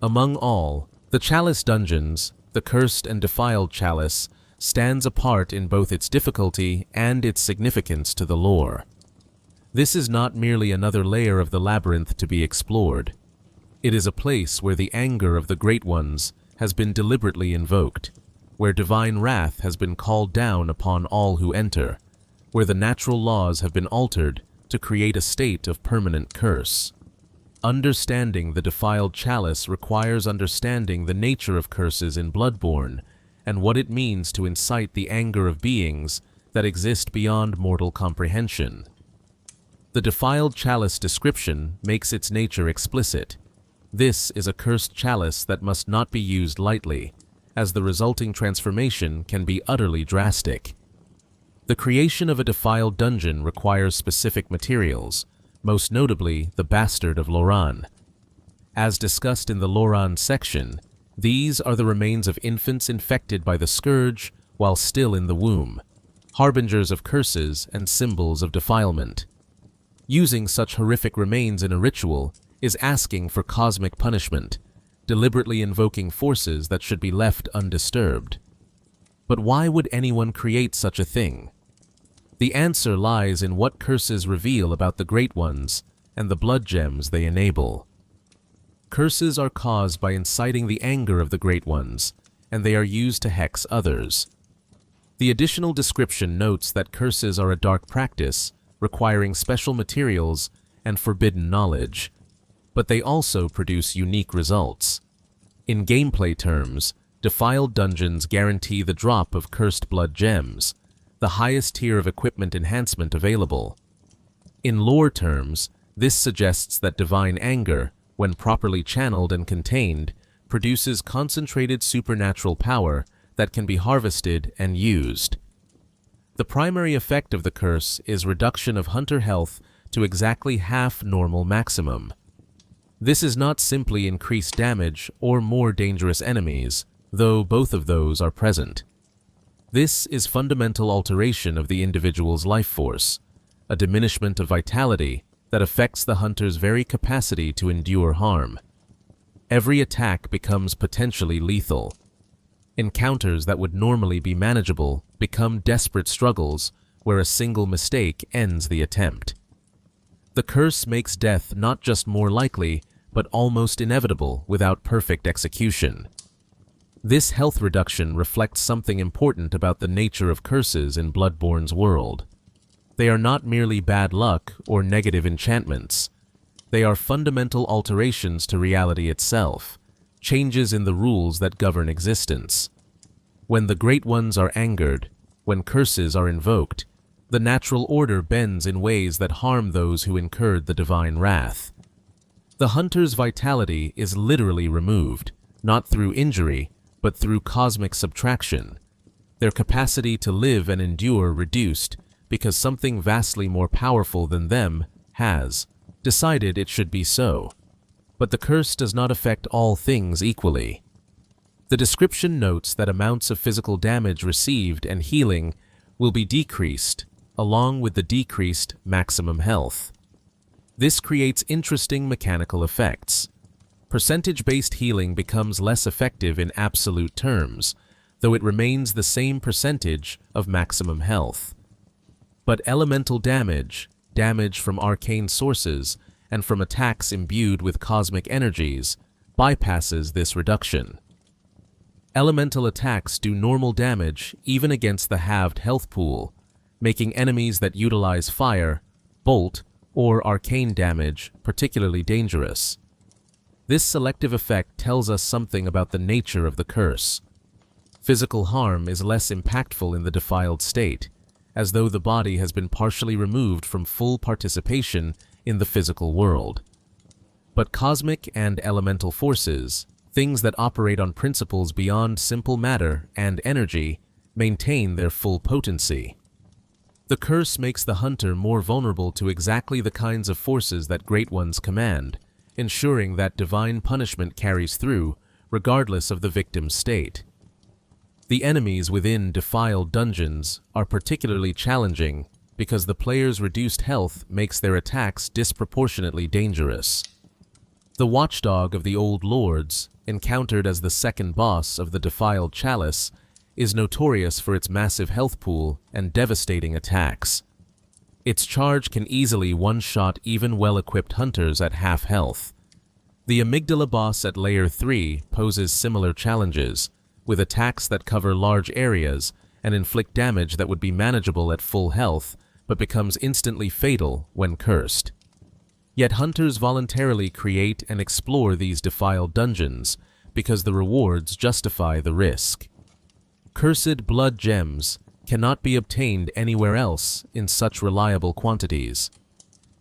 Among all, the Chalice dungeons, the Cursed and Defiled Chalice, stands apart in both its difficulty and its significance to the lore. This is not merely another layer of the labyrinth to be explored. It is a place where the anger of the Great Ones has been deliberately invoked, where divine wrath has been called down upon all who enter, where the natural laws have been altered to create a state of permanent curse. Understanding the Defiled Chalice requires understanding the nature of curses in Bloodborne and what it means to incite the anger of beings that exist beyond mortal comprehension. The Defiled Chalice description makes its nature explicit. This is a cursed chalice that must not be used lightly, as the resulting transformation can be utterly drastic. The creation of a defiled dungeon requires specific materials, most notably the Bastard of Loran. As discussed in the Loran section, these are the remains of infants infected by the scourge while still in the womb, harbingers of curses and symbols of defilement. Using such horrific remains in a ritual is asking for cosmic punishment, deliberately invoking forces that should be left undisturbed. But why would anyone create such a thing? The answer lies in what curses reveal about the Great Ones and the blood gems they enable. Curses are caused by inciting the anger of the Great Ones, and they are used to hex others. The additional description notes that curses are a dark practice, requiring special materials and forbidden knowledge, but they also produce unique results. In gameplay terms, defiled dungeons guarantee the drop of cursed blood gems, the highest tier of equipment enhancement available. In lore terms, this suggests that divine anger, when properly channeled and contained, produces concentrated supernatural power that can be harvested and used. The primary effect of the curse is reduction of hunter health to exactly half normal maximum. This is not simply increased damage or more dangerous enemies, though both of those are present. This is fundamental alteration of the individual's life force, a diminishment of vitality that affects the hunter's very capacity to endure harm. Every attack becomes potentially lethal. Encounters that would normally be manageable become desperate struggles where a single mistake ends the attempt. The curse makes death not just more likely, but almost inevitable without perfect execution. This health reduction reflects something important about the nature of curses in Bloodborne's world. They are not merely bad luck or negative enchantments. They are fundamental alterations to reality itself, changes in the rules that govern existence. When the Great Ones are angered, when curses are invoked, the natural order bends in ways that harm those who incurred the divine wrath. The hunter's vitality is literally removed, not through injury, but through cosmic subtraction. Their capacity to live and endure reduced because something vastly more powerful than them has decided it should be so. But the curse does not affect all things equally. The description notes that amounts of physical damage received and healing will be decreased, along with the decreased maximum health. This creates interesting mechanical effects. Percentage-based healing becomes less effective in absolute terms, though it remains the same percentage of maximum health. But elemental damage, damage from arcane sources, and from attacks imbued with cosmic energies, bypasses this reduction. Elemental attacks do normal damage even against the halved health pool, making enemies that utilize fire, bolt, or arcane damage particularly dangerous. This selective effect tells us something about the nature of the curse. Physical harm is less impactful in the defiled state, as though the body has been partially removed from full participation in the physical world. But cosmic and elemental forces, things that operate on principles beyond simple matter and energy, maintain their full potency. The curse makes the hunter more vulnerable to exactly the kinds of forces that Great Ones command, ensuring that divine punishment carries through, regardless of the victim's state. The enemies within defiled dungeons are particularly challenging because the player's reduced health makes their attacks disproportionately dangerous. The watchdog of the Old Lords, encountered as the second boss of the Defiled Chalice, is notorious for its massive health pool and devastating attacks. Its charge can easily one-shot even well-equipped hunters at half health. The Amygdala boss at Layer 3 poses similar challenges, with attacks that cover large areas and inflict damage that would be manageable at full health, but becomes instantly fatal when cursed. Yet hunters voluntarily create and explore these defiled dungeons because the rewards justify the risk. Cursed blood gems cannot be obtained anywhere else in such reliable quantities.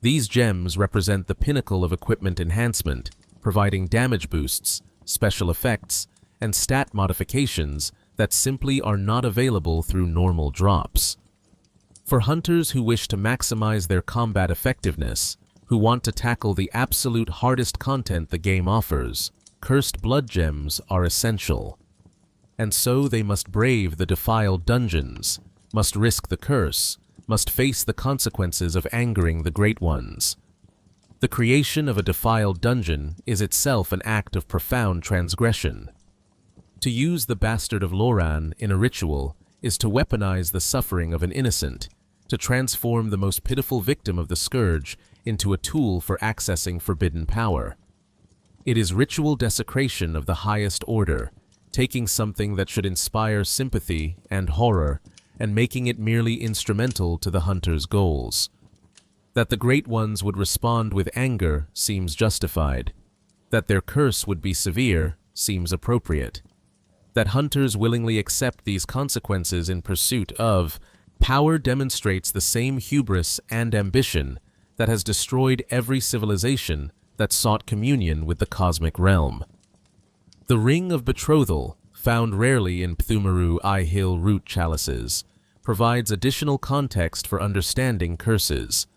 These gems represent the pinnacle of equipment enhancement, providing damage boosts, special effects, and stat modifications that simply are not available through normal drops. For hunters who wish to maximize their combat effectiveness, who want to tackle the absolute hardest content the game offers, cursed blood gems are essential. And so they must brave the defiled dungeons, must risk the curse, must face the consequences of angering the Great Ones. The creation of a defiled dungeon is itself an act of profound transgression. To use the Bastard of Loran in a ritual is to weaponize the suffering of an innocent, to transform the most pitiful victim of the scourge into a tool for accessing forbidden power. It is ritual desecration of the highest order, taking something that should inspire sympathy and horror and making it merely instrumental to the hunter's goals. That the Great Ones would respond with anger seems justified. That their curse would be severe seems appropriate. That hunters willingly accept these consequences in pursuit of power demonstrates the same hubris and ambition that has destroyed every civilization that sought communion with the cosmic realm. The Ring of Betrothal, found rarely in Pthumeru Hill root chalices, provides additional context for understanding curses.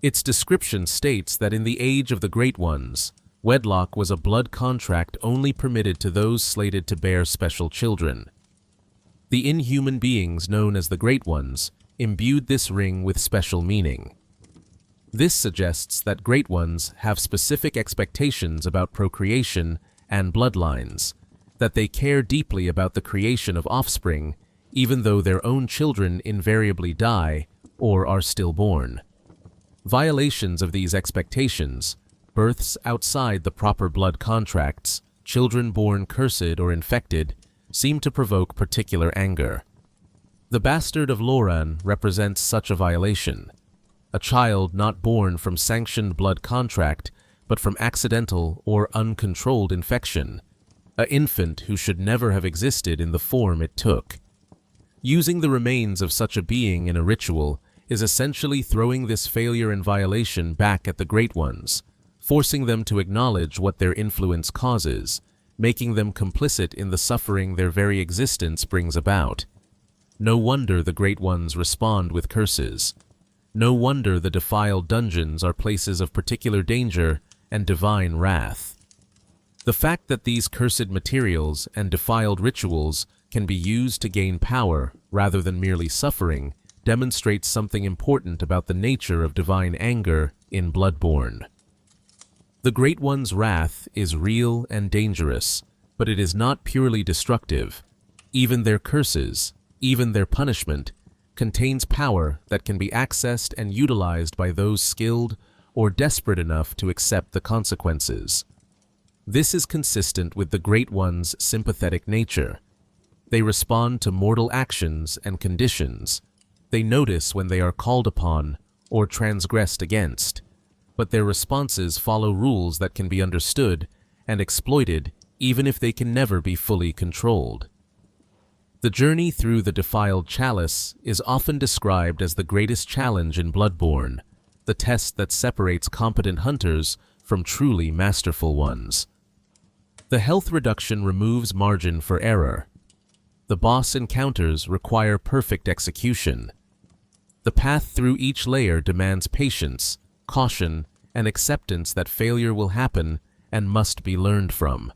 Its description states that in the age of the Great Ones, wedlock was a blood contract only permitted to those slated to bear special children. The inhuman beings known as the Great Ones imbued this ring with special meaning. This suggests that Great Ones have specific expectations about procreation and bloodlines, that they care deeply about the creation of offspring, even though their own children invariably die or are stillborn. Violations of these expectations, births outside the proper blood contracts, children born cursed or infected, seem to provoke particular anger. The bastard of Loran represents such a violation, a child not born from sanctioned blood contract, but from accidental or uncontrolled infection, an infant who should never have existed in the form it took. Using the remains of such a being in a ritual is essentially throwing this failure and violation back at the Great Ones, forcing them to acknowledge what their influence causes, making them complicit in the suffering their very existence brings about. No wonder the Great Ones respond with curses. No wonder the defiled dungeons are places of particular danger and divine wrath. The fact that these cursed materials and defiled rituals can be used to gain power rather than merely suffering demonstrates something important about the nature of divine anger in Bloodborne. The Great One's wrath is real and dangerous, but it is not purely destructive. Even their curses, even their punishment, contains power that can be accessed and utilized by those skilled or desperate enough to accept the consequences. This is consistent with the Great One's sympathetic nature. They respond to mortal actions and conditions. They notice when they are called upon or transgressed against, but their responses follow rules that can be understood and exploited even if they can never be fully controlled. The journey through the Defiled Chalice is often described as the greatest challenge in Bloodborne, the test that separates competent hunters from truly masterful ones. The health reduction removes margin for error. The boss encounters require perfect execution. The path through each layer demands patience, caution, and acceptance that failure will happen and must be learned from.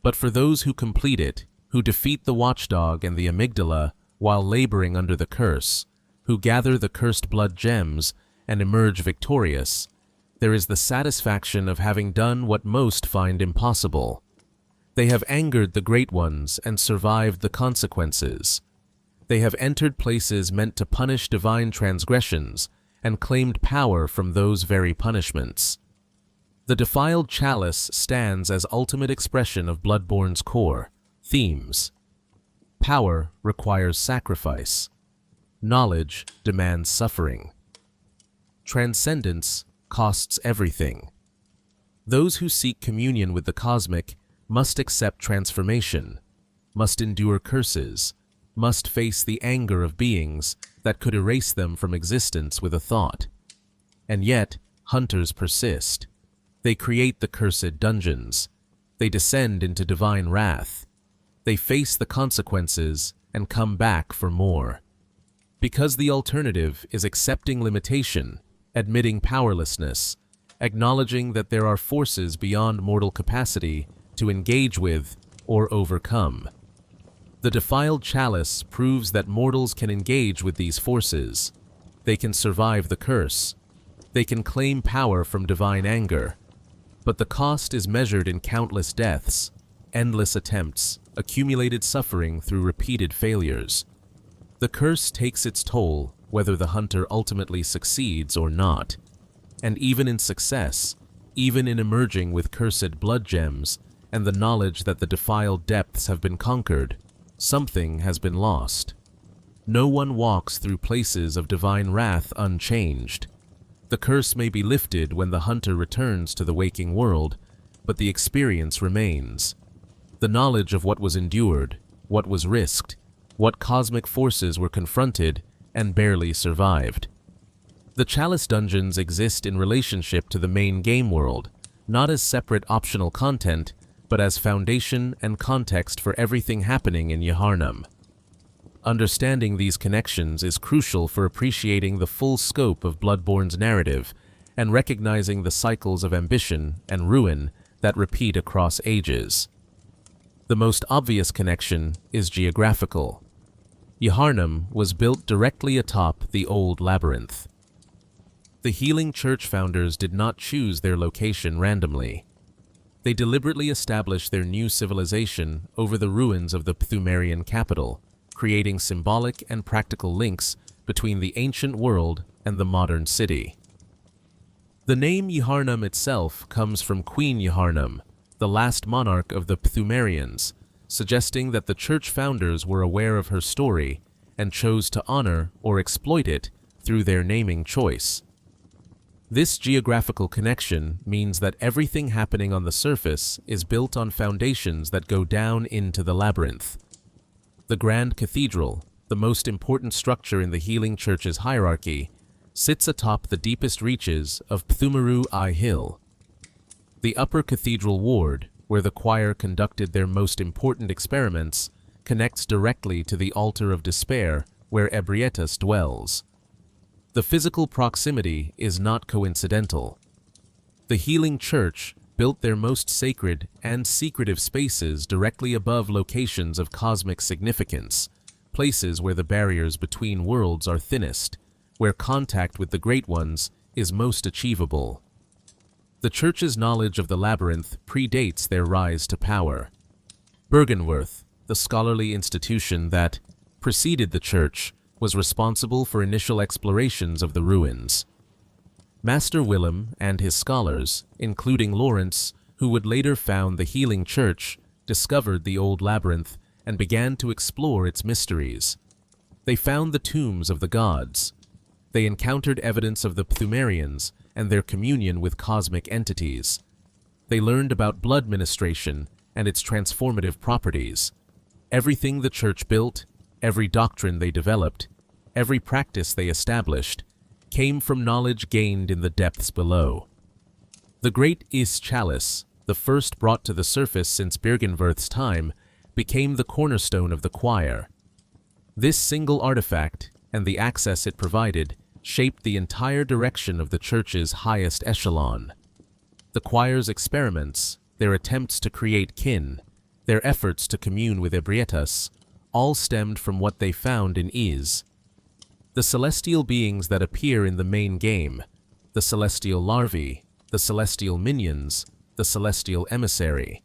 But for those who complete it, who defeat the watchdog and the amygdala while laboring under the curse, who gather the cursed blood gems and emerge victorious, there is the satisfaction of having done what most find impossible. They have angered the Great Ones and survived the consequences. They have entered places meant to punish divine transgressions and claimed power from those very punishments. The Defiled Chalice stands as ultimate expression of Bloodborne's core themes. Power requires sacrifice. Knowledge demands suffering. Transcendence costs everything. Those who seek communion with the cosmic must accept transformation, must endure curses, must face the anger of beings that could erase them from existence with a thought. And yet, hunters persist. They create the cursed dungeons. They descend into divine wrath. They face the consequences and come back for more. Because the alternative is accepting limitation, admitting powerlessness, acknowledging that there are forces beyond mortal capacity to engage with or overcome. The Defiled Chalice proves that mortals can engage with these forces. They can survive the curse. They can claim power from divine anger. But the cost is measured in countless deaths, endless attempts, accumulated suffering through repeated failures. The curse takes its toll whether the hunter ultimately succeeds or not. And even in success, even in emerging with cursed blood gems and the knowledge that the defiled depths have been conquered, something has been lost. No one walks through places of divine wrath unchanged. The curse may be lifted when the hunter returns to the waking world, but the experience remains. The knowledge of what was endured, what was risked, what cosmic forces were confronted and barely survived. The Chalice dungeons exist in relationship to the main game world, not as separate optional content, but as foundation and context for everything happening in Yharnam. Understanding these connections is crucial for appreciating the full scope of Bloodborne's narrative and recognizing the cycles of ambition and ruin that repeat across ages. The most obvious connection is geographical. Yharnam was built directly atop the old labyrinth. The healing church founders did not choose their location randomly. They deliberately established their new civilization over the ruins of the Pthumerian capital, creating symbolic and practical links between the ancient world and the modern city. The name Yharnam itself comes from Queen Yharnam, the last monarch of the Pthumerians, suggesting that the church founders were aware of her story and chose to honor or exploit it through their naming choice. This geographical connection means that everything happening on the surface is built on foundations that go down into the labyrinth. The Grand Cathedral, the most important structure in the healing church's hierarchy, sits atop the deepest reaches of Pthumeru Hill. The upper cathedral ward, where the choir conducted their most important experiments, connects directly to the altar of despair where Ebrietas dwells. The physical proximity is not coincidental. The healing church built their most sacred and secretive spaces directly above locations of cosmic significance, places where the barriers between worlds are thinnest, where contact with the Great Ones is most achievable. The church's knowledge of the labyrinth predates their rise to power. Byrgenwerth, the scholarly institution that preceded the church, was responsible for initial explorations of the ruins. Master Willem and his scholars, including Lawrence, who would later found the healing church, discovered the old labyrinth and began to explore its mysteries. They found the tombs of the gods. They encountered evidence of the Pthumerians and their communion with cosmic entities. They learned about blood ministration and its transformative properties. Everything the church built, every doctrine they developed, every practice they established, came from knowledge gained in the depths below. The great Chalice, the first brought to the surface since Byrgenwerth's time, became the cornerstone of the choir. This single artifact, and the access it provided, shaped the entire direction of the church's highest echelon. The choir's experiments, their attempts to create kin, their efforts to commune with Ebrietas, all stemmed from what they found in Is. The celestial beings that appear in the main game, the celestial larvae, the celestial minions, the celestial emissary,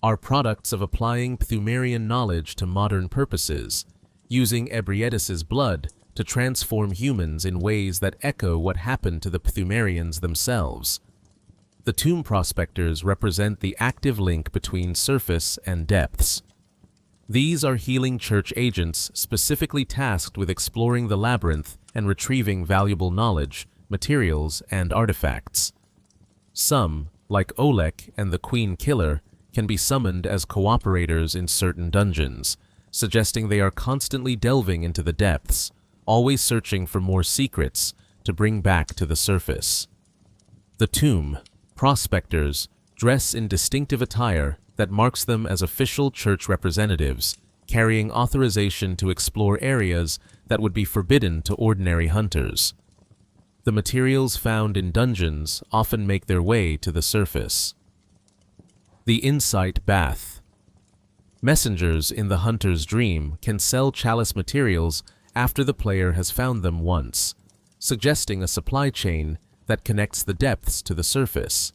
are products of applying Pthumerian knowledge to modern purposes, using Ebrietas's blood to transform humans in ways that echo what happened to the Pthumerians themselves. The tomb prospectors represent the active link between surface and depths. These are healing church agents specifically tasked with exploring the labyrinth and retrieving valuable knowledge, materials, and artifacts. Some, like Olek and the Queen Killer, can be summoned as cooperators in certain dungeons, suggesting they are constantly delving into the depths, always searching for more secrets to bring back to the surface. The tomb prospectors dress in distinctive attire that marks them as official church representatives, carrying authorization to explore areas that would be forbidden to ordinary hunters. The materials found in dungeons often make their way to the surface. The Insight Bath. Messengers in the hunter's dream can sell chalice materials after the player has found them once, suggesting a supply chain that connects the depths to the surface.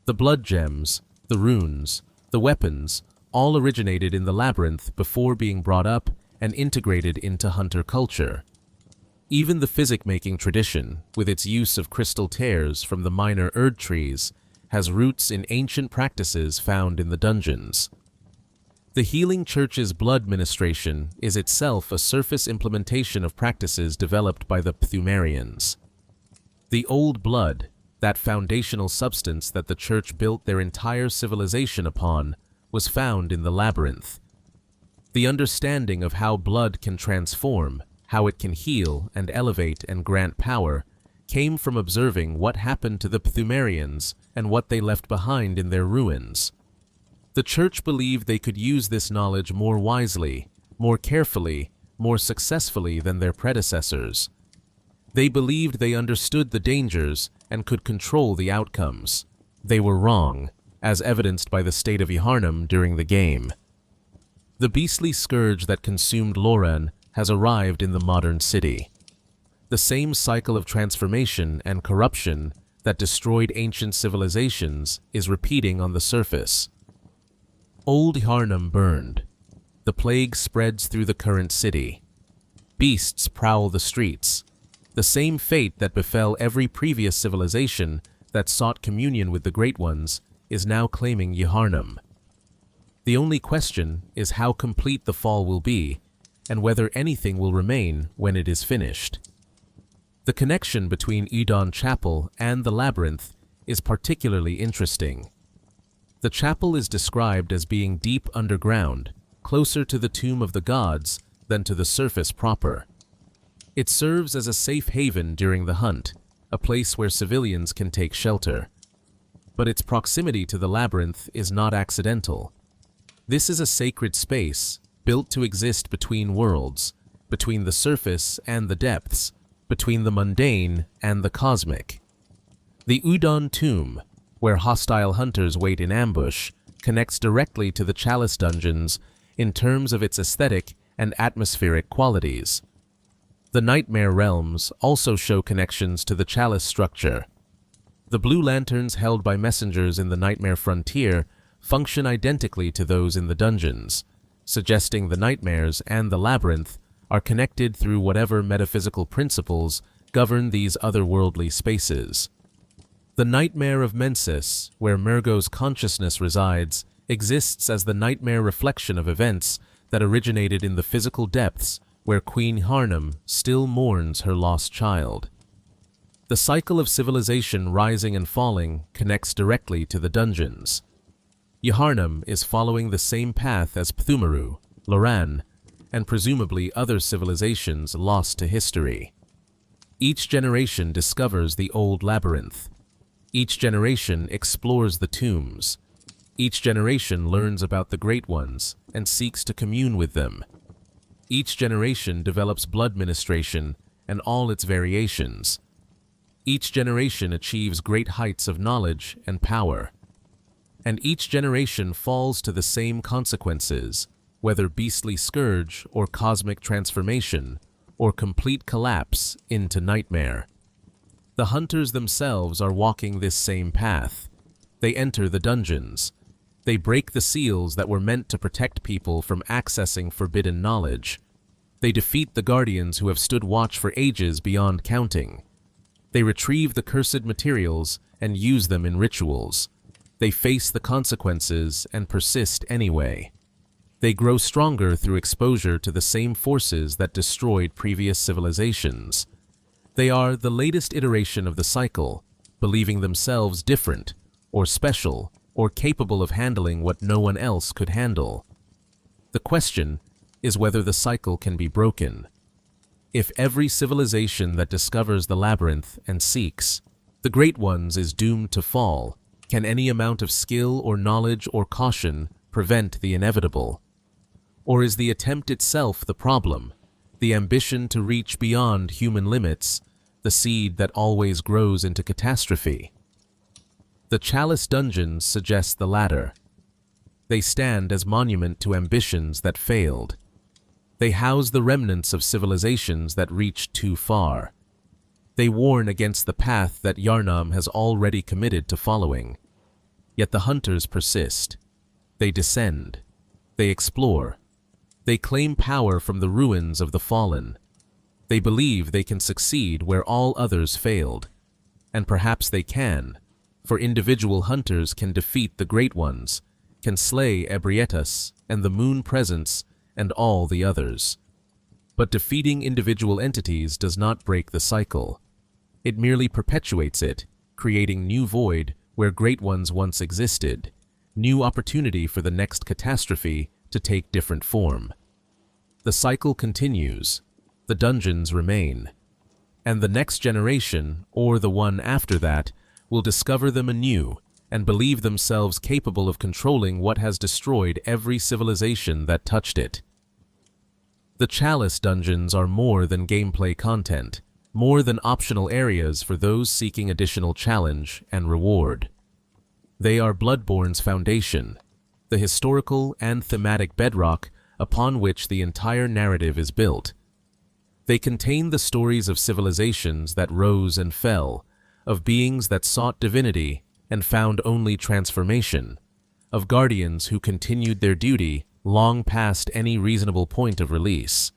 The blood gems, the runes, the weapons, all originated in the labyrinth before being brought up and integrated into hunter culture. Even the physic-making tradition, with its use of crystal tears from the minor Erd trees, has roots in ancient practices found in the dungeons. The healing church's blood ministration is itself a surface implementation of practices developed by the Pthumerians. The old blood, that foundational substance that the church built their entire civilization upon, was found in the labyrinth. The understanding of how blood can transform, how it can heal and elevate and grant power, came from observing what happened to the Pthumerians and what they left behind in their ruins. The church believed they could use this knowledge more wisely, more carefully, more successfully than their predecessors. They believed they understood the dangers and could control the outcomes. They were wrong, as evidenced by the state of Yharnam during the game. The beastly scourge that consumed Loran has arrived in the modern city. The same cycle of transformation and corruption that destroyed ancient civilizations is repeating on the surface. Old Yharnam burned. The plague spreads through the current city. Beasts prowl the streets. The same fate that befell every previous civilization that sought communion with the Great Ones is now claiming Yharnam. The only question is how complete the fall will be, and whether anything will remain when it is finished. The connection between Edon Chapel and the labyrinth is particularly interesting. The chapel is described as being deep underground, closer to the tomb of the gods than to the surface proper. It serves as a safe haven during the hunt, a place where civilians can take shelter. But its proximity to the labyrinth is not accidental. This is a sacred space built to exist between worlds, between the surface and the depths, between the mundane and the cosmic. The Udon Tomb, where hostile hunters wait in ambush, connects directly to the Chalice dungeons in terms of its aesthetic and atmospheric qualities. The Nightmare Realms also show connections to the Chalice structure. The blue lanterns held by messengers in the Nightmare Frontier function identically to those in the dungeons, suggesting the nightmares and the labyrinth are connected through whatever metaphysical principles govern these otherworldly spaces. The Nightmare of Mensis, where Mergo's consciousness resides, exists as the nightmare reflection of events that originated in the physical depths where Queen Yharnam still mourns her lost child. The cycle of civilization rising and falling connects directly to the dungeons. Yharnam is following the same path as Pthumeru, Loran, and presumably other civilizations lost to history. Each generation discovers the old labyrinth. Each generation explores the tombs. Each generation learns about the Great Ones and seeks to commune with them. Each generation develops blood ministration and all its variations. Each generation achieves great heights of knowledge and power. And each generation falls to the same consequences, whether beastly scourge or cosmic transformation, or complete collapse into nightmare. The hunters themselves are walking this same path. They enter the dungeons. They break the seals that were meant to protect people from accessing forbidden knowledge. They defeat the guardians who have stood watch for ages beyond counting. They retrieve the cursed materials and use them in rituals. They face the consequences and persist anyway. They grow stronger through exposure to the same forces that destroyed previous civilizations. They are the latest iteration of the cycle, believing themselves different, or special, or capable of handling what no one else could handle. The question is whether the cycle can be broken. If every civilization that discovers the labyrinth and seeks the Great Ones is doomed to fall, can any amount of skill or knowledge or caution prevent the inevitable? Or is the attempt itself the problem, the ambition to reach beyond human limits, the seed that always grows into catastrophe? The Chalice dungeons suggest the latter. They stand as monument to ambitions that failed. They house the remnants of civilizations that reached too far. They warn against the path that Yharnam has already committed to following. Yet the hunters persist. They descend. They explore. They claim power from the ruins of the fallen. They believe they can succeed where all others failed. And perhaps they can, for individual hunters can defeat the Great Ones, can slay Ebrietas and the Moon Presence and all the others. But defeating individual entities does not break the cycle. It merely perpetuates it, creating new void where Great Ones once existed, new opportunity for the next catastrophe to take different form. The cycle continues, the dungeons remain, and the next generation, or the one after that, will discover them anew and believe themselves capable of controlling what has destroyed every civilization that touched it. The Chalice dungeons are more than gameplay content, more than optional areas for those seeking additional challenge and reward. They are Bloodborne's foundation, the historical and thematic bedrock upon which the entire narrative is built. They contain the stories of civilizations that rose and fell, of beings that sought divinity and found only transformation, of guardians who continued their duty long past any reasonable point of release.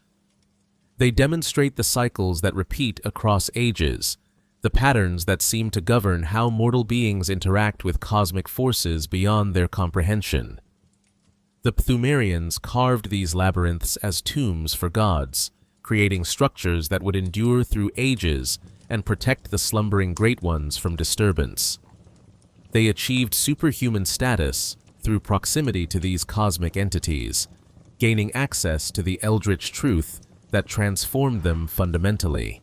They demonstrate the cycles that repeat across ages, the patterns that seem to govern how mortal beings interact with cosmic forces beyond their comprehension. The Pthumerians carved these labyrinths as tombs for gods, creating structures that would endure through ages and protect the slumbering Great Ones from disturbance. They achieved superhuman status through proximity to these cosmic entities, gaining access to the eldritch truth that transformed them fundamentally.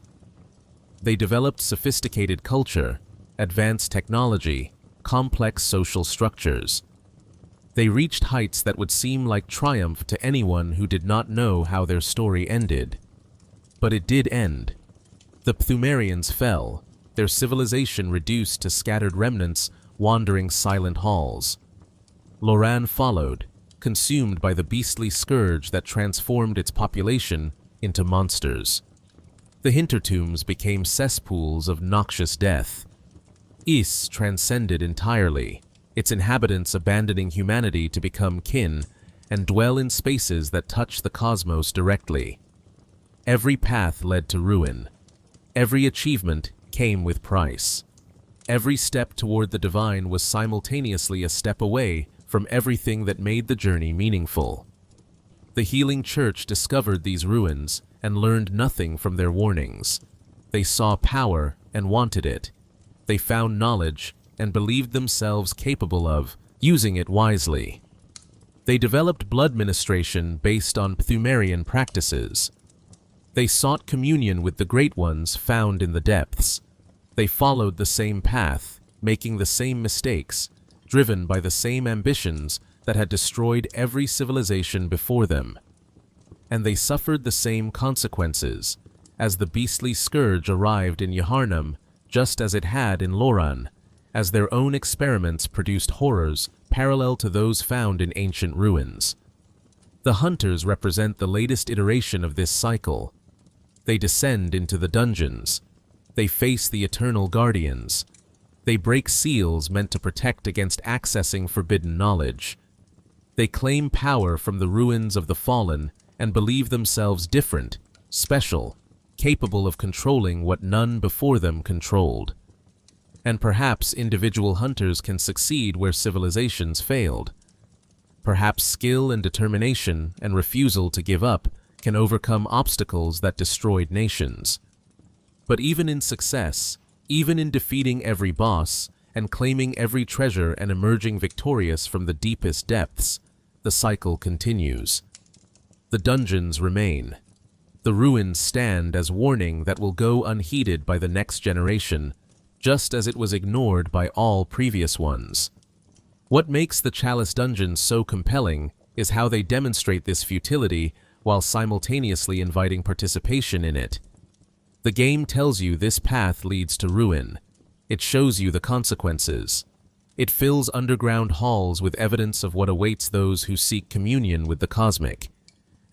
They developed sophisticated culture, advanced technology, complex social structures. They reached heights that would seem like triumph to anyone who did not know how their story ended. But it did end. The Pthumerians fell, their civilization reduced to scattered remnants wandering silent halls. Loran followed, consumed by the beastly scourge that transformed its population into monsters. The Hintertombs became cesspools of noxious death. Ys transcended entirely, its inhabitants abandoning humanity to become kin and dwell in spaces that touch the cosmos directly. Every path led to ruin. Every achievement came with price. Every step toward the divine was simultaneously a step away from everything that made the journey meaningful. The healing church discovered these ruins and learned nothing from their warnings. They saw power and wanted it. They found knowledge and believed themselves capable of using it wisely. They developed blood ministration based on Pthumerian practices. They sought communion with the Great Ones found in the depths. They followed the same path, making the same mistakes, driven by the same ambitions that had destroyed every civilization before them. And they suffered the same consequences, as the beastly scourge arrived in Yharnam just as it had in Loran, as their own experiments produced horrors parallel to those found in ancient ruins. The hunters represent the latest iteration of this cycle. They descend into the dungeons. They face the eternal guardians. They break seals meant to protect against accessing forbidden knowledge. They claim power from the ruins of the fallen and believe themselves different, special, capable of controlling what none before them controlled. And perhaps individual hunters can succeed where civilizations failed. Perhaps skill and determination and refusal to give up can overcome obstacles that destroyed nations. But even in success, even in defeating every boss and claiming every treasure and emerging victorious from the deepest depths, the cycle continues. The dungeons remain. The ruins stand as warning that will go unheeded by the next generation, just as it was ignored by all previous ones. What makes the Chalice dungeons so compelling is how they demonstrate this futility while simultaneously inviting participation in it. The game tells you this path leads to ruin. It shows you the consequences. It fills underground halls with evidence of what awaits those who seek communion with the cosmic.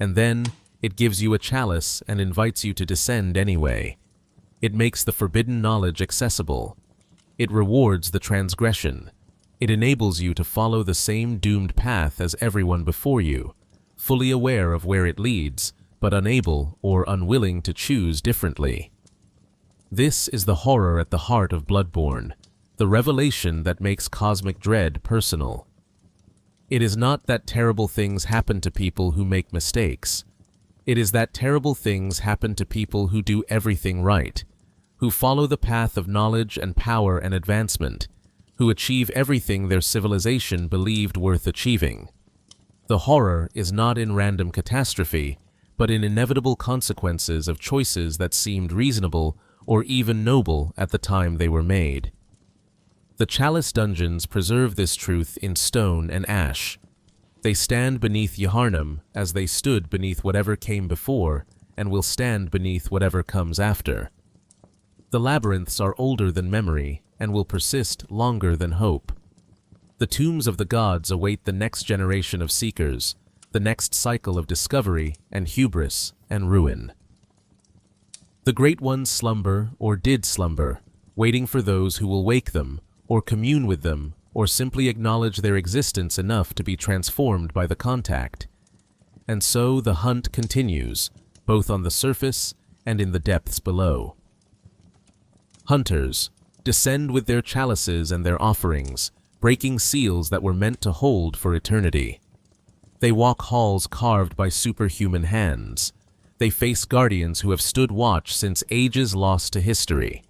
And then, it gives you a chalice and invites you to descend anyway. It makes the forbidden knowledge accessible. It rewards the transgression. It enables you to follow the same doomed path as everyone before you, fully aware of where it leads, but unable or unwilling to choose differently. This is the horror at the heart of Bloodborne, the revelation that makes cosmic dread personal. It is not that terrible things happen to people who make mistakes. It is that terrible things happen to people who do everything right, who follow the path of knowledge and power and advancement, who achieve everything their civilization believed worth achieving. The horror is not in random catastrophe, but in inevitable consequences of choices that seemed reasonable or even noble at the time they were made. The Chalice dungeons preserve this truth in stone and ash. They stand beneath Yharnam as they stood beneath whatever came before and will stand beneath whatever comes after. The labyrinths are older than memory and will persist longer than hope. The tombs of the gods await the next generation of seekers, the next cycle of discovery and hubris and ruin. The great ones slumber or did slumber, waiting for those who will wake them, or commune with them, or simply acknowledge their existence enough to be transformed by the contact. And so the hunt continues, both on the surface and in the depths below. Hunters descend with their chalices and their offerings, breaking seals that were meant to hold for eternity. They walk halls carved by superhuman hands. They face guardians who have stood watch since ages lost to history.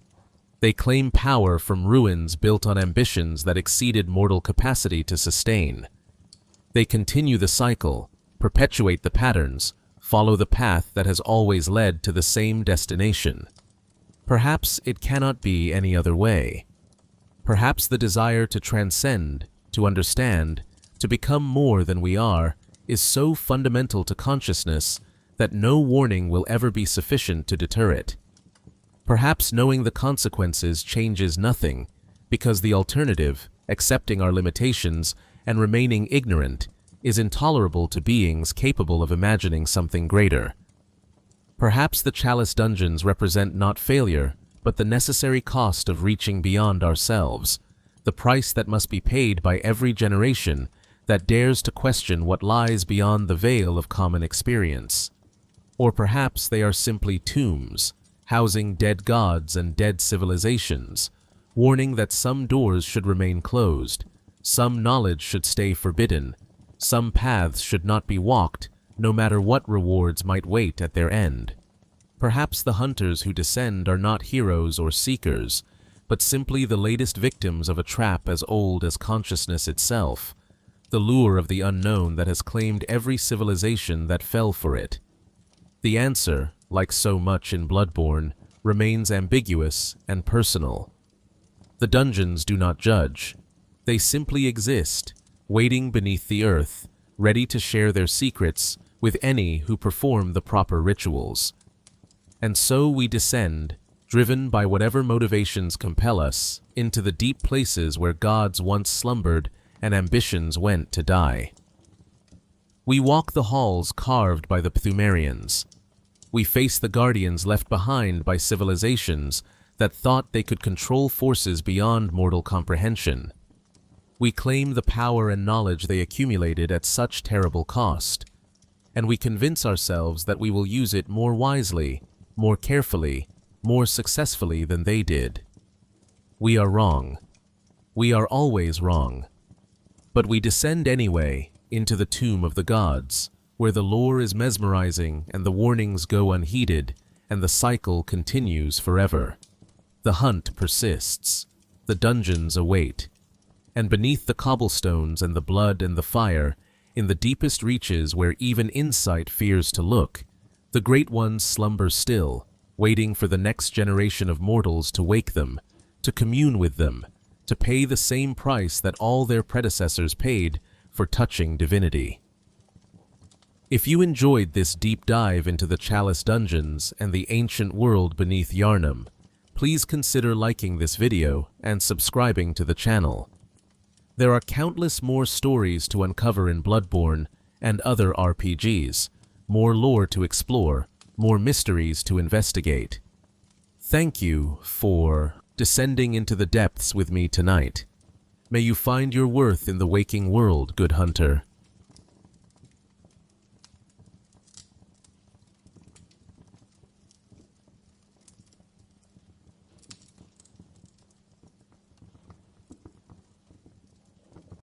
They claim power from ruins built on ambitions that exceeded mortal capacity to sustain. They continue the cycle, perpetuate the patterns, follow the path that has always led to the same destination. Perhaps it cannot be any other way. Perhaps the desire to transcend, to understand, to become more than we are, is so fundamental to consciousness that no warning will ever be sufficient to deter it. Perhaps knowing the consequences changes nothing, because the alternative, accepting our limitations and remaining ignorant, is intolerable to beings capable of imagining something greater. Perhaps the Chalice dungeons represent not failure, but the necessary cost of reaching beyond ourselves, the price that must be paid by every generation that dares to question what lies beyond the veil of common experience. Or perhaps they are simply tombs, housing dead gods and dead civilizations, warning that some doors should remain closed, some knowledge should stay forbidden, some paths should not be walked, no matter what rewards might wait at their end. Perhaps the hunters who descend are not heroes or seekers, but simply the latest victims of a trap as old as consciousness itself, the lure of the unknown that has claimed every civilization that fell for it. The answer, like so much in Bloodborne, remains ambiguous and personal. The dungeons do not judge. They simply exist, waiting beneath the earth, ready to share their secrets with any who perform the proper rituals. And so we descend, driven by whatever motivations compel us, into the deep places where gods once slumbered and ambitions went to die. We walk the halls carved by the Pthumerians. We face the guardians left behind by civilizations that thought they could control forces beyond mortal comprehension. We claim the power and knowledge they accumulated at such terrible cost, and we convince ourselves that we will use it more wisely, more carefully, more successfully than they did. We are wrong. We are always wrong. But we descend anyway into the tomb of the gods, where the lore is mesmerizing and the warnings go unheeded, and the cycle continues forever. The hunt persists. The dungeons await. And beneath the cobblestones and the blood and the fire, in the deepest reaches where even insight fears to look, the great ones slumber still, waiting for the next generation of mortals to wake them, to commune with them, to pay the same price that all their predecessors paid for touching divinity. If you enjoyed this deep dive into the Chalice dungeons and the ancient world beneath Yharnam, please consider liking this video and subscribing to the channel. There are countless more stories to uncover in Bloodborne and other RPGs, more lore to explore, more mysteries to investigate. Thank you for descending into the depths with me tonight. May you find your worth in the waking world, good hunter.